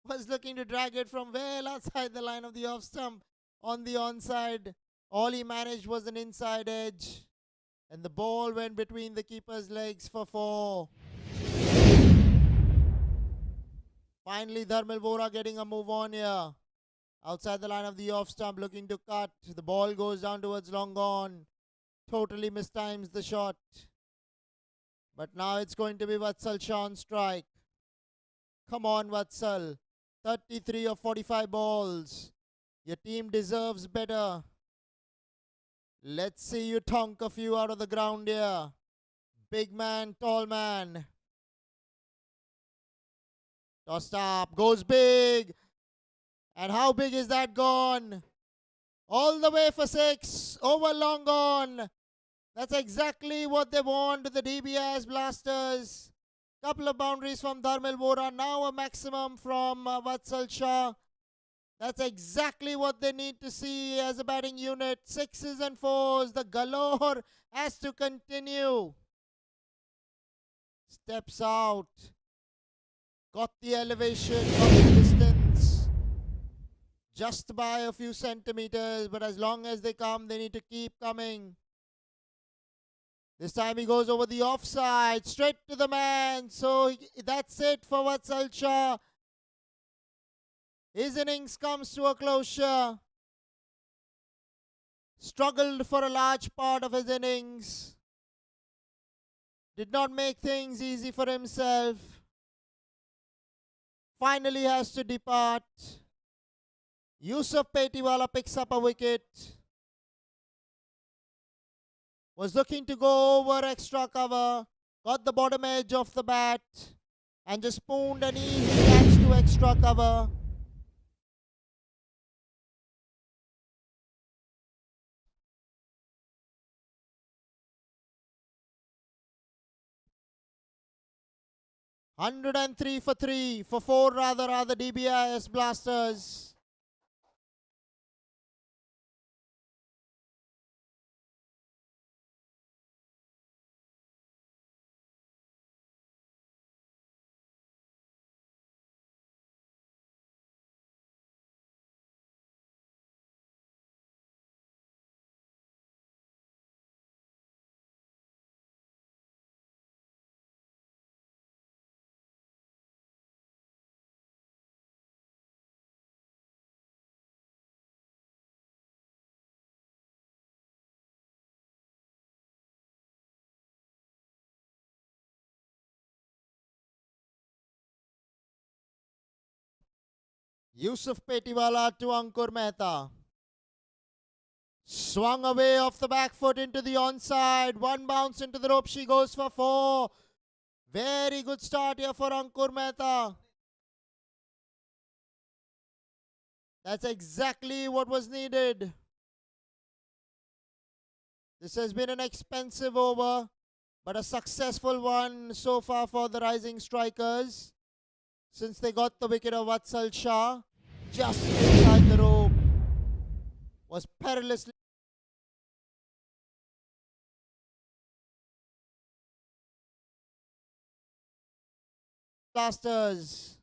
Was looking to drag it from well outside the line of the off stump on the onside. All he managed was an inside edge. And the ball went between the keeper's legs for 4. Finally, Dharmil Vora getting a move on here. Outside the line of the off stump, looking to cut. The ball goes down towards long gone. Totally mistimes the shot. But now it's going to be Vatsal Shah on strike. Come on, Vatsal. 33 of 45 balls. Your team deserves better. Let's see you tonk a few out of the ground here. Big man, tall man. Tossed up, goes big. And how big is that gone? All the way for 6, over long gone. That's exactly what they want, the Dbis Blasters. Couple of boundaries from Dharmil Vora, now a maximum from Vatsal Shah. That's exactly what they need to see as a batting unit. 6s and 4s, the galore has to continue. Steps out. Got the elevation, got the distance. Just by a few centimeters, but as long as they come, they need to keep coming. This time he goes over the offside, straight to the man. So that's it for Vatsal Shah. His innings comes to a closure. Struggled for a large part of his innings. Did not make things easy for himself. Finally has to depart. Yusuf Petiwala picks up a wicket. Was looking to go over extra cover. Got the bottom edge of the bat. And just spooned an easy catch to extra cover. (103 for 3), for 4 rather, are the Dbis Blasters. Yusuf Petiwala to Ankur Mehta. Swung away off the back foot into the onside. One bounce into the rope. She goes for 4. Very good start here for Ankur Mehta. That's exactly what was needed. This has been an expensive over, but a successful one so far for the rising strikers. Since they got the wicket of Vatsal Shah just inside the rope. Was perilously blasters.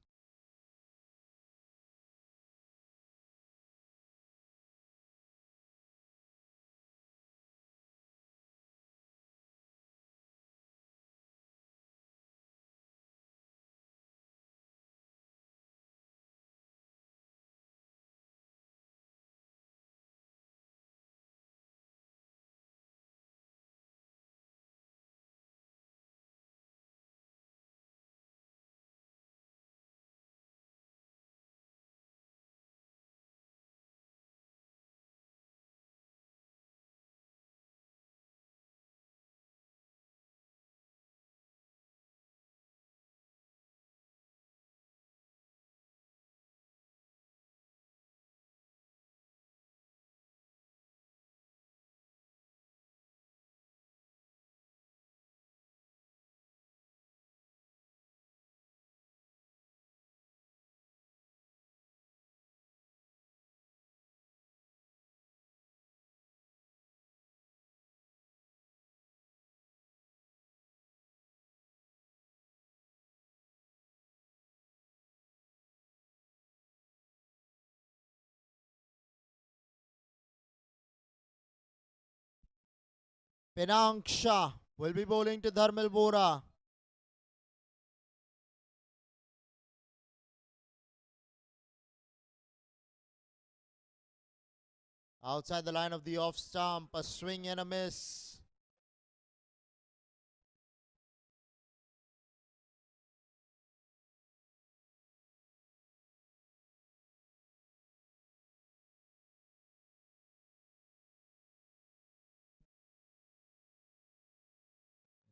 Pinank Shah will be bowling to Dharmil Bora. Outside the line of the off stump, a swing and a miss.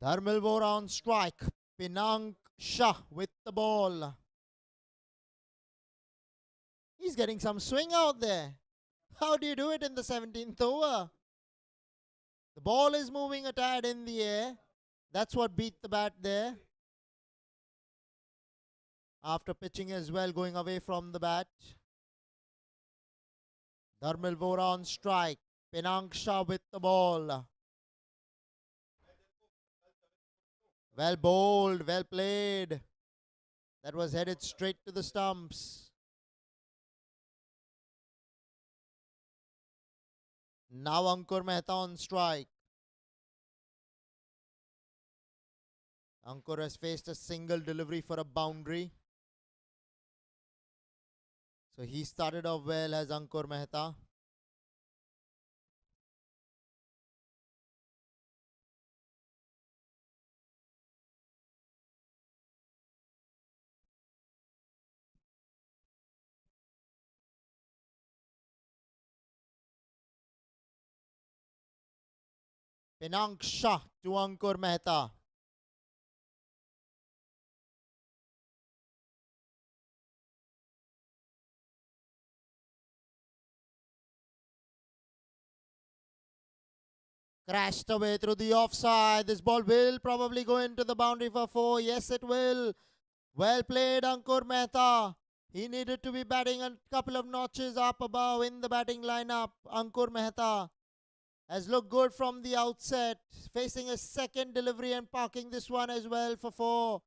Dharmil Bora on strike. Pinank Shah with the ball. He's getting some swing out there. How do you do it in the 17th over? The ball is moving a tad in the air. That's what beat the bat there. After pitching as well, going away from the bat. Dharmil Bora on strike. Pinank Shah with the ball. Well bowled, well played. That was headed straight to the stumps. Now Ankur Mehta on strike. Ankur has faced a single delivery for a boundary. So he started off well as Ankur Mehta. Pinank Shah to Ankur Mehta. Crashed away through the offside. This ball will probably go into the boundary for 4. Yes, it will. Well played, Ankur Mehta. He needed to be batting a couple of notches up above in the batting lineup. Ankur Mehta has looked good from the outset. Facing a second delivery and parking this one as well for 4.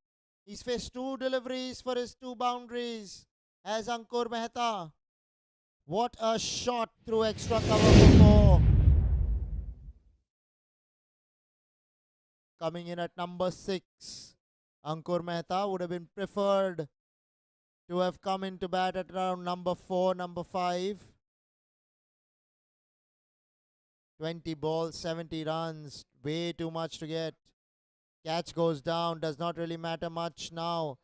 He's faced 2 deliveries for his 2 boundaries as Ankur Mehta. What a shot through extra cover for 4. Coming in at number 6. Ankur Mehta would have been preferred to have come into bat at around number 4, number 5. 20 balls, 70 runs. Way too much to get. Catch goes down. Does not really matter much now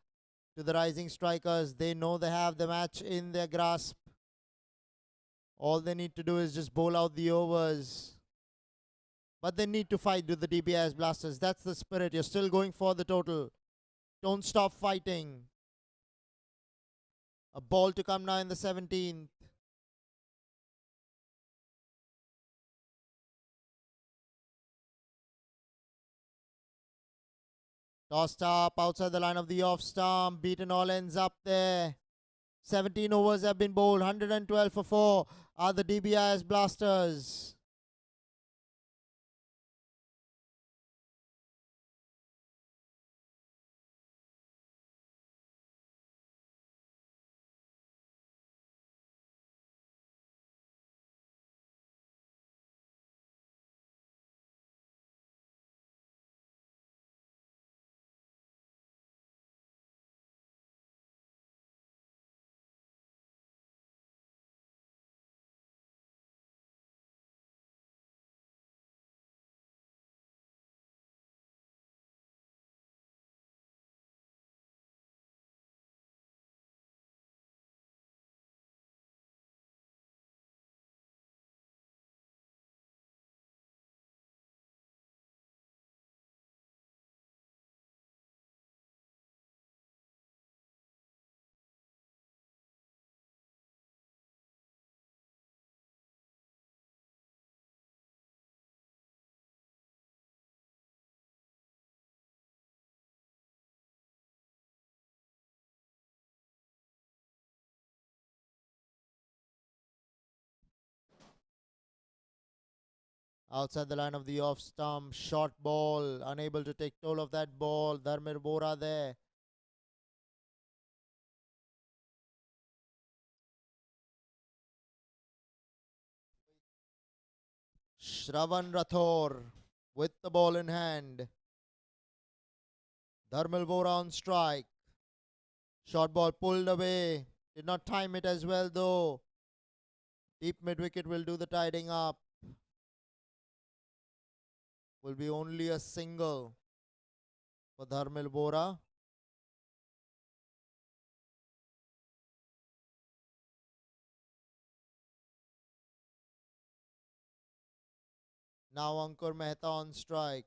to the rising strikers. They know they have the match in their grasp. All they need to do is just bowl out the overs. But they need to fight with the Dbis blasters. That's the spirit. You're still going for the total. Don't stop fighting. A ball to come now in the 17th. Tossed up outside the line of the off stump. Beaten all ends up there. 17 overs have been bowled. 112 for 4 are the Dbis blasters. Outside the line of the off stump. Short ball. Unable to take toll of that ball. Dharmil Bora there. Shravan Rathore with the ball in hand. Dharmil Bora on strike. Short ball pulled away. Did not time it as well though. Deep mid wicket will do the tidying up. Will be only a single for Dharmil Bora. Now Ankur Mehta on strike.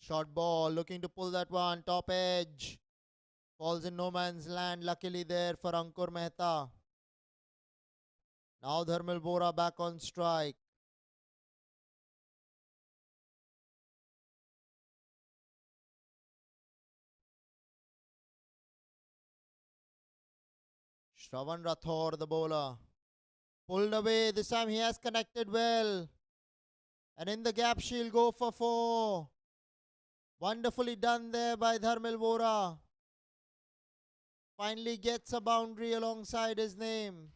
Short ball, looking to pull that one. Top edge. Falls in no man's land. Luckily there for Ankur Mehta. Now Dharmil Bora back on strike. Shravan Rathore, the bowler. Pulled away. This time he has connected well. And in the gap, she'll go for 4. Wonderfully done there by Dharmil Bora. Finally gets a boundary alongside his name.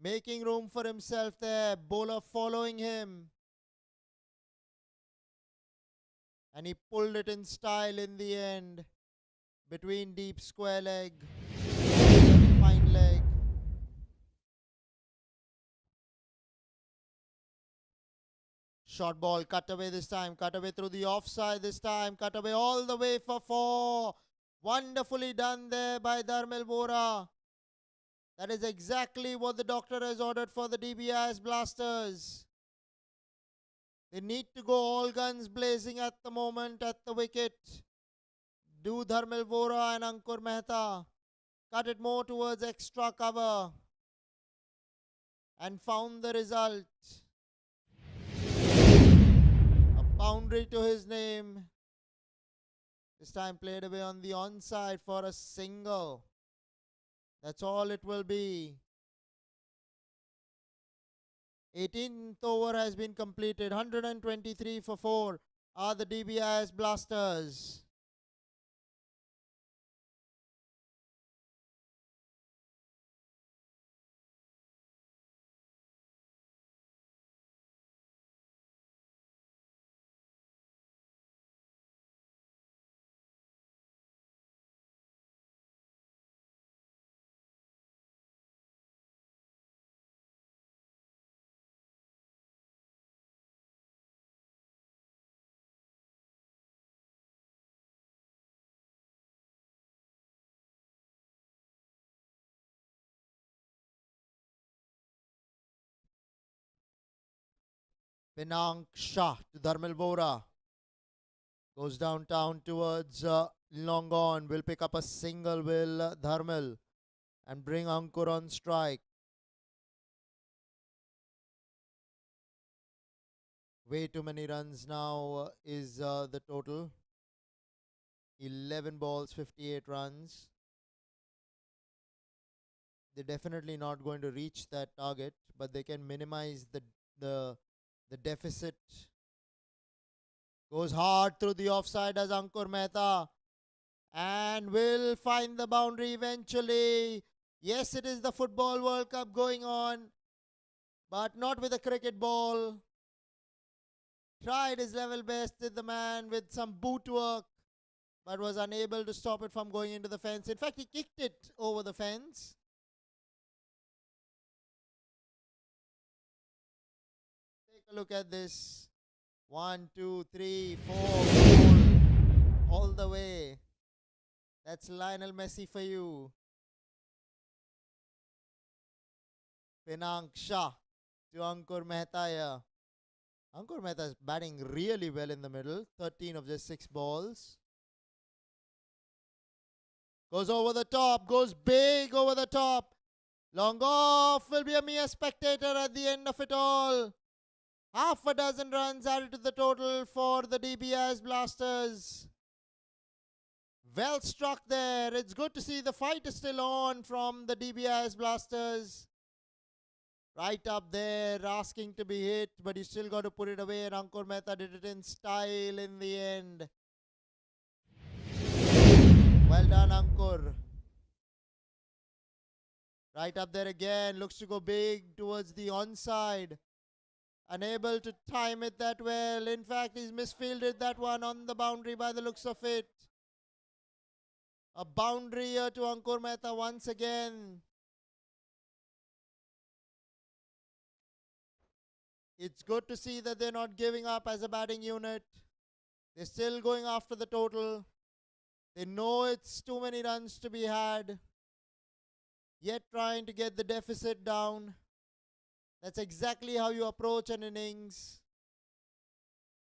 Making room for himself there. Bowler following him. And he pulled it in style in the end. Between deep square leg. Fine leg. Short ball, cut away this time, cut away through the offside this time, cut away all the way for 4. Wonderfully done there by Dharmil Bora. That is exactly what the doctor has ordered for the Dbis blasters. They need to go all guns blazing at the moment at the wicket. Do Dharmil Bora and Ankur Mehta. Cut it more towards extra cover. And found the result. Boundary to his name. This time played away on the onside for a single. That's all it will be. 18th over has been completed. 123 for 4 are the Dbis blasters. Pinank Shah to Dharmil Vora. Goes downtown towards long on. Will pick up a single, will Dharmil, and bring Ankur on strike. Way too many runs now is the total. 11 balls, 58 runs. They're definitely not going to reach that target, but they can minimize the deficit. Goes hard through the offside as Ankur Mehta, and will find the boundary eventually. Yes, it is the Football World Cup going on, but not with a cricket ball. Tried his level best, did the man with some boot work, but was unable to stop it from going into the fence. In fact, he kicked it over the fence. Take a look at this. 1, 2, 3, 4, 4, all the way. That's Lionel Messi for you. Pinank Shah to Ankur Mehta here. Ankur Mehta is batting really well in the middle. 13 of just 6 balls. Goes over the top. Goes big over the top. Long off. Will be a mere spectator at the end of it all. Half a dozen runs added to the total for the Dbis Blasters. Well struck there. It's good to see the fight is still on from the Dbis Blasters. Right up there, asking to be hit, but you still got to put it away, and Ankur Mehta did it in style in the end. Well done, Ankur. Right up there again, looks to go big towards the onside. Unable to time it that well. In fact, he's misfielded that one on the boundary by the looks of it. A boundary here to Ankur Mehta once again. It's good to see that they're not giving up as a batting unit. They're still going after the total. They know it's too many runs to be had, yet trying to get the deficit down. That's exactly how you approach an innings.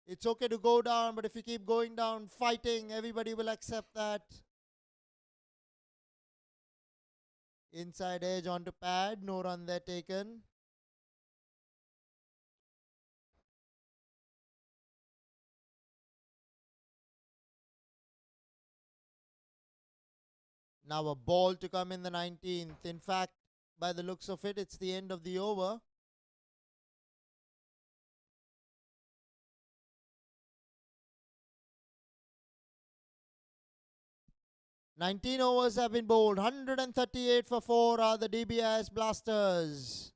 It's okay to go down, but if you keep going down, fighting, everybody will accept that. Inside edge onto pad, no run there taken. Now a ball to come in the 19th. In fact, by the looks of it, it's the end of the over. "19 overs have been bowled. 138 for 4 are the Dbis Blasters.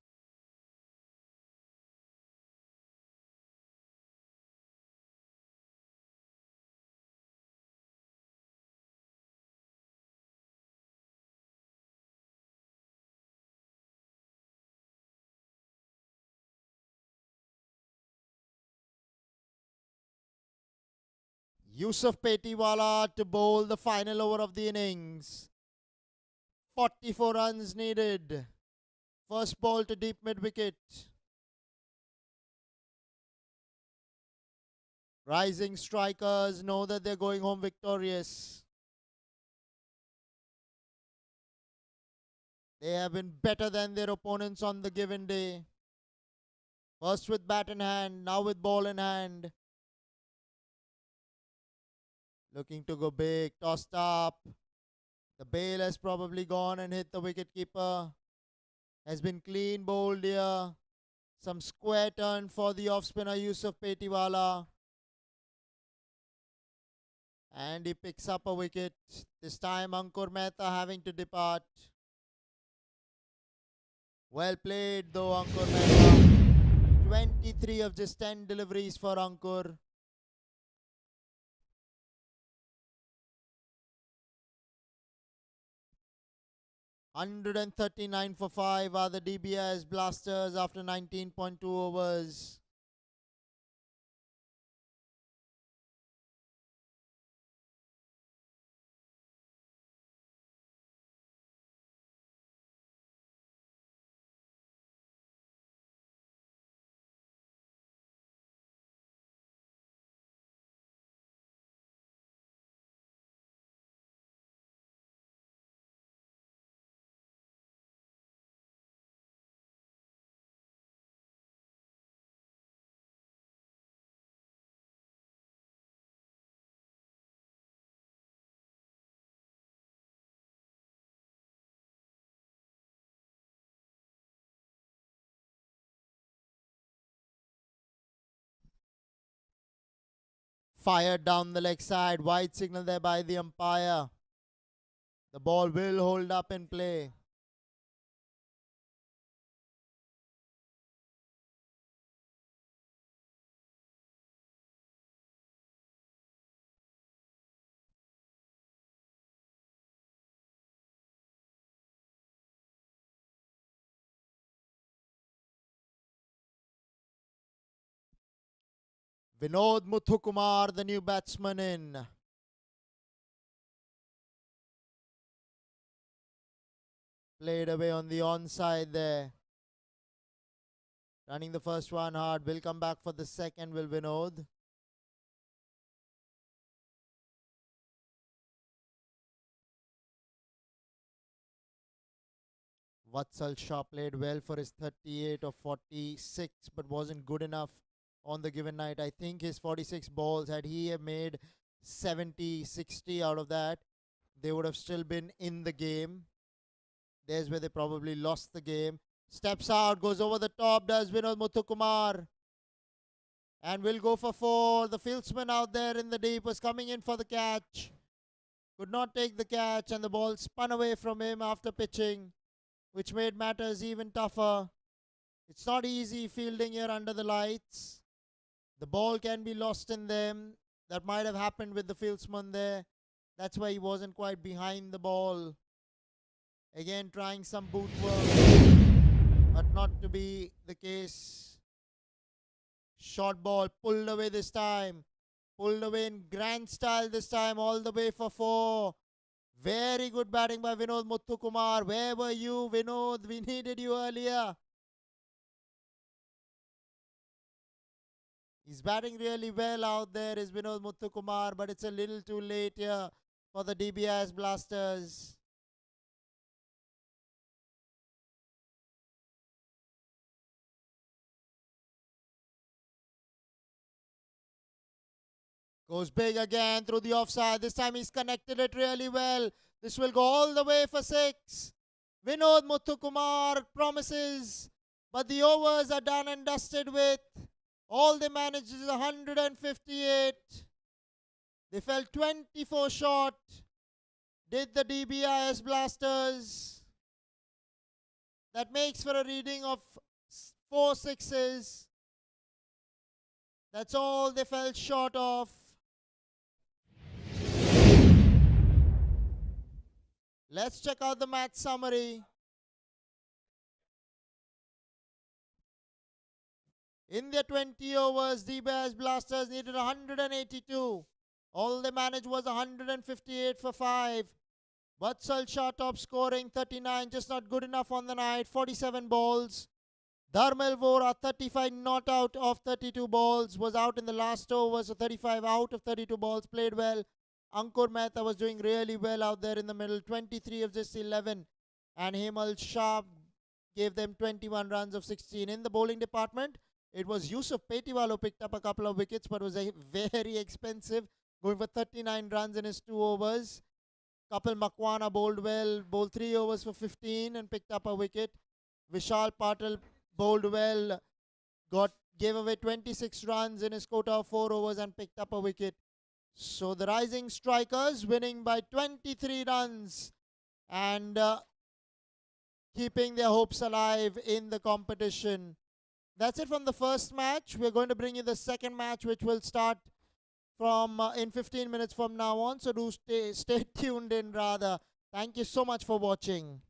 Yusuf Petiwala to bowl the final over of the innings. 44 runs needed. First ball to deep mid wicket. Rising strikers know that they're going home victorious. They have been better than their opponents on the given day. First with bat in hand, now with ball in hand. Looking to go big, tossed up. The bail has probably gone and hit the wicketkeeper. Has been clean bowled here. Some square turn for the off spinner Yusuf Petiwala. And he picks up a wicket. This time Ankur Mehta having to depart. Well played though, Ankur Mehta. 23 of just 10 deliveries for Ankur. "139 for 5 are the Dbis Blasters after 19.2 overs. Fired down the leg side. Wide signal there by the umpire. The ball will hold up in play. Vinod Muthukumar, the new batsman in. Played away on the onside there. Running the first one hard. Will come back for the second, will Vinod. Vatsal Shah played well for his 38 of 46, but wasn't good enough on the given night. I think his 46 balls, had he have made 70, 60 out of that, they would have still been in the game. There's where they probably lost the game. Steps out, goes over the top, does Vinod Muthukumar. And will go for 4. The fieldsman out there in the deep was coming in for the catch. Could not take the catch, and the ball spun away from him after pitching, which made matters even tougher. It's not easy fielding here under the lights. The ball can be lost in them. That might have happened with the fieldsman there. That's why he wasn't quite behind the ball. Again, trying some boot work, but not to be the case. Short ball pulled away this time. Pulled away in grand style this time, all the way for 4. Very good batting by Vinod Muthukumar. Where were you, Vinod? We needed you earlier. He's batting really well out there, is Vinod Muthukumar, but it's a little too late here for the Dbis Blasters. Goes big again through the offside. This time he's connected it really well. This will go all the way for 6. Vinod Muthukumar promises, but the overs are done and dusted with. All they managed is 158. They fell 24 short. Did the Dbis Blasters. That makes for a reading of 4 sixes. That's all they fell short of. Let's check out the match summary. In their 20 overs, Dbis Blasters needed 182. All they managed was 158 for 5. Vatsal Shah top scoring 39, just not good enough on the night. 47 balls. Dharmel Vora 35 not out of 32 balls. Was out in the last over, so 35 out of 32 balls. Played well. Ankur Mehta was doing really well out there in the middle. 23 of just 11. And Hemal Shah gave them 21 runs of 16. In the bowling department, it was Yusuf Petiwal who picked up a couple of wickets, but was very expensive, going for 39 runs in his 2 overs. Kapil Makwana bowled well, bowled 3 overs for 15 and picked up a wicket. Vishal Patel bowled well, gave away 26 runs in his quota of 4 overs and picked up a wicket. So the rising strikers winning by 23 runs and keeping their hopes alive in the competition. That's it from the first match. We're going to bring you the second match, which will start from in 15 minutes from now on. So do stay tuned in rather. Thank you so much for watching.